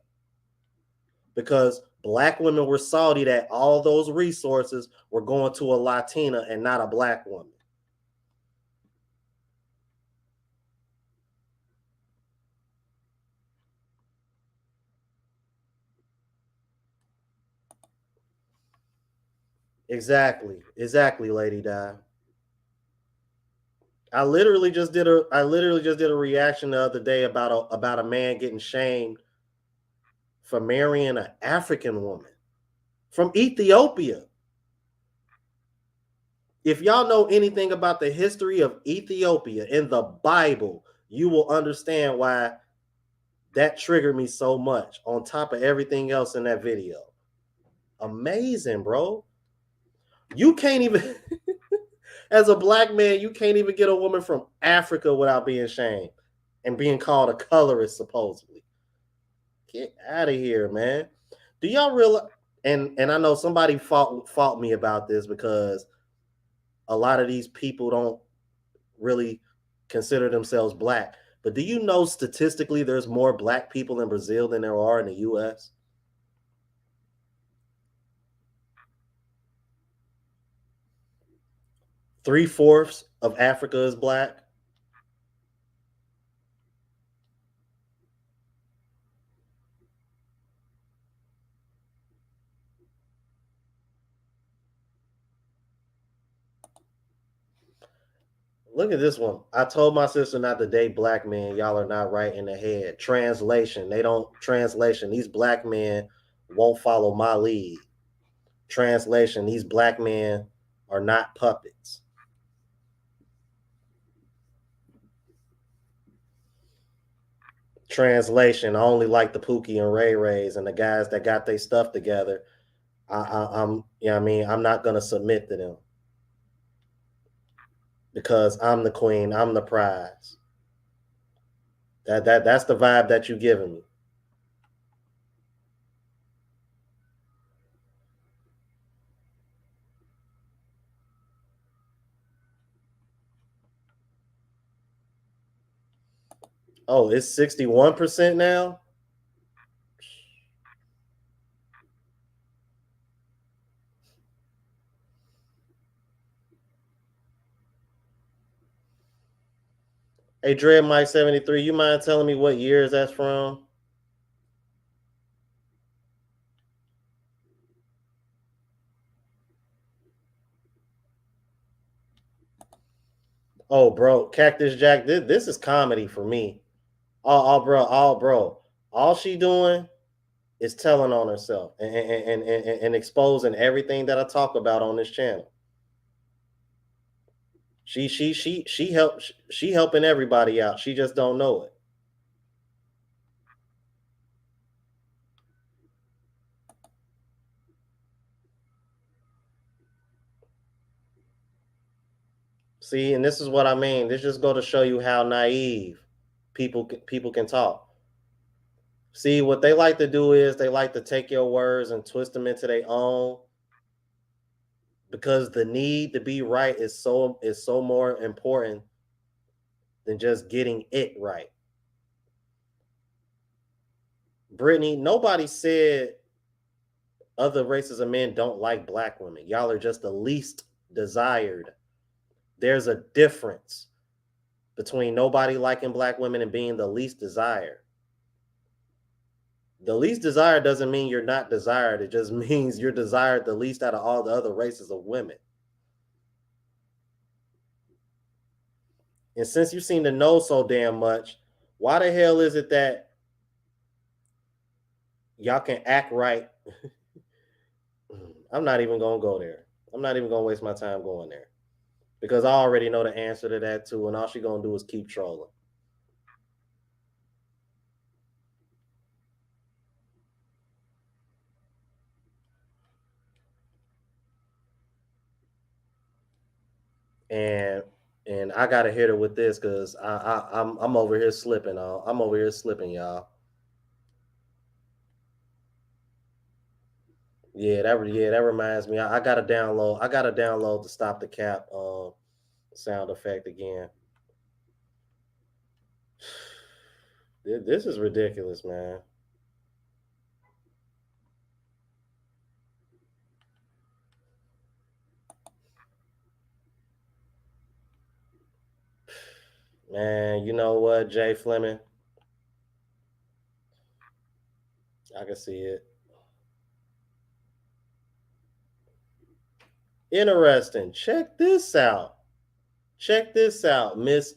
Because black women were salty that all those resources were going to a Latina and not a black woman. Exactly, Lady Di. I literally just did a reaction the other day about a man getting shamed for marrying an African woman from Ethiopia. If y'all know anything about the history of Ethiopia in the Bible, you will understand why that triggered me so much, on top of everything else in that video. Amazing, bro. You can't even, as a black man, you can't even get a woman from Africa without being shamed and being called a colorist, supposedly. Get out of here, man. Do y'all realize? And I know somebody fought me about this, because a lot of these people don't really consider themselves black. But do you know statistically there's more black people in Brazil than there are in the US? Three-fourths of Africa is black. Look at this one. I told my sister not to date black men. Y'all are not right in the head. Translation. They don't translation. These black men won't follow my lead. Translation. These black men are not puppets. Translation. I only like the Pookie and Ray Rays and the guys that got their stuff together. I'm you know what I mean, I'm not gonna submit to them. Because I'm the queen, I'm the prize. That's the vibe that you're giving me. Oh, it's 61% now? Hey, Dread Mike 73, you mind telling me what years that's from? Oh, bro, Cactus Jack, this is comedy for me. Bro. All she doing is telling on herself and exposing everything that I talk about on this channel. She helping everybody out. She just don't know it. See, and this is what I mean. This just go to show you how naive people can talk. See, what they like to do is they like to take your words and twist them into their own, because the need to be right is so more important than just getting it right. Brittany, nobody said other races of men don't like black women. Y'all are just the least desired. There's a difference between nobody liking black women and being the least desired. The least desired doesn't mean you're not desired. It just means you're desired the least out of all the other races of women. And since you seem to know so damn much, why the hell is it that y'all can act right? I'm not even going to go there. I'm not even going to waste my time going there. Because I already know the answer to that too, and all she's going to do is keep trolling. And I gotta hit her with this because I'm over here slipping, I'm over here slipping, y'all. Yeah, that reminds me. I gotta download the Stop the Cap sound effect again. This is ridiculous, man. Man, you know what, Jay Fleming? I can see it. Interesting. Check this out. Miss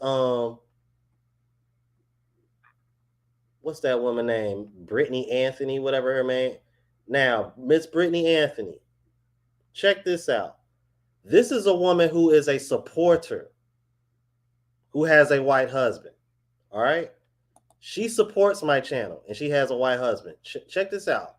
what's that woman name? Brittany Anthony, whatever her name. Now, Miss Brittany Anthony. Check this out. This is a woman who is a supporter, who has a white husband. All right. She supports my channel and she has a white husband. Check this out.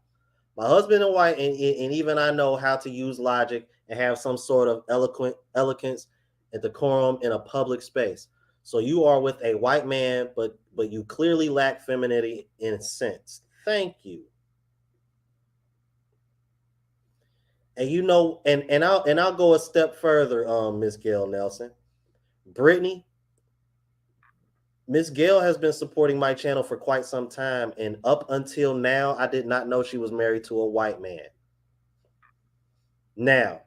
My husband and white, and even I know how to use logic and have some sort of eloquence and decorum in a public space. So you are with a white man, but you clearly lack femininity in sense. Thank you. And you know, and I'll go a step further, Miss Gail Nelson. Brittany, Miss Gail has been supporting my channel for quite some time, and up until now, I did not know she was married to a white man. Now,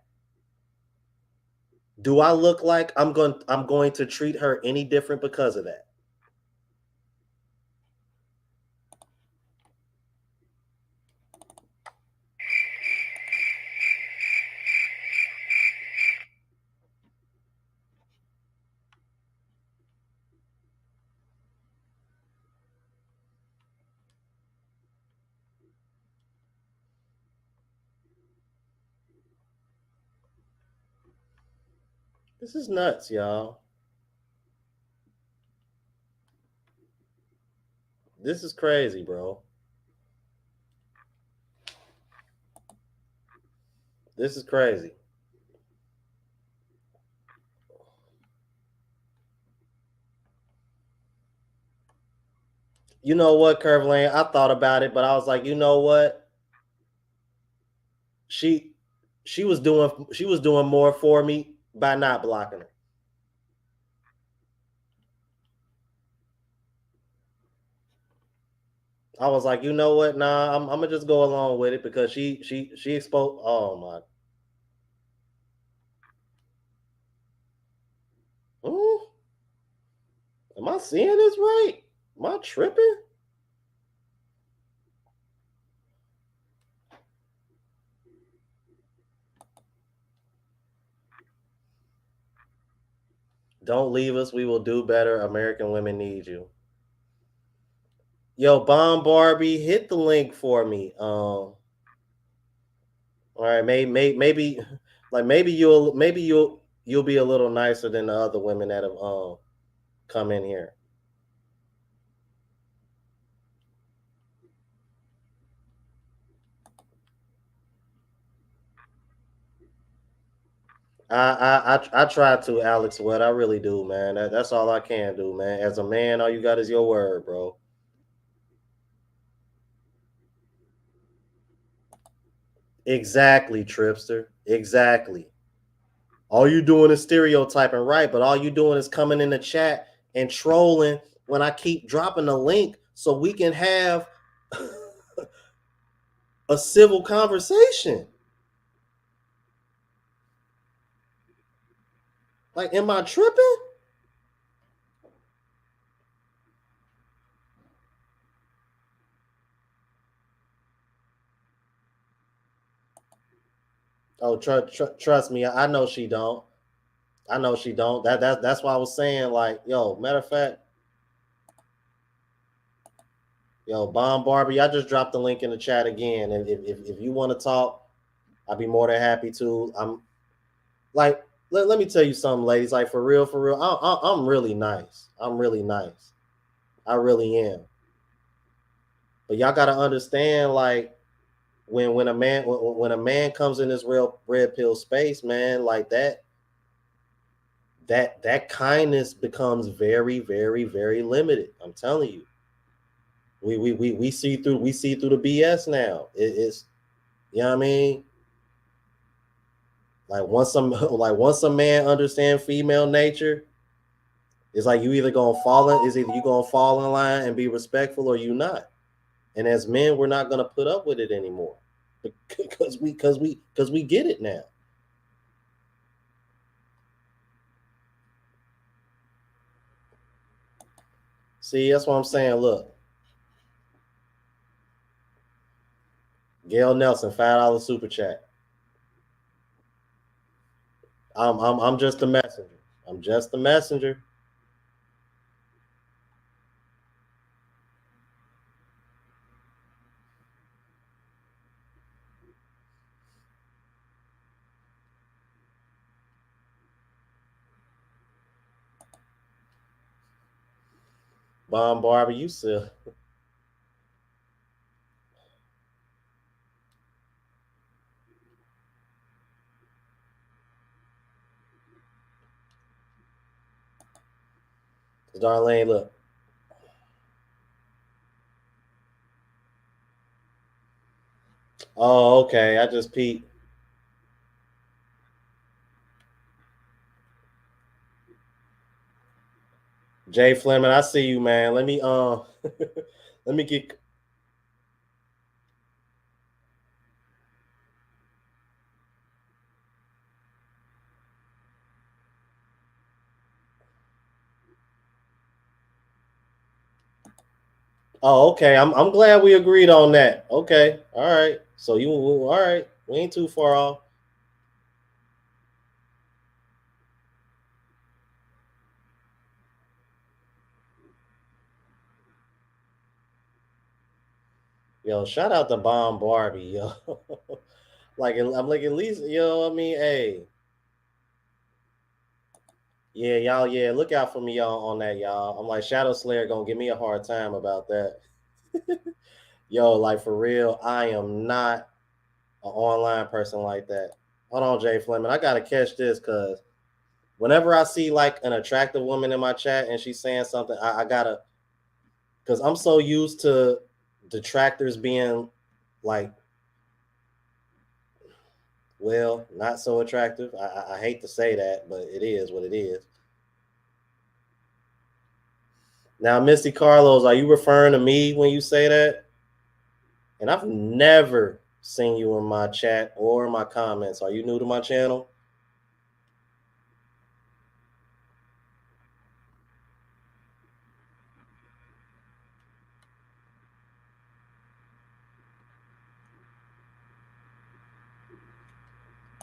do I look like I'm going to treat her any different because of that? This is nuts, y'all. This is crazy, bro. This is crazy. You know what, Curve Lane? I thought about it, but I was like, you know what? She was doing more for me by not blocking her. I was like, you know what? Nah, I'm gonna just go along with it because she exposed. Oh my. Am I seeing this right? Am I tripping? Don't leave us. We will do better. American women need you. Yo, Bomb Barbie, hit the link for me. All right, maybe you'll be a little nicer than the other women that have come in here. I try to, Alex. What I really do, man. That's all I can do, man. As a man, all you got is your word, bro. Exactly, Tripster. Exactly. All you doing is stereotyping, right? But all you doing is coming in the chat and trolling when I keep dropping the link so we can have a civil conversation. Like, am I tripping? Oh, trust me, I know she don't. I know she don't. That's why I was saying, like, yo, matter of fact, yo, Bomb Barbie, I just dropped the link in the chat again. And if you want to talk, I'd be more than happy to. I'm like, let me tell you something, ladies. Like, for real, I'm really nice. I'm really nice. I really am. But y'all gotta understand, like, when a man comes in this real red pill space, man, like that kindness becomes very, very, very limited. I'm telling you. We see through the BS now. It's, you know what I mean? Like once a man understand female nature, it's like you either gonna fall in line and be respectful or you not. And as men, we're not gonna put up with it anymore because we get it now. See, that's what I'm saying. Look, Gail Nelson, $5 super chat. I'm just a messenger. I'm just a messenger. Bomb Barbie, you silly. Darlene, look. Oh, okay. I just peeped. Jay Fleming, I see you, man. Let me let me get. Oh, okay. I'm glad we agreed on that. Okay, all right. So you all right? We ain't too far off. Yo, shout out to Bomb Barbie, yo. I'm like at least, yo. I mean, hey, yeah, y'all, yeah. Look out for me, y'all, on that, y'all. I'm like Shadow Slayer gonna give me a hard time about that. Yo, like for real, I am not an online person like that. Hold on, Jay Fleming. I gotta catch this because whenever I see like an attractive woman in my chat and she's saying something, I gotta because I'm so used to detractors being like, well, not so attractive. I hate to say that, but it is what it is. Now, Missy Carlos, are you referring to me when you say that? And I've never seen you in my chat or my comments. Are you new to my channel?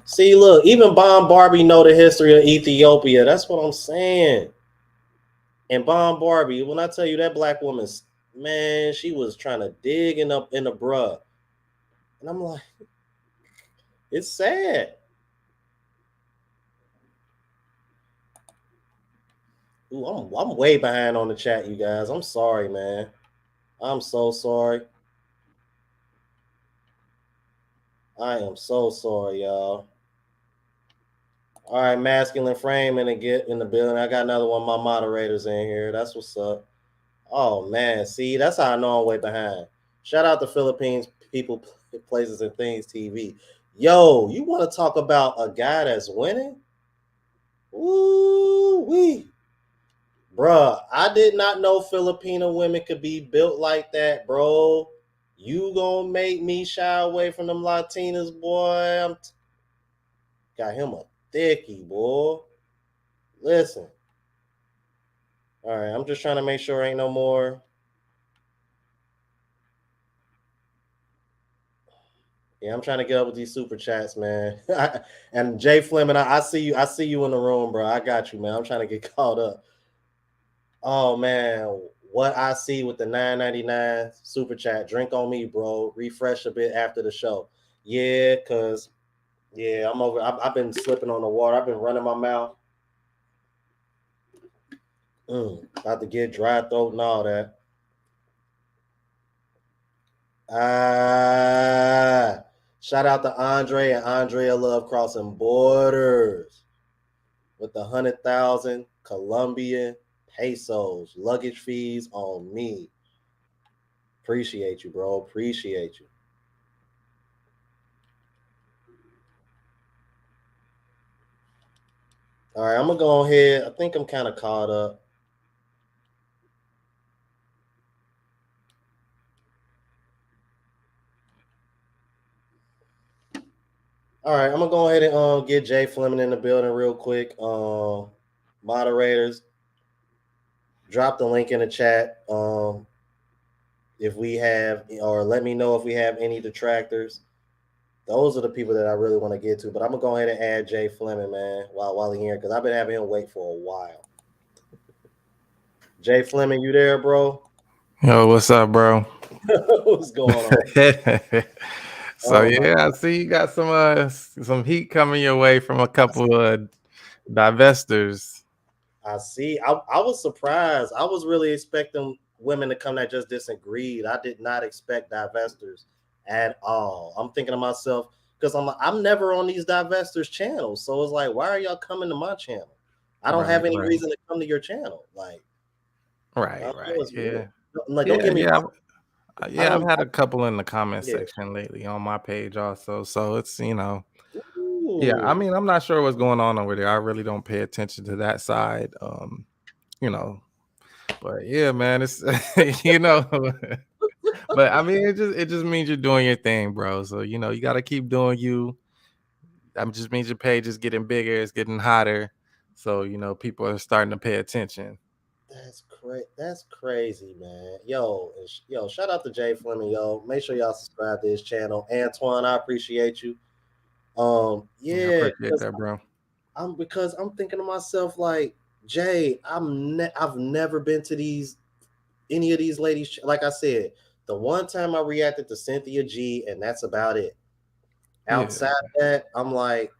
See, look, even Bomb Barbie know the history of Ethiopia. That's what I'm saying. And Bomb Barbie, when I tell you that black woman, man, she was trying to dig in the bruh. And I'm like, it's sad. Ooh, I'm way behind on the chat, you guys. I'm sorry, man. I'm so sorry. I am so sorry, y'all. All right, masculine frame and get in the building. I got another one of my moderators in here. That's what's up. Oh man, see, that's how I know I'm way behind. Shout out to Philippines People, Places, and Things TV. Yo, you want to talk about a guy that's winning? Ooh wee, bruh. I did not know Filipino women could be built like that, bro. You gonna make me shy away from them Latinas, boy? Got him a thickie, boy. Listen. All right, I'm just trying to make sure ain't no more. Yeah, I'm trying to get up with these super chats, man. And Jay Fleming, I see you. I see you in the room, bro. I got you, man. I'm trying to get caught up. Oh man, what I see with the 9.99 super chat. Drink on me, bro. Refresh a bit after the show. Yeah, cause yeah, I'm over. I've been slipping on the water. I've been running my mouth. About to get dry throat and all that. Shout out to Andre and Andrea Love Crossing Borders with the 100,000 Colombian pesos. Luggage fees on me. Appreciate you, bro. Appreciate you. All right, I'm gonna go ahead. I think I'm kind of caught up. All right, I'm gonna go ahead and get Jay Fleming in the building real quick. Moderators, drop the link in the chat. If we have, or let me know if we have any detractors. Those are the people that I really want to get to. But I'm gonna go ahead and add Jay Fleming, man, while he's here, because I've been having him wait for a while. Jay Fleming, you there, bro? Yo, what's up, bro? What's going on? So yeah, I see you got some heat coming your way from a couple of divestors. I see. I was surprised. I was really expecting women to come that just disagreed. I did not expect divestors at all. I'm thinking to myself, because I'm never on these divestors channels. So it's like, why are y'all coming to my channel? I don't have any reason to come to your channel. Like, right. Yeah. Like, don't get me wrong. I've had a couple in the comment section lately on my page also. So it's, yeah, I mean, I'm not sure what's going on over there. I really don't pay attention to that side. But yeah, man, it's you know. But I mean, it just means you're doing your thing, bro. So you know, you got to keep doing you. That just means your page is getting bigger, it's getting hotter. So you know, people are starting to pay attention. That's crazy, man. Yo, shout out to Jay Fleming, yo. Make sure y'all subscribe to his channel. Antoine, I appreciate you. Yeah, I Yeah, appreciate that, bro. because I'm thinking to myself like, Jay, I've never been to any of these ladies. Like I said, the one time I reacted to Cynthia G, and that's about it. Yeah, Outside that, I'm like,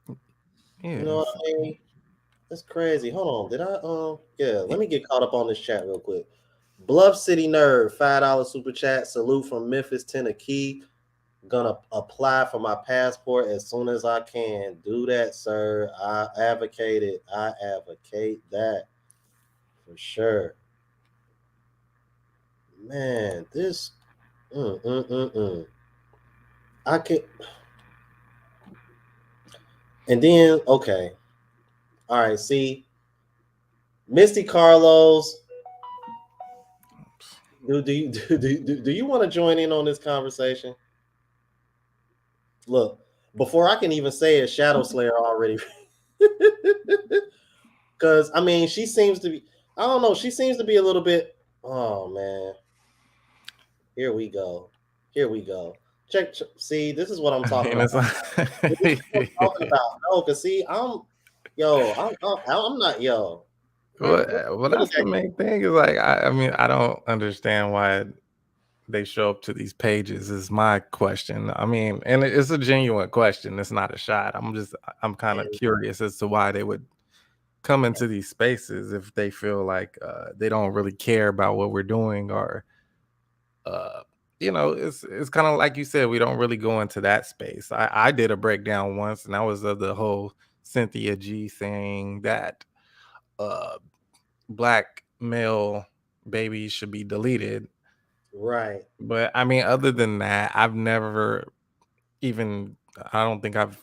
you know yeah. what I mean? That's crazy. Hold on. Did I yeah, let me get caught up on this chat real quick. Bluff City Nerd, $5 super chat. Salute from Memphis, Tennessee. Gonna apply for my passport as soon as I can. Do that, sir. I advocate it. I advocate that for sure. Man, this I can. And then okay. All right, see. Misty Carlos, do you want to join in on this conversation? Look, before I can even say it, Shadow Slayer already. Because I mean, she seems to be. I don't know. She seems to be a little bit. Oh man, here we go. Here we go. See, this is what I'm I talking mean, about. it's like, This is what I'm talking about. No, because see, I'm not yo. well, What is that's the that? main thing. Is like, I mean, I don't understand why they show up to these pages. Is my question. I mean, and it's a genuine question. It's not a shot. I'm kind of curious as to why they would come into these spaces if they feel like they don't really care about what we're doing, or uh you know, it's kind of like you said, we don't really go into that space. I did a breakdown once, and that was of the whole Cynthia G saying that uh black male babies should be deleted. Right. But I mean, other than that, I've never even, I don't think I've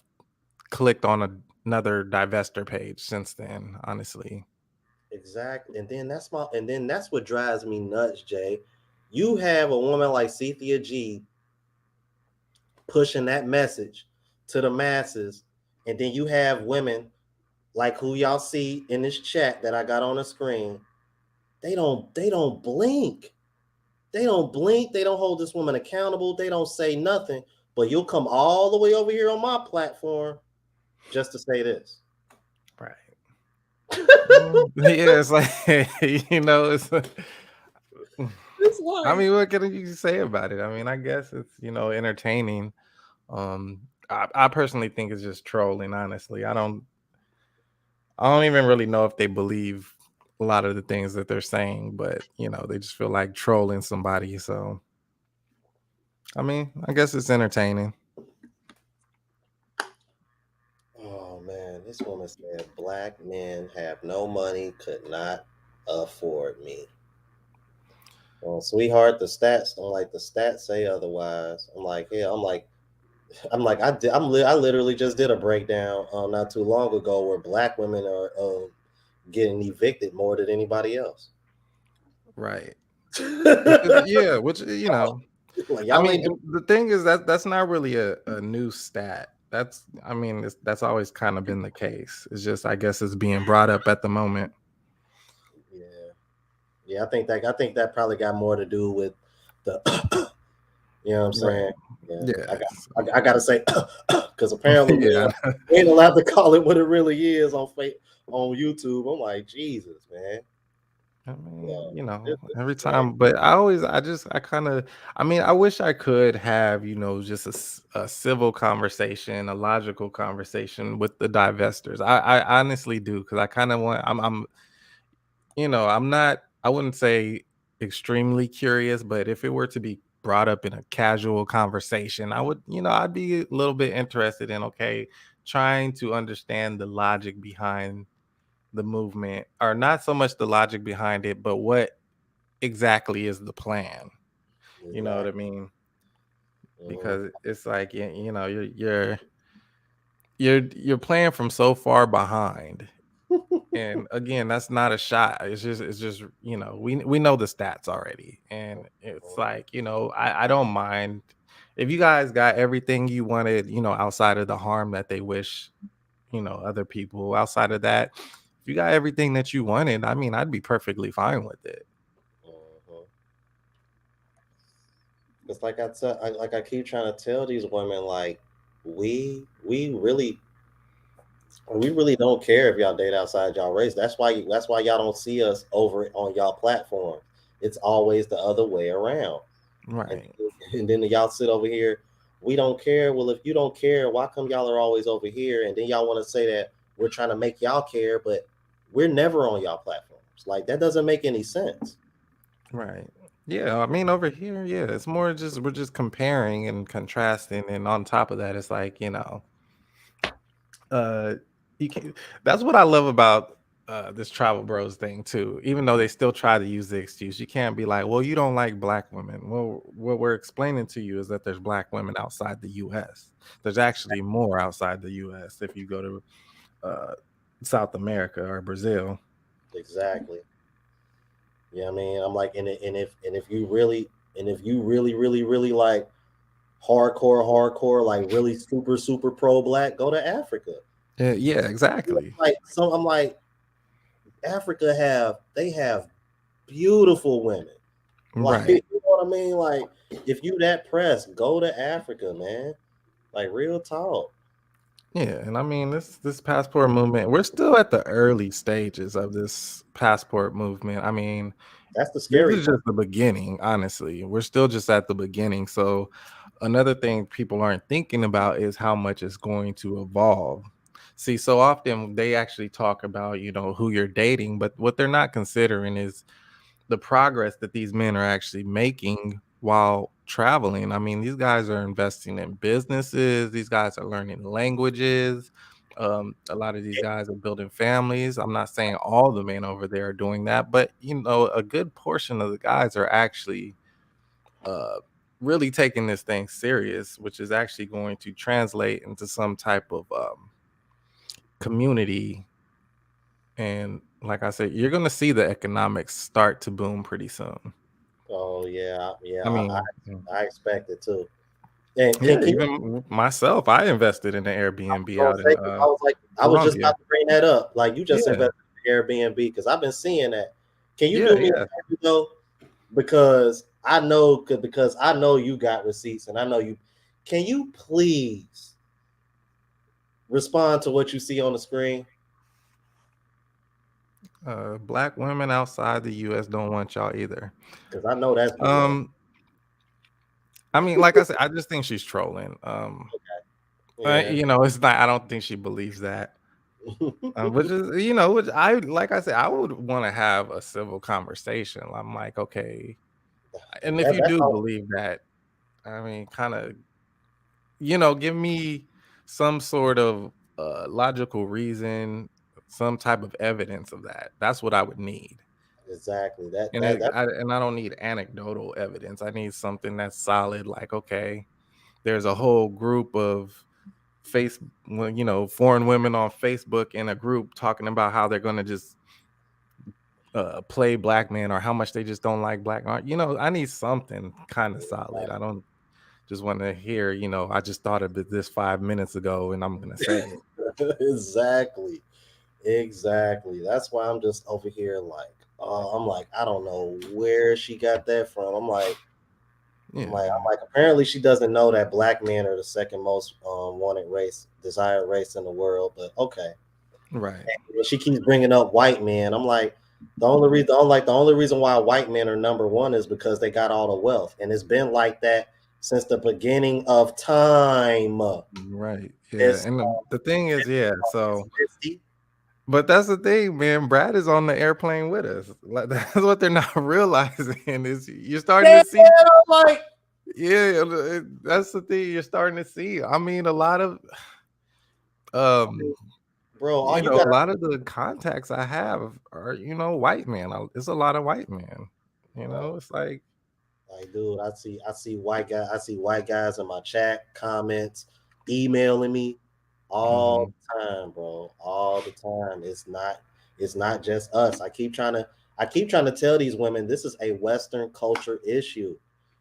clicked on another divestor page since then, honestly. Exactly. And then that's what drives me nuts, Jay. You have a woman like Cynthia G pushing that message to the masses, and then you have women like who y'all see in this chat that I got on the screen. They don't blink. They don't blink. They don't hold this woman accountable. They don't say nothing. But you'll come all the way over here on my platform just to say this. Right. Yeah, it's like, you know, It's like I mean, what can you say about it? I mean, I guess it's, you know, entertaining. I personally think it's just trolling, honestly. I don't even really know if they believe a lot of the things that they're saying, but you know, they just feel like trolling somebody. So I mean, I guess it's entertaining. oh man, this woman said black men have no money, could not afford me. Well, sweetheart, the stats say otherwise. I literally just did a breakdown not too long ago where black women are getting evicted more than anybody else. Right. Like Yeah, which, you know, I y'all mean, ain't doing. and the thing is that that's not really a new stat. That's, I mean, that's always kind of been the case. It's just, I guess, it's being brought up at the moment. Yeah, yeah. I think that probably got more to do with the. You know what I'm Right. saying? Yeah, Yeah. I gotta say because apparently Yeah. we ain't allowed to call it what it really is on YouTube. I'm like, Jesus, man. I mean, Yeah, you know, this every is crazy. time, but I kind of, I mean, I wish I could have, you know, just a civil conversation, a logical conversation with the divestors. I honestly do, because I kind of want, you know, I wouldn't say extremely curious, but if it were to be brought up in a casual conversation, I would, you know, I'd be a little bit interested in, okay, trying to understand the logic behind the movement, or not so much the logic behind it, but what exactly is the plan. You know what I Exactly. mean? Mhm. Because it's like, you know, you're playing from so far behind. And again, that's not a shot. It's just we know the stats already. And it's like, I don't mind if you guys got everything you wanted, outside of the harm that they wish, other people. Outside of that, if you got everything that you wanted, I mean, I'd be perfectly fine with it. Mhm. It's like like I keep trying to tell these women, like we really don't care if y'all date outside y'all race. That's why y'all don't see us over on y'all platform. It's always the other way around. And Right. and then y'all sit over here. We don't care. Well, if you don't care, why come y'all are always over here? And then y'all want to say that we're trying to make y'all care, but we're never on y'all platforms. Like that doesn't make any sense. Right. Yeah, I mean over here, yeah, it's more just we're just comparing and contrasting, and on top of that, it's like, uh you can that's what I love about this travel bros thing too. Even though they still try to use the excuse, you can't be like, well, you don't like black women. Well, what we're explaining to you is that there's black women outside the US. There's actually more outside the US if you go to uh South America or Brazil. Exactly. Yeah, I mean, I'm like, and if you really like hardcore, like really super pro black, go to Africa. Yeah, exactly. Like, so I'm like, they have beautiful women. Like, you Right. know what I mean? Like, if you that pressed, go to Africa, man. Like, real talk. Yeah, and I mean this passport movement, we're still at the early stages of this passport movement. I mean, That's the this scary is part. just the beginning, honestly. We're still just at the beginning. So another thing people aren't thinking about is how much it's going to evolve. See, so often they actually talk about, who you're dating, but what they're not considering is the progress that these men are actually making while traveling. I mean, these guys are investing in businesses, these guys are learning languages. A lot of these guys are building families. I'm not saying all the men over there are doing that, but a good portion of the guys are actually uh, really taking this thing serious, which is actually going to translate into some type of community. And like I said, you're going to see the economics start to boom pretty soon. Oh yeah, yeah. I I, mean, I expect it too. And yeah, can you even myself, I invested in the Airbnb gonna out say, in 'cause I was just Colombia. about to bring that up. Like you just Yeah, invested in Airbnb because I've been seeing that. Can you yeah, do me a yeah. favor though? Because I know you got receipts and I know you. Can you please respond to what you see on the screen? Black women outside the U.S. don't want y'all either. Because I know that's BS. Um, I mean, like I said, I just think she's trolling. Yeah. It's not. I don't think she believes that. Which is, which I like. I said, I would want to have a civil conversation. I'm like, okay, and if you That's do all. believe that, I mean, kind of, give me some sort of logical reason, some type of evidence of that. That's what I would need. Exactly. That And that that I don't need anecdotal evidence. I need something that's solid. Like, okay, there's a whole group of foreign women on Facebook in a group talking about how they're going to just play black men or how much they just don't like black art. I need something kind of solid. I don't just want to hear, I just thought of this 5 minutes ago and I'm going to say it. exactly. Exactly. That's why I'm just over here like, I'm like, I don't know where she got that from. I'm Yeah. like, apparently she doesn't know that black men are the second most wanted race, desired race in the world. But okay, Right. and she keeps bringing up white men. I'm like, the only reason why white men are number one is because they got all the wealth, and it's been like that since the beginning of time. Right. Yeah. It's And the thing is, yeah. So, ethnicity. but that's the thing, man. Brad is on the airplane with us. Like, that's what they're not realizing is you're starting to Yeah, see. I'm like, Yeah, that's the thing you're starting to see. I mean, a lot of um, bro, all you a gotta lot of the contacts I have are, white men. It's a lot of white men. It's like, Like, dude, I see white guys in my chat comments, emailing me all mhm, the time, bro. All the time. It's not just us. I keep trying to tell these women this is a Western culture issue.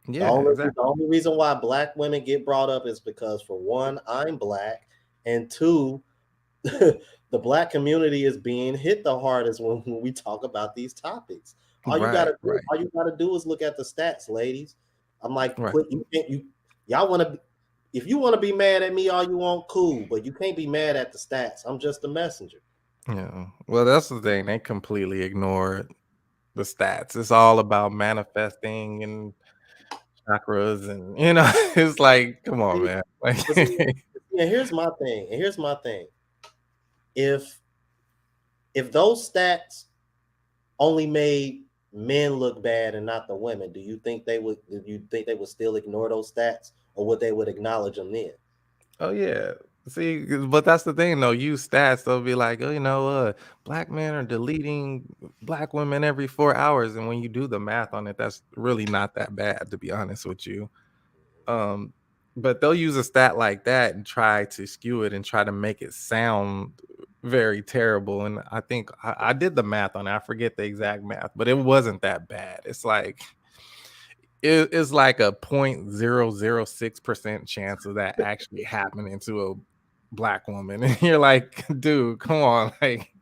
Yeah, The exactly. only reason why black women get brought up is because, for one, I'm black, and two, the black community is being hit the hardest when we talk about these topics. Right, right, All you gotta do is look at the stats, ladies. I'm like, right. y'all want to, if you want to be mad at me all you want, cool, but you can't be mad at the stats. I'm just a messenger. Yeah. Well, that's the thing. They completely ignore the stats. It's all about manifesting and chakras, and it's like, come on, See, man. Like, but see, yeah, here's my thing. If those stats only made men look bad and not the women, do you think they would? Do you think they would still ignore those stats, or would they would acknowledge them then? oh yeah. See, but that's the thing though. Use stats. They'll be like, oh, black men are deleting black women every 4 hours, and when you do the math on it, that's really not that bad, to be honest with you. Um, but they'll use a stat like that and try to skew it and try to make it sound very terrible. And I think I did the math on it. I forget the exact math, but it wasn't that bad. It's like it's like a 0.006% chance of that actually happening to a black woman. And you're like, dude, come on, like.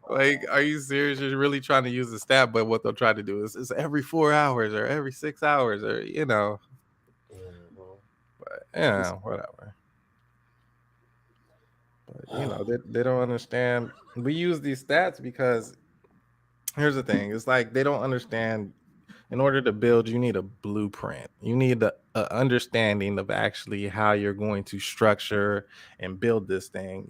Like, are you serious? You're really trying to use the stat, but what they'll try to do is every 4 hours or every 6 hours, or Mhm. yeah, whatever. But they don't understand. We use these stats because here's the thing: it's like they don't understand. In order to build, you need a blueprint. You need a understanding of actually how you're going to structure and build this thing.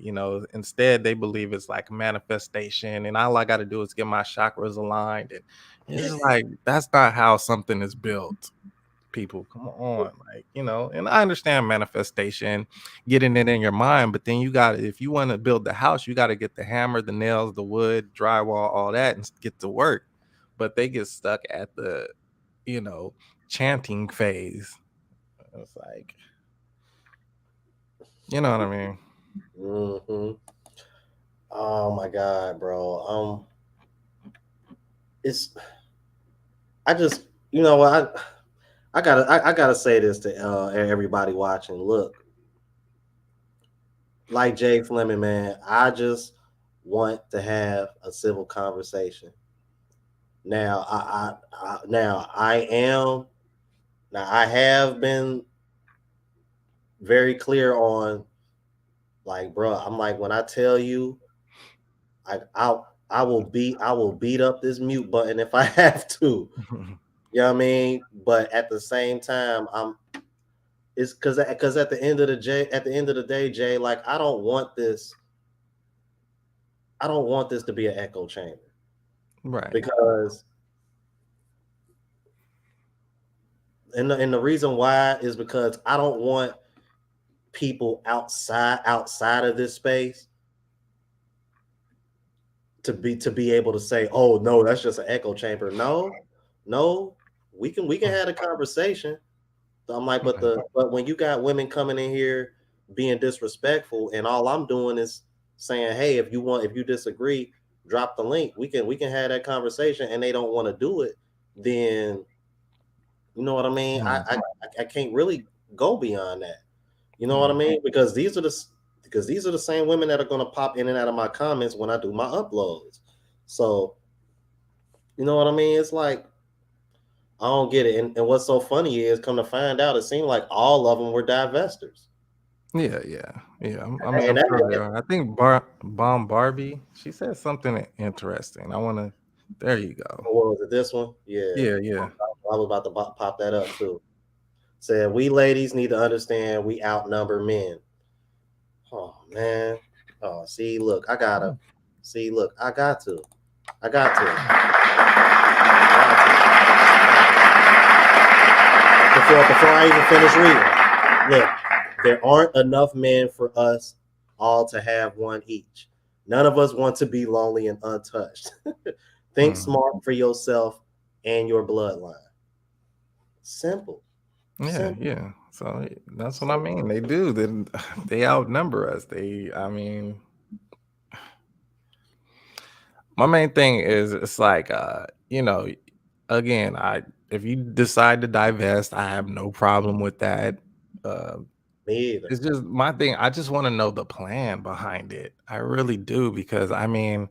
Instead they believe it's like manifestation, and all I got to do is get my chakras aligned, and it's just like that's not how something is built. People, come on, like, and I understand manifestation, getting it in your mind, but then if you want to build the house, you got to get the hammer, the nails, the wood, drywall, all that, and get to work. But they get stuck at the you know chanting phase. It's like, you know what I mean. Mm-hmm. Oh my god, bro. It's I just you know what I gotta say this to everybody watching. Look, like Jay Fleming, man, I just want to have a civil conversation. Now, I have been very clear on, like, bro. I'm like, when I tell you, I will beat up this mute button if I have to. You know what I mean? But at the same time, it's because at the end of the day, Jay, like, I don't want this to be an echo chamber, Right. because and the reason why is because I don't want people outside of this space to be able to say, oh no, that's just an echo chamber. No, we can have a conversation. I'm like, Right. but when you got women coming in here being disrespectful, and all I'm doing is saying, hey, if you disagree, drop the link. We can have that conversation, and they don't want to do it, then you know what I mean. Mhm. I can't really go beyond that. You know what I mean? Because these are the same women that are going to pop in and out of my comments when I do my uploads. So you know what I mean? It's like, I don't get it. And what's so funny is, come to find out, it seemed like all of them were divestors. Yeah. I mean, And I'm sure they are. I think Bomb Barbie, she said something interesting. I want to. There you go. what was it? This one? Yeah. Yeah. I was about to pop that up too. Said, we ladies need to understand we outnumber men. Oh man. Oh, see, look, I gotta see, look, I got to. I got to. Before I even finish reading. Look, there aren't enough men for us all to have one each. None of us want to be lonely and untouched. Think Hmm. smart for yourself and your bloodline. Simple. Simple. Yeah. So that's what I Simple. mean. They do. They outnumber us. I mean, my main thing is it's like again, if you decide to divest, I have no problem with that. Uh, Me either. it's just my thing. I just want to know the plan behind it. I really do, because I mean,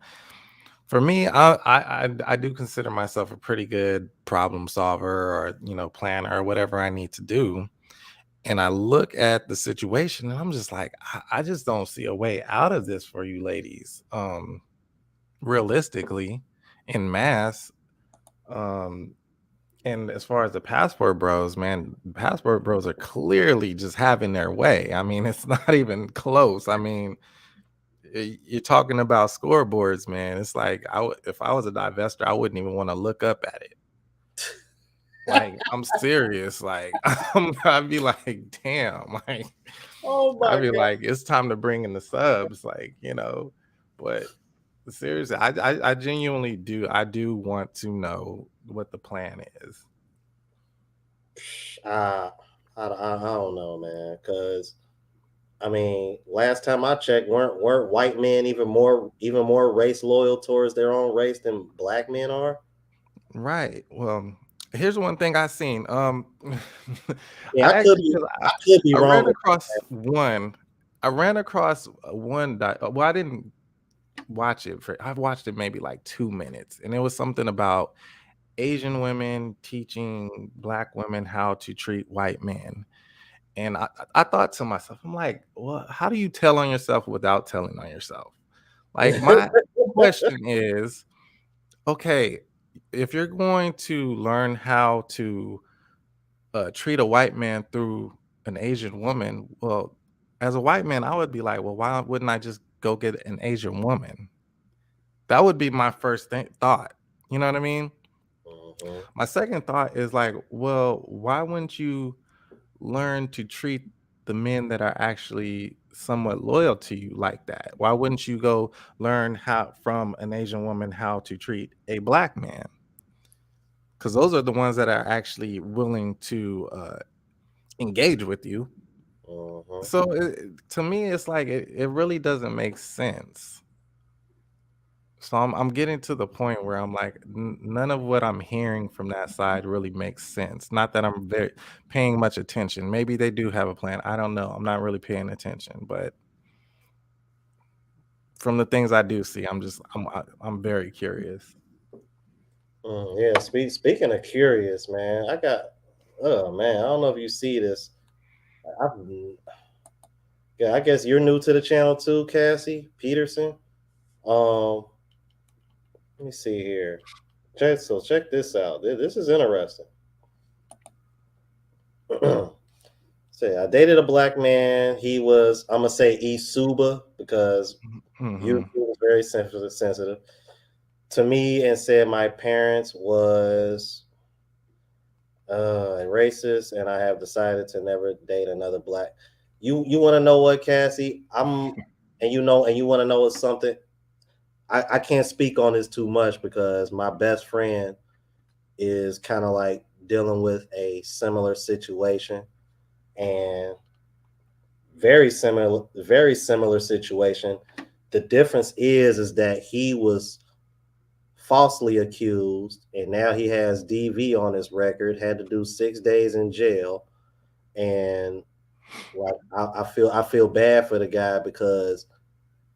for me, I do consider myself a pretty good problem solver, or planner, or whatever I need to do. And I look at the situation and I'm just like, I just don't see a way out of this for you ladies. Realistically, in mass. Um, and as far as the passport bros, man, passport bros are clearly just having their way. I mean, it's not even close. I mean, you're talking about scoreboards, man. It's like if I was a divestor, I wouldn't even want to look up at it. Like, I'm serious. Like, I'd be like, damn. Like, Oh my I'd be god. like, it's time to bring in the subs. Like, but seriously, I genuinely do. I do want to know what the plan is. I don't know, man. Because I mean, last time I checked, weren't white men even more race loyal towards their own race than black men are? Right. Well, here's one thing I seen. Yeah, I actually, I could be I wrong ran with across one. I ran across one. Well, I didn't watch it for. I've watched it maybe like 2 minutes, and it was something about Asian women teaching black women how to treat white men. And I thought to myself, I'm like, well, how do you tell on yourself without telling on yourself? Like, my question is, okay, if you're going to learn how to treat a white man through an Asian woman, well, as a white man, I would be like, well, why wouldn't I just go get an Asian woman? That would be my first thought. You know what I mean? Mhm. My second thought is like, well, why wouldn't you learn to treat the men that are actually somewhat loyal to you like that? Why wouldn't you go learn how from an Asian woman how to treat a black man? Because those are the ones that are actually willing to engage with you. Mhm. So to me, it's like it really doesn't make sense. So I'm getting to the point where I'm like, none of what I'm hearing from that side really makes sense. Not that I'm very paying much attention. Maybe they do have a plan. I don't know. I'm not really paying attention, but from the things I do see, I'm very curious. Yeah, speaking of curious, man, oh man, I don't know if you see this. I, yeah, I guess you're new to the channel too, Cassie Peterson. Um, let me see here. Check this out. This is interesting. Say, I dated a black man. He was, I'm gonna say Isuba because you Hmm. was very sensitive to me, and said my parents was racist, and I have decided to never date another black. You want to know what, Cassie? And you want to know something. I can't speak on this too much because my best friend is kind of like dealing with a similar situation, and very similar situation. The difference is that he was falsely accused, and now he has DV on his record. Had to do 6 days in jail, and like I feel bad for the guy because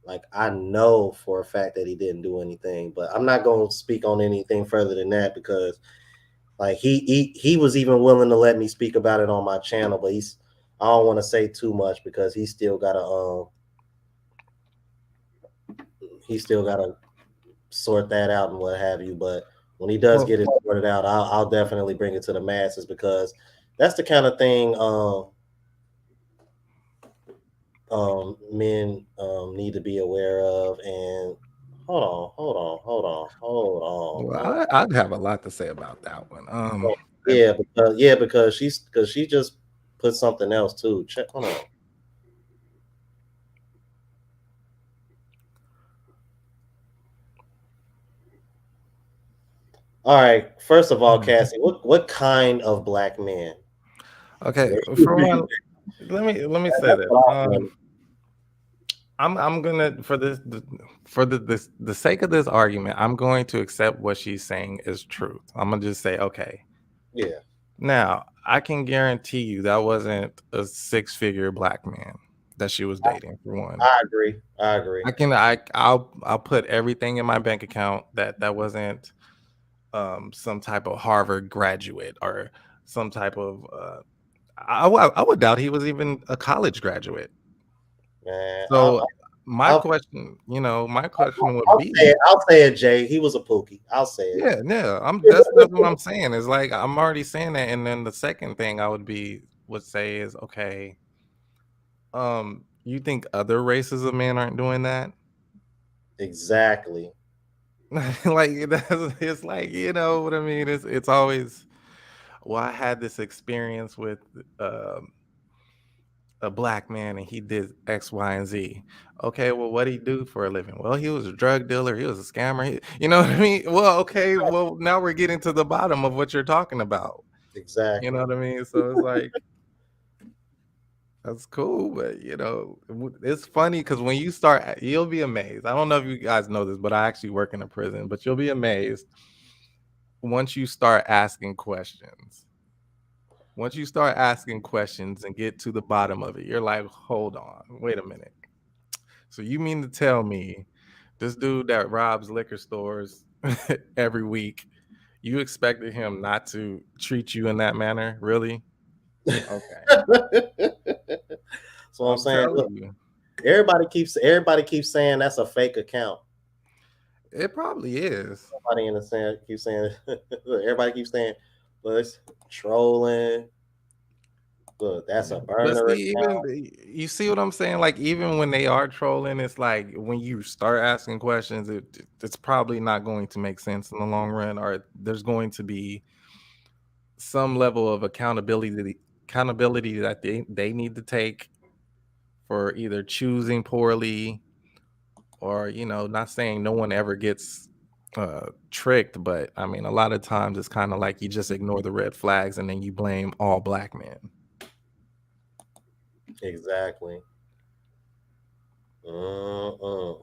like I know for a fact that he didn't do anything, but I'm not going to speak on anything further than that because like he was even willing to let me speak about it on my channel, but I don't want to say too much because he still gotta sort that out and what have you. But when he does Well, get it sorted out, I'll definitely bring it to the masses because that's the kind of thing men need to be aware of. And hold on. I'd have a lot to say about that one. Because she just put something else too. Check. Hold on. All right. First of all, Mhm. Cassie, what kind of black men? Okay, for one, let me say That's this. what I want. I'm gonna for the sake of this argument, I'm going to accept what she's saying is truth. I'm gonna just say, okay. Yeah, Now, I can guarantee you that wasn't a six-figure black man that she was dating, for one. I agree. I agree. I'll put everything in my bank account that wasn't some type of Harvard graduate or some type of I would doubt he was even a college graduate. Man, So my I'll, question, my question would be, I'll say it, Jay. He was a pookie. I'll say it. yeah, that's what I'm saying. Is like I'm already saying that, and then the second thing I would say is, okay, you think other races of men aren't doing that? Exactly. Like it's like, you know what I mean? It's always, well, I had this experience with a black man and he did X, Y, and Z. Okay, well, what did he do for a living? Well, he was a drug dealer, he was a scammer. You know what I mean? Well, okay, well, now we're getting to the bottom of what you're talking about. You know Exactly. what I mean? So it's like, that's cool, but it's funny because when you start, you'll be amazed. I don't know if you guys know this, but I actually work in a prison. But you'll be amazed once you start asking questions. Once you start asking questions and get to the bottom of it, you're like, hold on, wait a minute. So you mean to tell me this dude that robs liquor stores every week, you expected him not to treat you in that manner? Really? Okay. So I'm I'm saying, telling look, you, everybody keeps saying that's a fake account. it probably is. Everybody in the saying keeps saying look, everybody keeps saying, well, it's trolling. Look, that's a But burner see, account. you see what I'm saying? Like, even when they are trolling, it's like when you start asking questions, it's probably not going to make sense in the long run, or there's going to be some level of accountability that they need to take for either choosing poorly, or not saying no one ever gets tricked, but I mean, a lot of times it's kind of like you just ignore the red flags and then you blame all black men. Exactly. Uh-uh.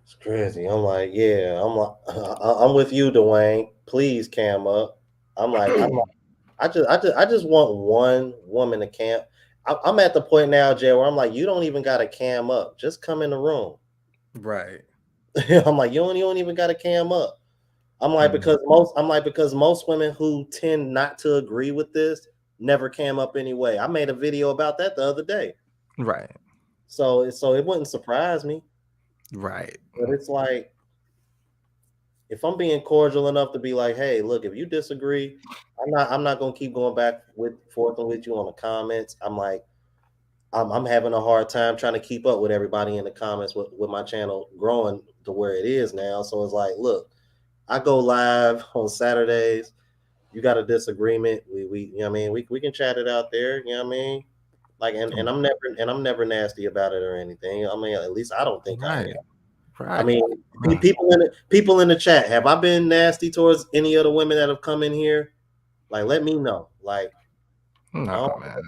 It's crazy. I'm like, yeah. I'm like, I'm with you, Dwayne. Please cam up. I just want one woman to cam. I'm at the point now, Jay, where I'm like, you don't even got to cam up. Just come in the room. Right. I'm like, you don't even got to cam up. Mhm. Because most women who tend not to agree with this never cam up anyway. I made a video about that the other day. Right. So it wouldn't surprise me. Right. But it's like, if I'm being cordial enough to be like, hey, look, if you disagree, I'm not gonna keep going back with forth and with you on the comments. I'm like, I'm having a hard time trying to keep up with everybody in the comments with my channel growing to where it is now. So it's like, look, I go live on Saturdays. You got a disagreement, we you know what I mean, we can chat it out there, you know what I mean? Like, and I'm never nasty about it or anything. I mean, at least I don't think I am. Right. I Right. mean, people in the chat, have I been nasty towards any of the women that have come in here? Like, let me know. Like, I No, don't, man.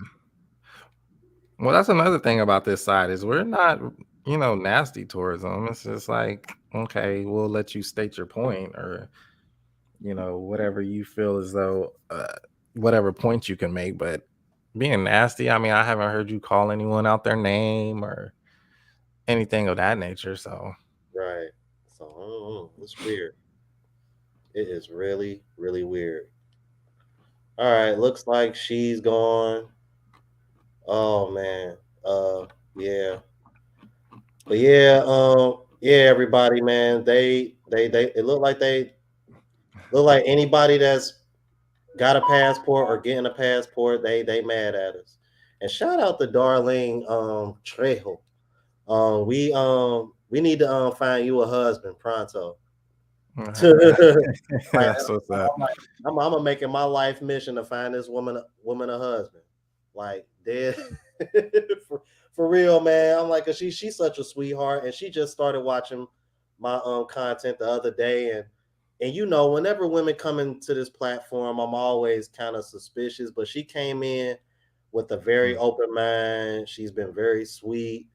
Well, that's another thing about this side is we're not, nasty towards them. It's just like, okay, we'll let you state your point, or whatever you feel as though whatever point you can make. But being nasty, I mean, I haven't heard you call anyone out their name or anything of that nature. So right. So I don't know. It's weird. It is really, really weird. All right, looks like she's gone. Oh man. Yeah. But yeah, yeah, everybody, man. They it look like anybody that's got a passport or getting a passport, they mad at us. And shout out to Darlene Trejo. We need to find you a husband pronto. Like, that's what's up. I'm gonna make it my life mission to find this woman a husband. Like, dead for, for real, man. I'm like, 'cause she's such a sweetheart, and she just started watching my content the other day, and whenever women come into this platform, I'm always kind of suspicious. But she came in with a very open mind. She's been very sweet,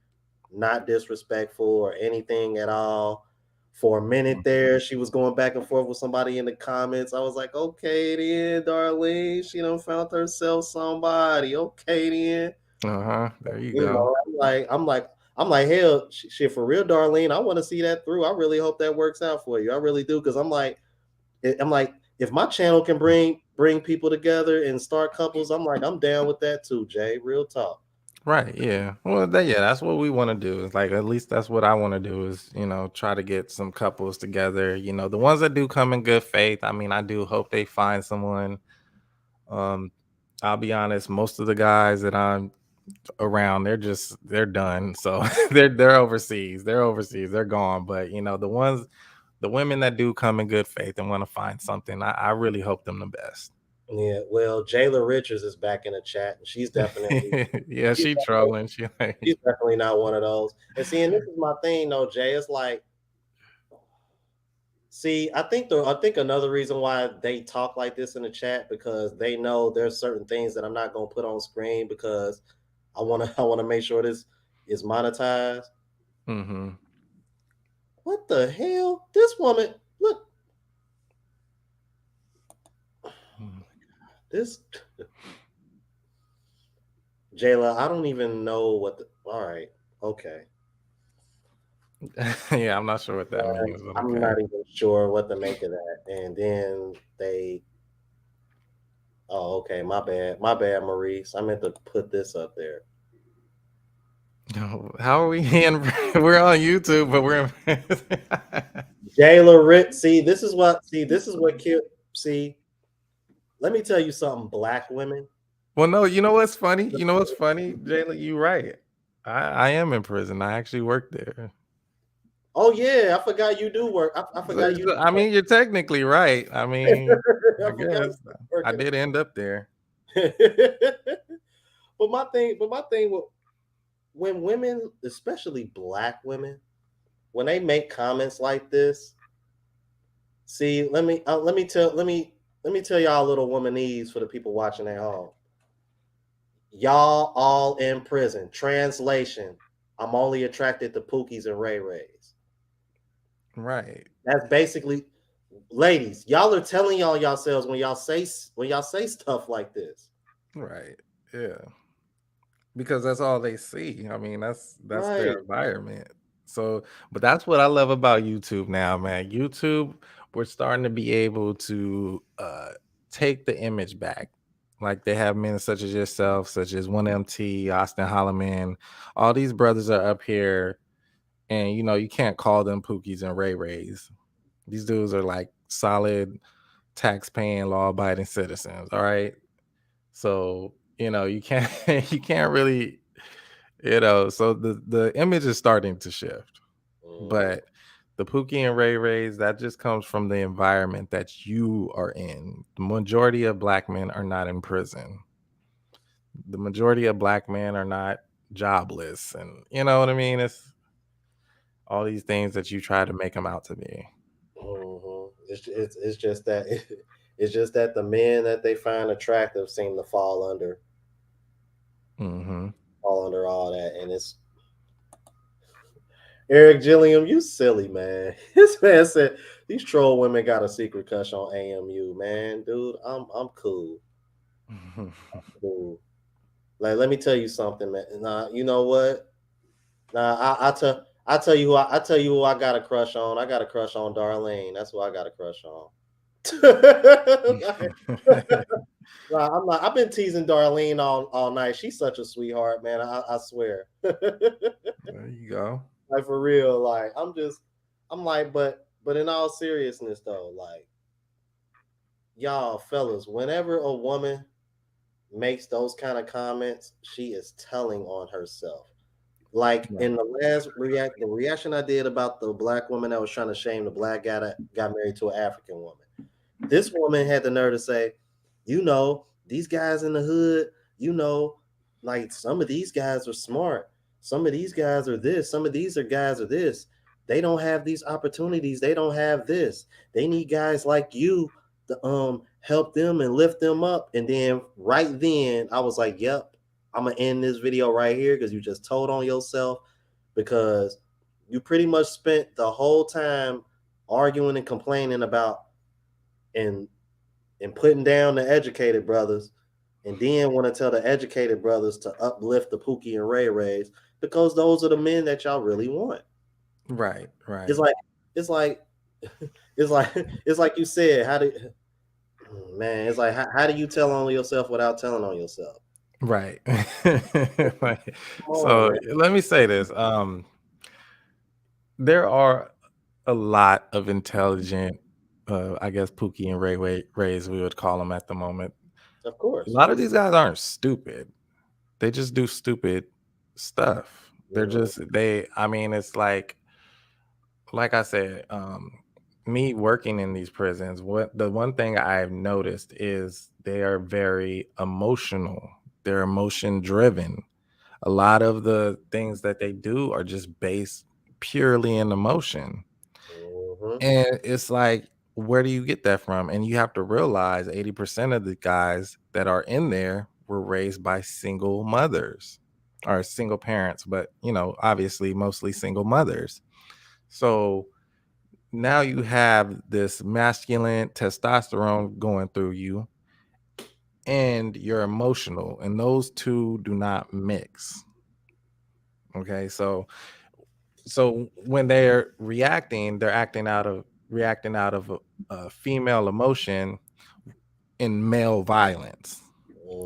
not disrespectful or anything at all. For a minute there, she was going back and forth with somebody in the comments. I was like, okay, then, Darlene, she done found herself somebody. Okay, then. There you You go. know, I'm like, hell, shit, for real, Darlene. I want to see that through. I really hope that works out for you. I really do, because I'm like, if my channel can bring people together and start couples, I'm like, I'm down with that too, Jay. Real talk. Right. Yeah. Well, that's what we want to do. Is like, at least that's what I want to do is, try to get some couples together. The ones that do come in good faith. I mean, I do hope they find someone. I'll be honest, most of the guys that I'm around, they're done. So they're overseas. They're gone. But the women that do come in good faith and want to find something, I really hope them the best. Yeah, well, Jayla Richards is back in the chat, and she's definitely Yeah, she trolling. She she's definitely not one of those. And see, and this is my thing though, Jay. It's like, see, I think another reason why they talk like this in the chat, because they know there's certain things that I'm not gonna put on screen, because I wanna make sure this is monetized. Mm-hmm. What the hell? This woman, look. This Jayla, I don't even know what all right. Okay. Yeah, I'm not sure what that means. But I'm not even sure what to make of that. And then okay, my bad, Maurice. I meant to put this up there. How are we in? We're on YouTube, but we're in Jayla Ritt. See, this is what killed. See, let me tell you something, black women. Well, no, you know what's funny? Jayla, you're right. I am in prison. I actually work there. Oh yeah, I forgot you do work. I forgot you. I mean, you're technically right. I mean, I guess I did end up there. But my thing with when women, especially black women, when they make comments like this, see, let me tell y'all a little womanese for the people watching at home. Y'all all in prison. Translation: I'm only attracted to Pookies and Ray Rays. Right. That's basically, ladies, y'all are telling yourselves when y'all say stuff like this. Right. Yeah. Because that's all they see. I mean, that's Right. their environment. So, but that's what I love about YouTube now, man. YouTube, we're starting to be able to take the image back. Like they have men such as yourself, such as 1MT, Austin Holloman. All these brothers are up here, and you can't call them Pookies and Ray Rays. These dudes are like solid tax-paying, law-abiding citizens. All right. So you can't you can't really so the image is starting to shift. But the Pookie and Ray Rays, that just comes from the environment that you are in. The majority of black men are not in prison. The majority of black men are not jobless, and you know what I mean. It's all these things that you try to make them out to be. It's just that it's just that the men that they find attractive seem to fall under all that. And it's Eric Gilliam, you silly man. This man said these troll women got a secret crush on AMU, man. Dude, I'm cool. I'm cool. Like, let me tell you something, man. Nah, you know what? Nah, I tell you who I got a crush on. I got a crush on Darlene. That's who I got a crush on. I'm not. I've been teasing Darlene all night. She's such a sweetheart, man. I swear. There you go. Like, for real. Like, I'm like, but in all seriousness though, like, y'all fellas, whenever a woman makes those kind of comments, she is telling on herself. Like in the last reaction I did about the black woman that was trying to shame the black guy that got married to an African woman. This woman had the nerve to say, these guys in the hood, like some of these guys are smart. Some of these guys are this. Some of these guys are this. They don't have these opportunities. They don't have this. They need guys like you to help them and lift them up. And then right then I was like, yep, I'm gonna end this video right here because you just told on yourself, because you pretty much spent the whole time arguing and complaining about and putting down the educated brothers, and then want to tell the educated brothers to uplift the Pookie and Ray Rays because those are the men that y'all really want. Right. It's like it's like it's like it's like you said. Man, it's like how do you tell on yourself without telling on yourself? Right. Like, Come on, so man. let me say this. There are a lot of intelligent, I guess Pookie and Rays, we would call them at the moment. Of A course. lot of these guys aren't stupid. They just do stupid stuff. They're just I mean, it's like I said, me working in these prisons, the one thing I've noticed is they are very emotional. They're emotion driven. A lot of the things that they do are just based purely in emotion. And it's like, where do you get that from? And you have to realize 80% of the guys that are in there were raised by single mothers or single parents, but obviously mostly single mothers. So now you have this masculine testosterone going through you, and you're emotional, and those two do not mix. Okay, so when they're reacting, they're reacting out of a female emotion in male violence.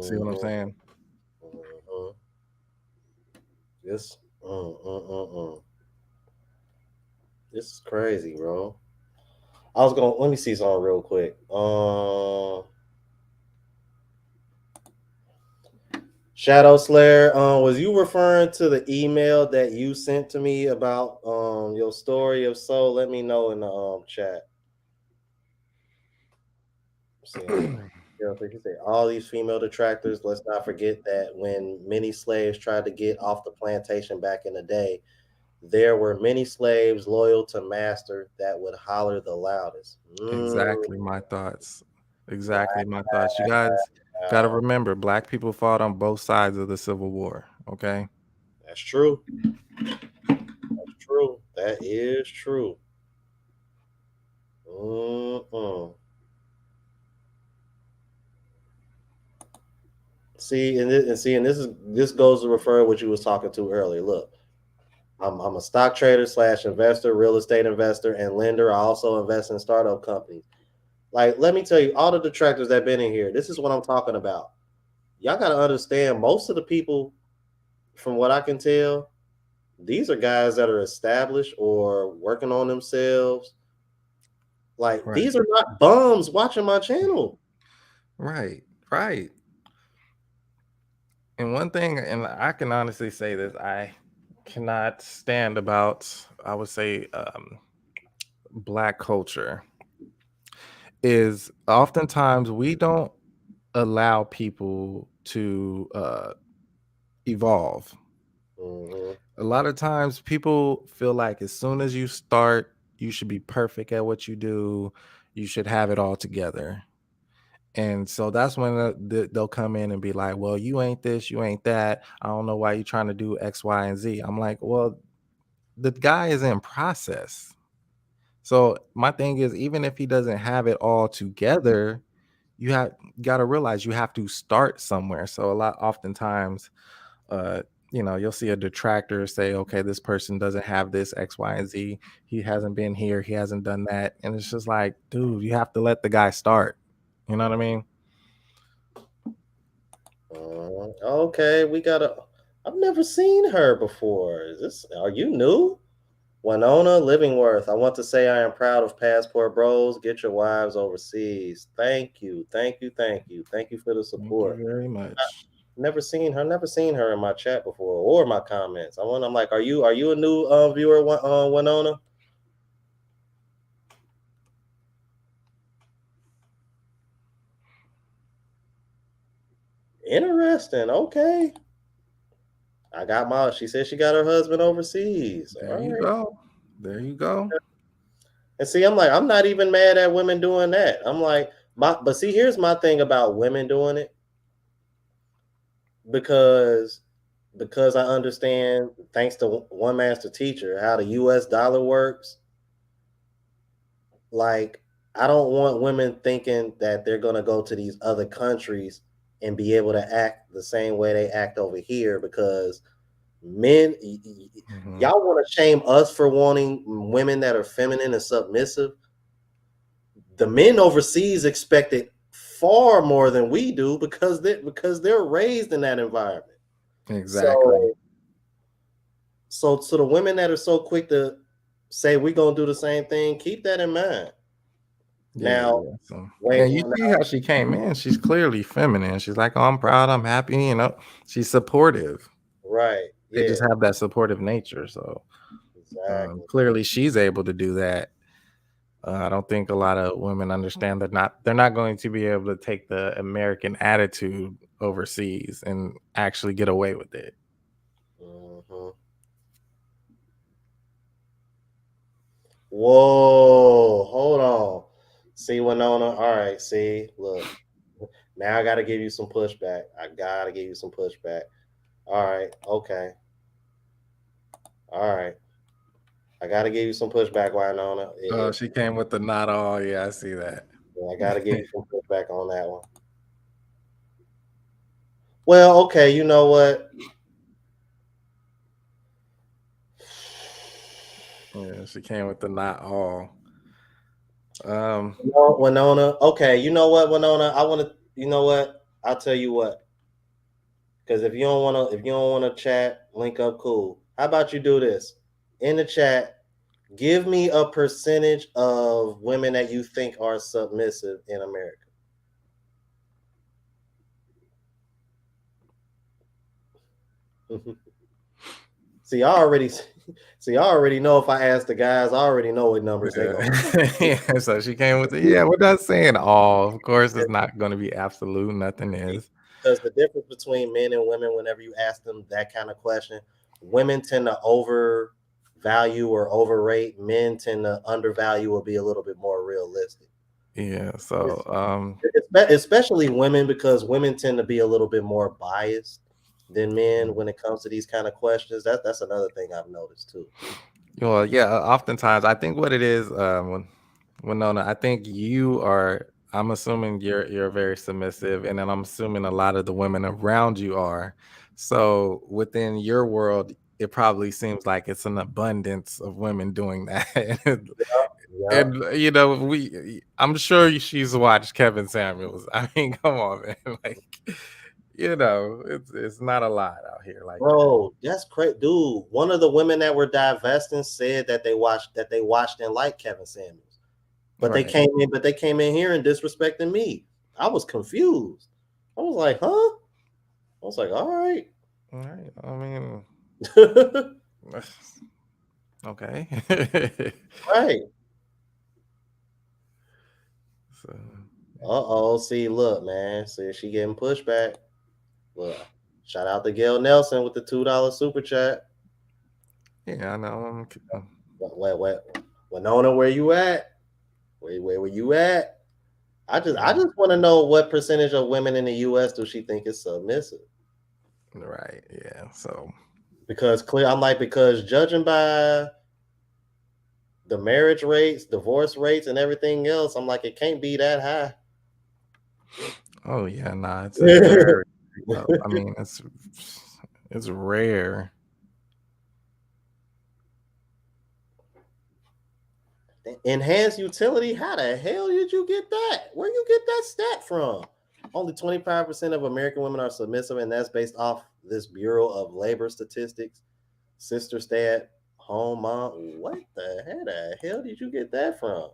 See what I'm saying? This this is crazy, bro. Let me see something real quick. Shadow Slayer, was you referring to the email that you sent to me about your story? If so, let me know in the chat. See, he said all these female detractors. Let's not forget that when many slaves tried to get off the plantation back in the day, there were many slaves loyal to master that would holler the loudest. Exactly my thoughts. Exactly my thoughts. You guys got to remember, black people fought on both sides of the Civil War. Okay. That's true. That's true. That is true. See, and this goes to refer to what you was talking to earlier. Look, I'm a stock trader / investor, real estate investor, and lender. I also invest in startup companies. Like, let me tell you, all the detractors that been in here, this is what I'm talking about. Y'all got to understand, most of the people, from what I can tell, these are guys that are established or working on themselves. Like, these are not bums watching my channel. Right. And one thing, and I can honestly say this, I cannot stand about, I would say, black culture, is oftentimes we don't allow people to evolve. A lot of times people feel like as soon as you start, you should be perfect at what you do. You should have it all together. And so that's when they'll come in and be like, well, you ain't this, you ain't that. I don't know why you're trying to do X, Y, and Z. I'm like, well, the guy is in process. So my thing is, even if he doesn't have it all together, you got to realize you have to start somewhere. So oftentimes, you'll see a detractor say, okay, this person doesn't have this X, Y, and Z. He hasn't been here. He hasn't done that. And it's just like, dude, you have to let the guy start. You know what I mean? Okay, I've never seen her before. Are you new? Winona Livingworth. I want to say I am proud of Passport Bros. Get your wives overseas. Thank you for the support. Thank you very much. Never seen her in my chat before or my comments. I'm like, are you a new viewer, Winona? Interesting. Okay. She said she got her husband overseas. There you go. There you go. And see, I'm like, I'm not even mad at women doing that. I'm like, but see, here's my thing about women doing it. because I understand, thanks to one master teacher, how the U.S. dollar works. Like, I don't want women thinking that they're gonna go to these other countries and be able to act the same way they act over here because men, y'all want to shame us for wanting women that are feminine and submissive. The men overseas expect it far more than we do because they're raised in that environment. Exactly. So to the women that are so quick to say we're gonna do the same thing, keep that in mind. Now, So, wait, and you see how she came in. She's clearly feminine. She's like, "Oh, I'm proud. I'm happy." You know, she's supportive. right? They Yeah, just have that supportive nature. So exactly. clearly, she's able to do that. I don't think a lot of women understand that they're not going to be able to take the American attitude overseas and actually get away with it. Mm-hmm. Whoa, hold on. See, Winona. All right, see, look. Now I gotta give you some pushback. I gotta give you some pushback. All right, okay. All right. I gotta give you some pushback, Winona. Oh, she came with the not all. Yeah, I see that. I gotta give you some pushback on that one. Well, okay, you know what? Yeah, she came with the not all. Winona. Okay, you know what, Winona? I want to. You know what? I'll tell you what. Because if you don't want to chat, link up, cool. How about you do this in the chat? Give me a percentage of women that you think are submissive in America. See, I already know if I ask the guys, I already know what numbers they go. Yeah, so she came with it. Yeah, we're not saying all. Of course, it's not going to be absolute. Nothing is. Because the difference between men and women, whenever you ask them that kind of question, women tend to overvalue or overrate. Men tend to undervalue or be a little bit more realistic. Yeah. So, Especially women, because women tend to be a little bit more biased than men when it comes to these kind of questions. That's another thing I've noticed too. well, yeah. Oftentimes, I think what it is, Winona, I think you are. I'm assuming you're very submissive, and then I'm assuming a lot of the women around you are. So within your world, it probably seems like it's an abundance of women doing that. Yeah. And you know, I'm sure she's watched Kevin Samuels. I mean, come on, man. Like, you know, it's not a lot out here like that. Bro, that's crazy, dude. One of the women that were divesting said that they watched and liked Kevin Samuels, but Right. they came in here and disrespecting me. I was confused. I was like, huh? I was like, all right. All right. I mean, okay. Right. So, Uh-oh. See, look, man. See, she getting pushback. Look, shout out to Gail Nelson with the $2 super chat. yeah, I know. Wait. Winona, where you at? Where were you at? I just want to know what percentage of women in the U.S. do she think is submissive? Right. Yeah. So Because because judging by the marriage rates, divorce rates, and everything else, I'm like, it can't be that high. oh yeah, nah, it's very low. I mean, it's rare. Enhanced utility? How the hell did you get that? Where you get that stat from? Only 25% of American women are submissive, and that's based off this Bureau of Labor Statistics. Sister stay at home mom. What the hell did you get that from?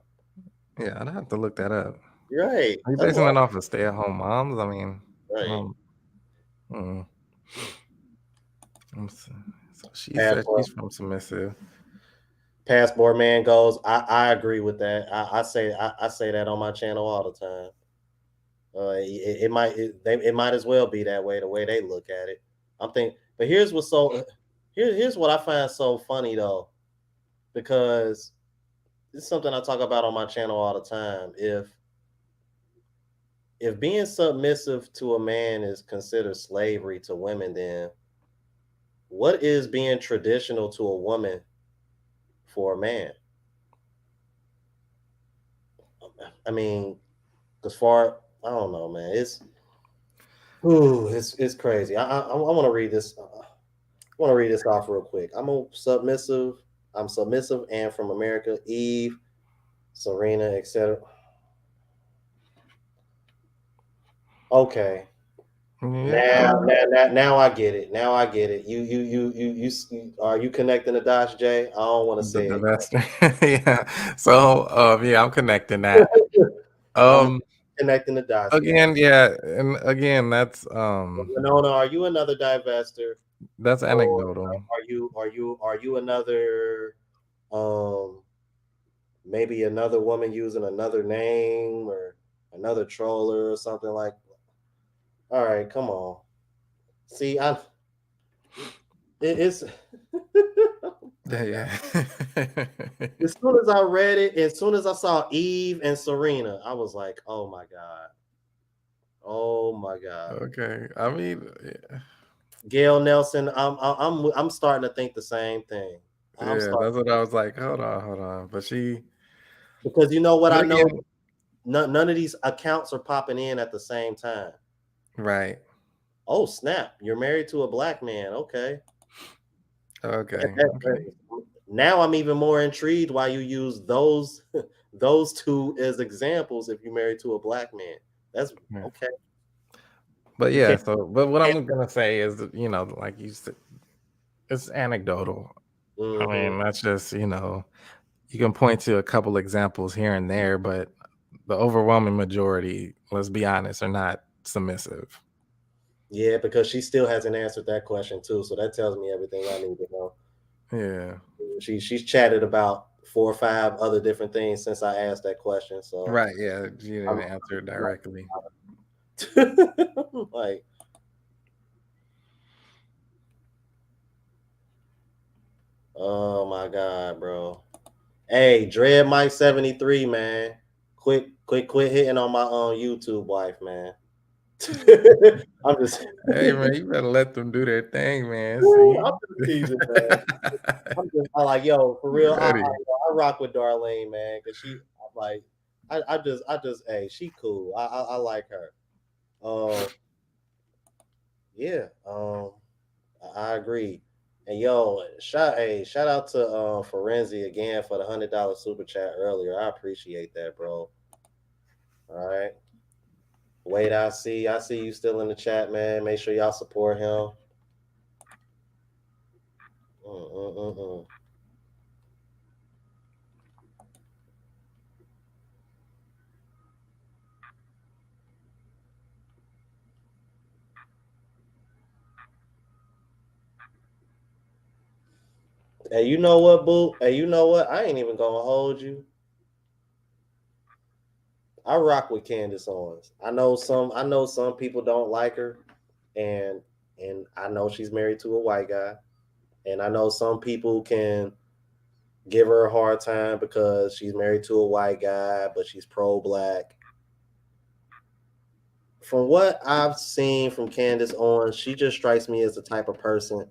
Yeah, I'd have to look that up. You're right. Are you That's basing what, it off of stay-at-home moms? I mean, right. mm, so she said Passport, she's from submissive. passport man goes. I agree with that. I say that on my channel all the time. It might as well be that way, the way they look at it. I'm thinking, but here's what I find so funny though, because it's something I talk about on my channel all the time. if being submissive to a man is considered slavery to women, then what is being traditional to a woman for a man? I mean, as far I don't know, man. It's crazy. I want to read this. I want to read this off real quick. I'm submissive and from America. Eve, Serena, etc. Okay. Yeah. Now I get it. Now I get it. You are you connecting the dots, Jay? I don't want to The say it. divestor. Yeah. So yeah, I'm connecting that. I'm Um connecting the dots, again, yeah, and again, that's No, are you another divestor, or anecdotal. are you another um maybe another woman using another name or another troller or something like? All right, come on. See, it's Yeah. as soon as I read it, as soon as I saw Eve and Serena, I was like, "Oh my god, oh my god." Okay. I mean, Gail Nelson, I'm starting to think the same thing. I'm yeah, starting that's what I was like. Hold on. But because you know what but I know. again, None of these accounts are popping in at the same time. right. Oh snap! You're married to a black man. Okay. Okay. Now I'm even more intrigued why you use those those two as examples if you're married to a black man. That's Yeah. okay. But You yeah, can't. so but what I'm gonna say is that, like you said, it's anecdotal. I Mm-hmm. mean, that's just, you can point to a couple examples here and there, but the overwhelming majority, let's be honest, are not submissive. Yeah, because she still hasn't answered that question too. So that tells me everything I need to know. Yeah. She's chatted about 4 or 5 other different things since I asked that question. So Right. Yeah. You didn't I'm answer it directly. like, oh my god, bro. Hey, Dread Mike 73, man. Quit hitting on my YouTube wife, man. I'm just Hey man, you better let them do their thing, man. I'm See? just teasing, man. I like, yo, for real. Ready. I rock with Darlene, man, because I'm like, hey, she cool. I like her. Um, yeah. I agree. And yo, shout out to Forenzi again for the $100 super chat earlier. I appreciate that, bro. All right. Wait, I see you still in the chat, man. Make sure y'all support him. Mm-mm-mm-mm. Hey, you know what, boo? Hey, you know what? I ain't even gonna hold you. I rock with Candace Owens. I know some people don't like her, and I know she's married to a white guy, and I know some people can give her a hard time because she's married to a white guy, but she's pro-black. From what I've seen from Candace Owens, she just strikes me as the type of person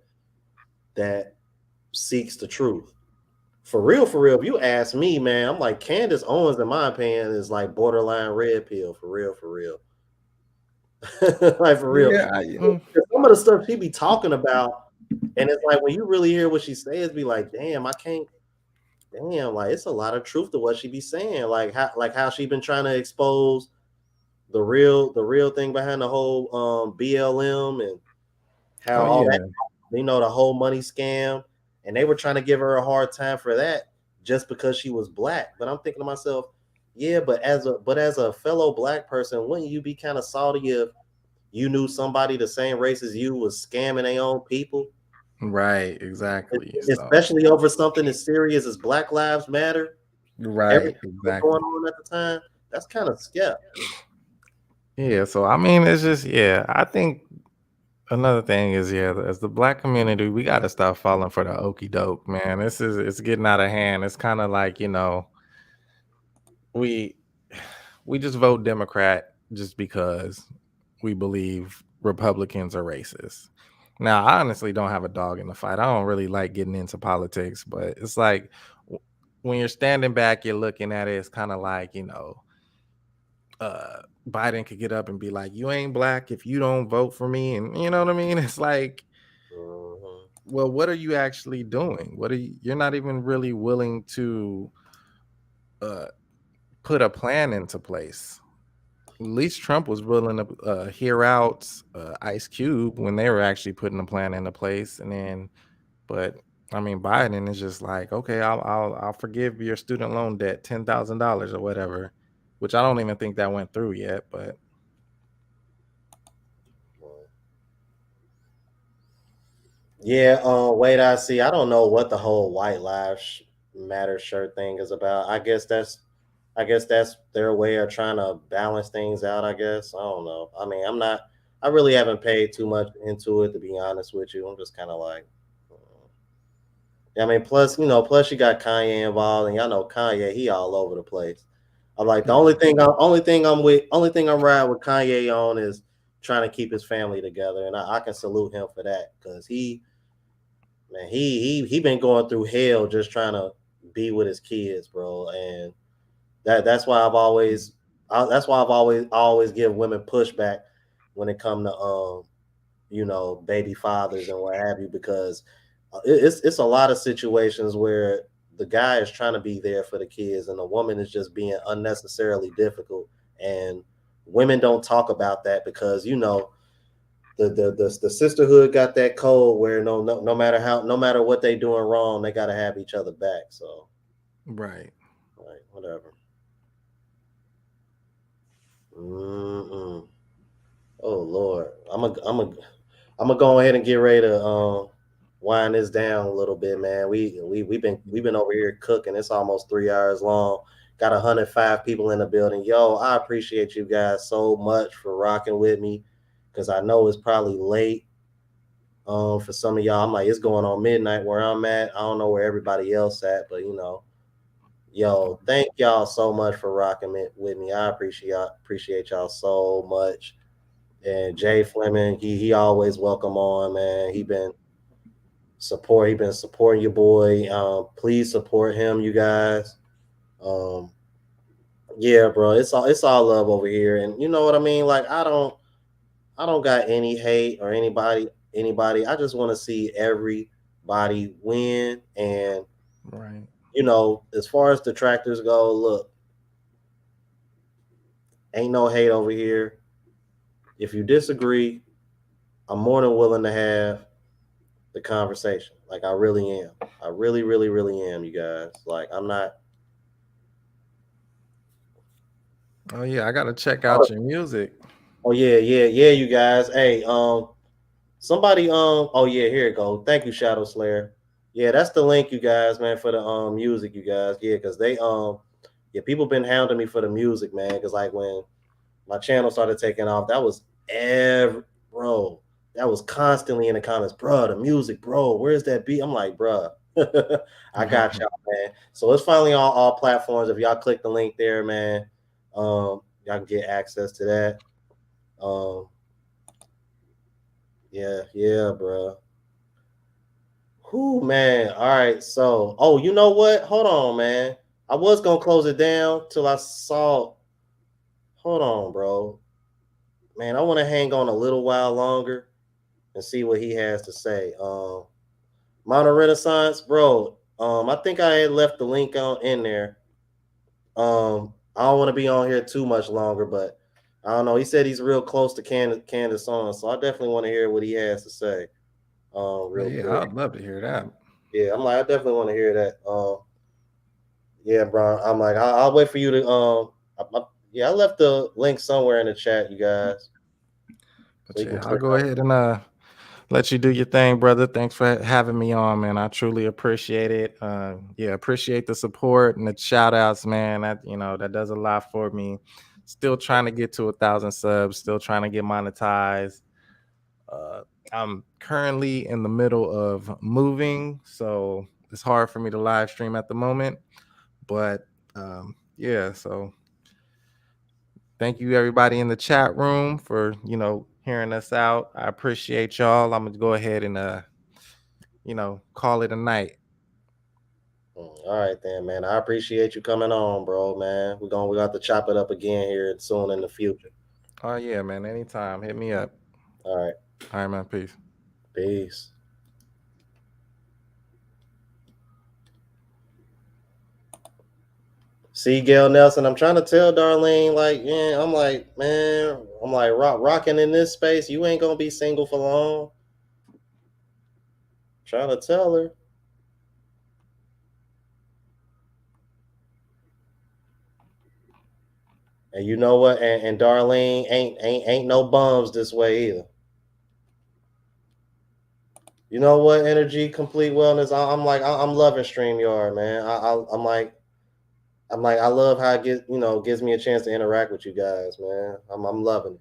that seeks the truth. For real, if you ask me, man, I'm like Candace Owens, in my opinion, is like borderline red pill. For real. Like for real. Yeah. Some of the stuff she be talking about, and it's like when you really hear what she says, be like, damn, I can't. Damn, like it's a lot of truth to what she be saying. Like how she been trying to expose the real thing behind the whole BLM and how Oh all that, yeah. the whole money scam, and they were trying to give her a hard time for that just because she was black. But I'm thinking to myself, yeah, but as a fellow black person, wouldn't you be kind of salty if you knew somebody the same race as you was scamming their own people, Right. Exactly. So especially over something as serious as Black Lives Matter? right. Everything that was going Exactly. on at the time, that's kind of skep. Yeah. So I mean, it's just I think another thing is as the black community, we got to stop falling for the okey doke, man. It's getting out of hand. It's kind of like we we just vote Democrat just because we believe Republicans are racist. Now, I honestly don't have a dog in the fight. I don't really like getting into politics, but it's like when you're standing back, you're looking at it. It's kind of like, Biden could get up and be like, "You ain't black if you don't vote for me," and you know what I mean. It's like, Mhm. well, what are you actually doing? What are you're not even really willing to uh, put a plan into place. At least Trump was willing to hear out Ice Cube when they were actually putting a plan into place, and then, but I mean, Biden is just like, okay, I'll forgive your student loan debt, $10,000 or whatever, which I don't even think that went through yet. But Yeah, wait, I see. I don't know what the whole White Lives Matter shirt thing is about. I guess that's their way of trying to balance things out, I guess. I don't know. I mean, I really haven't paid too much into it, to be honest with you. I'm just kind of like, I mean, plus you got Kanye involved, and y'all know Kanye, he all over the place. I'm like, the only thing I'm riding with Kanye on is trying to keep his family together, and I can salute him for that because he been going through hell just trying to be with his kids, bro. And that's why I've always give women pushback when it come to baby fathers and what have you, because it's a lot of situations where the guy is trying to be there for the kids and the woman is just being unnecessarily difficult, and women don't talk about that because the sisterhood got that code where no matter what they doing wrong, they got to have each other back. So right, like whatever. Mm-mm. Oh Lord, I'm gonna go ahead and get ready to wind this down a little bit, man. We've been over here cooking. It's almost 3 hours long. Got 105 people in the building. Yo, I appreciate you guys so much for rocking with me because I know it's probably late. For some of y'all, I'm like, it's going on midnight where I'm at. I don't know where everybody else at, but yo, thank y'all so much for rocking it with me. I appreciate y'all so much. And Jay Fleming, he always welcome on, man. He been supporting your boy. Please support him, you guys. Um, yeah, bro, it's all love over here, and you know what I mean. Like I don't got any hate or anybody. I just want to see everybody win. And right. as far as detractors go, look, ain't no hate over here. If you disagree, I'm more than willing to have the conversation. Like I really am. I really, really, really am, you guys. Like I'm not. Oh yeah, I gotta check out your music. Oh yeah, yeah, yeah, you guys. Hey, somebody oh yeah, here it go. Thank you, Shadow Slayer. Yeah, that's the link, you guys, man, for the music, you guys. Yeah, because they yeah, people been hounding me for the music, man. Because like when my channel started taking off, that was every bro. That was constantly in the comments, bro. The music, bro. Where's that beat? I'm like, bro. I got y'all, man. So it's finally on all platforms. If y'all click the link there, man, y'all can get access to that. Um, yeah, yeah, bro. Whoo, man. All right. So, oh, you know what? Hold on, man. I was gonna close it down till I saw. Hold on, bro. Man, I want to hang on a little while longer and see what he has to say. Modern Renaissance, bro. I think I had left the link on in there. I don't want to be on here too much longer, but I don't know. He said he's real close to Candace on, so I definitely want to hear what he has to say. Real Yeah, quick. I'd love to hear that. Yeah, I'm like, I definitely want to hear that. Yeah, bro. I'm like, I'll wait for you to. Yeah, I left the link somewhere in the chat, you guys, so But you can yeah, I'll click go on. ahead and let you do your thing, brother. Thanks for having me on, man. I truly appreciate it. Yeah, appreciate the support and the shout outs, man. That does a lot for me. Still trying to get to 1,000 subs, still trying to get monetized. Uh, I'm currently in the middle of moving, so it's hard for me to live stream at the moment. But yeah, so Thank you, everybody in the chat room, for hearing us out. I appreciate y'all. I'm gonna go ahead and call it a night. All right then, man. I appreciate you coming on, bro, man. We got to chop it up again here soon in the future. Oh yeah, man. Anytime. Hit me up. All right. All right, man. Peace. Peace. See, Gail Nelson, I'm trying to tell Darlene, like, yeah, I'm like, man, I'm like rocking in this space. You ain't gonna be single for long. Trying to tell her. And you know what? And Darlene ain't no bums this way either. You know what? Energy, complete wellness. I'm loving StreamYard, man. I'm like, I love how it gives me a chance to interact with you guys, man. I'm loving it.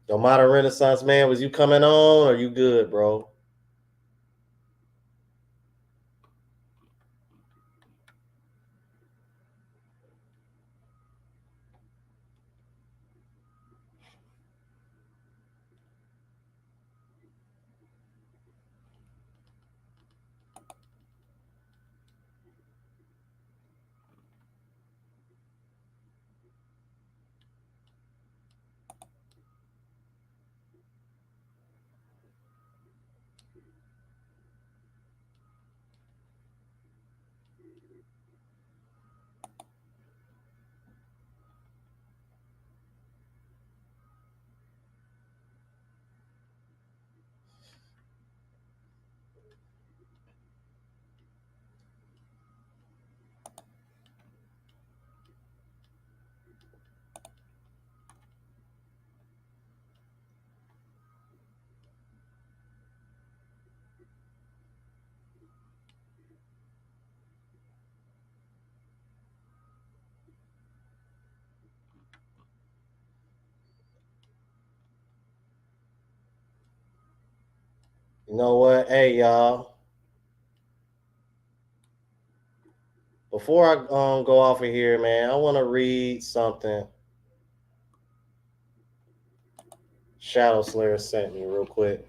So Modern Renaissance man, was you coming on or you good, bro? You know what? Hey, y'all. Before I go off of here, man, I want to read something Shadow Slayer sent me real quick.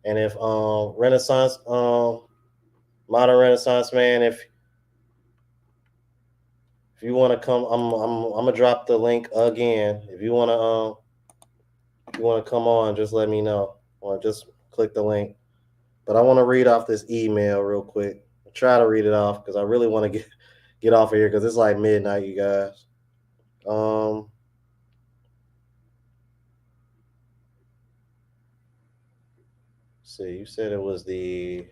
And if Renaissance Modern Renaissance man, if you want to come, I'm gonna drop the link again. If you want to come on, just let me know, or just click the link. But I want to read off this email real quick. I'll try to read it off because I really want to get off of here because it's like midnight, you guys. See, you said it was the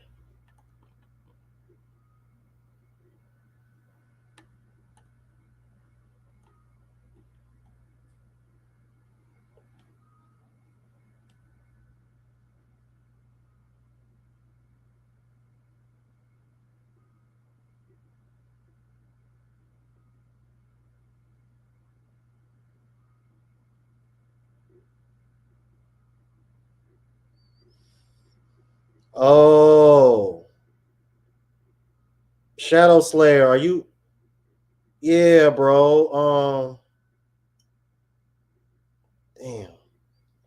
Shadow Slayer, are you? Yeah, bro. Damn.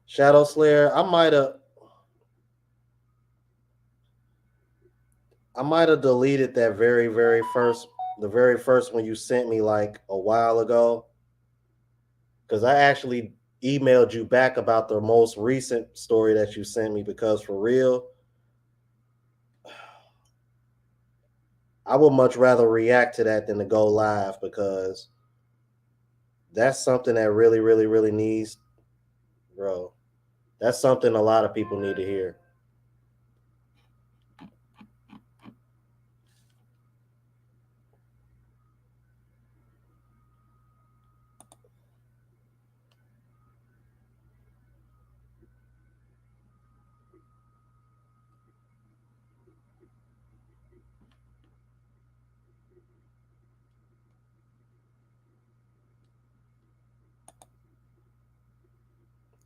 Shadow Slayer, I might have deleted that the very first one you sent me like a while ago. Because I actually emailed you back about the most recent story that you sent me, because for real, I would much rather react to that than to go live, because that's something that really, really, really needs, bro. That's something a lot of people need to hear.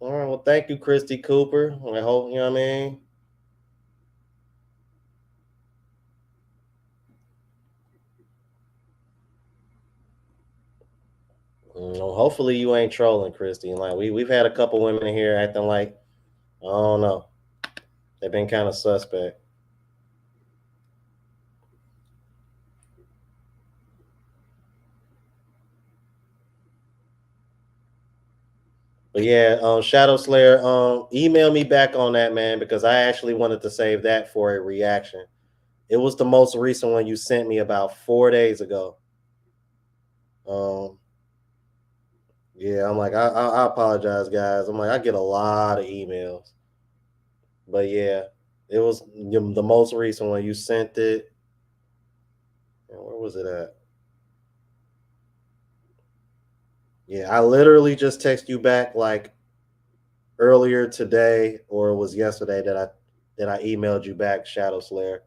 All right, Well, thank you, Christy Cooper. I hope, you know what I mean? Hopefully you ain't trolling, Christy. Like we've had a couple women in here acting like, I don't know. They've been kind of suspect. But yeah, Shadow Slayer, email me back on that, man, because I actually wanted to save that for a reaction. It was the most recent one you sent me about 4 days ago. Yeah, I'm like, I apologize, guys. I'm like, I get a lot of emails. But yeah, it was the most recent one. You sent it. Where was it at? Yeah, I literally just texted you back like earlier today, or it was yesterday that I emailed you back, Shadow Slayer.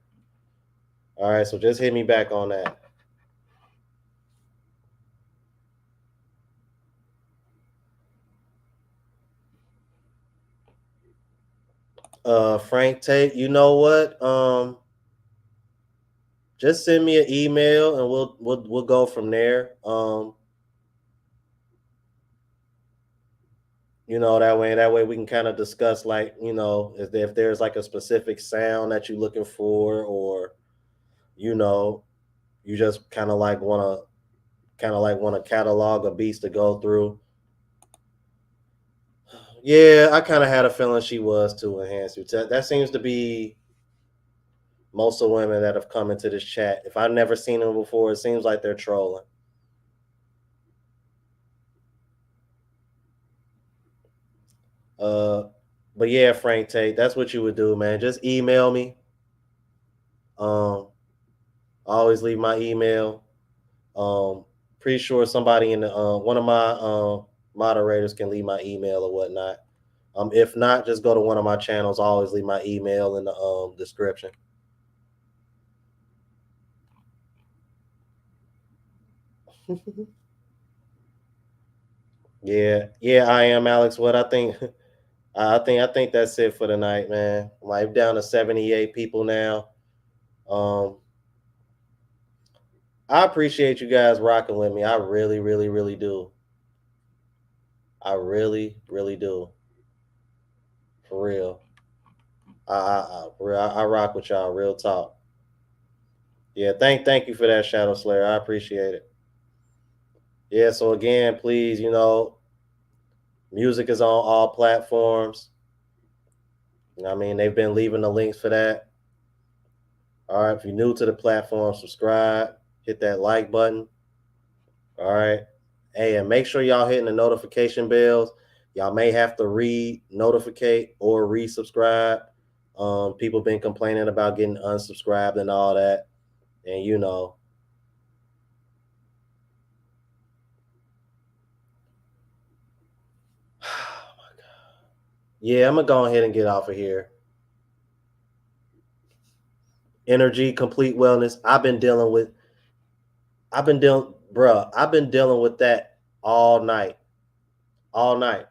All right, so just hit me back on that. Frank Tate, you know what? Just send me an email and we'll go from there. You know, that way we can kind of discuss, like, you know, if there's like a specific sound that you're looking for, or you know, you just kind of like want to catalog a beats to go through. Yeah, I kind of had a feeling she was too enhanced. That seems to be most of the women that have come into this chat. If I've never seen them before, it seems like they're trolling. But yeah, Frank Tate, that's what you would do, man. Just email me. I always leave my email. Pretty sure somebody in the one of my moderators can leave my email or whatnot. If not, just go to one of my channels. I always leave my email in the description. Yeah, I am Alex. What I think, I think that's it for tonight, man. Like down to 78 people now. I appreciate you guys rocking with me. I really, really, really do. I really, really do. For real. I rock with y'all. Real talk. Yeah, thank you for that, Shadow Slayer. I appreciate it. Yeah, so again, please, you know, music is on all platforms. You know what I mean? They've been leaving the links for that. All right, if you're new to the platform, subscribe, hit that like button. All right. Hey, and make sure y'all hitting the notification bells. Y'all may have to notificate or resubscribe. People been complaining about getting unsubscribed and all that. And you know. Oh my God. Yeah, I'm gonna go ahead and get off of here. Energy, complete wellness. I've been dealing with that all night. All night.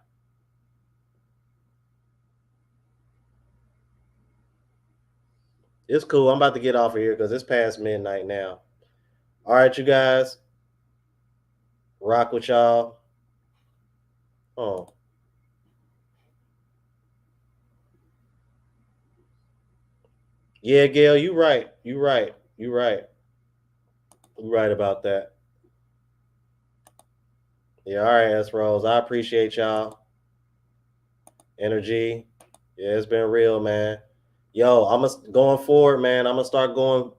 It's cool. I'm about to get off of here because it's past midnight now. All right, you guys. Rock with y'all. Oh. Yeah, Gail, you right. You right. You right. You right about that. Yeah, all right, S Rose. I appreciate y'all. Energy. Yeah, it's been real, man. Yo, going forward, man. I'm gonna start going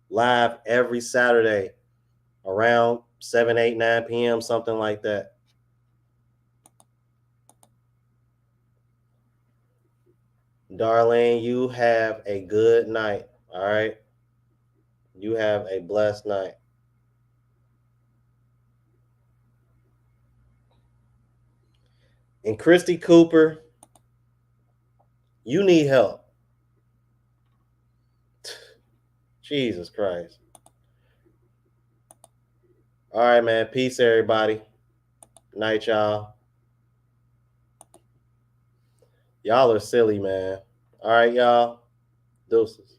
live every Saturday around 7, 8, 9 p.m., something like that. Darlene, you have a good night. All right. You have a blessed night. And Christy Cooper, you need help. Jesus Christ. All right, man. Peace, everybody. Night, y'all. Y'all are silly, man. All right, y'all. Deuces.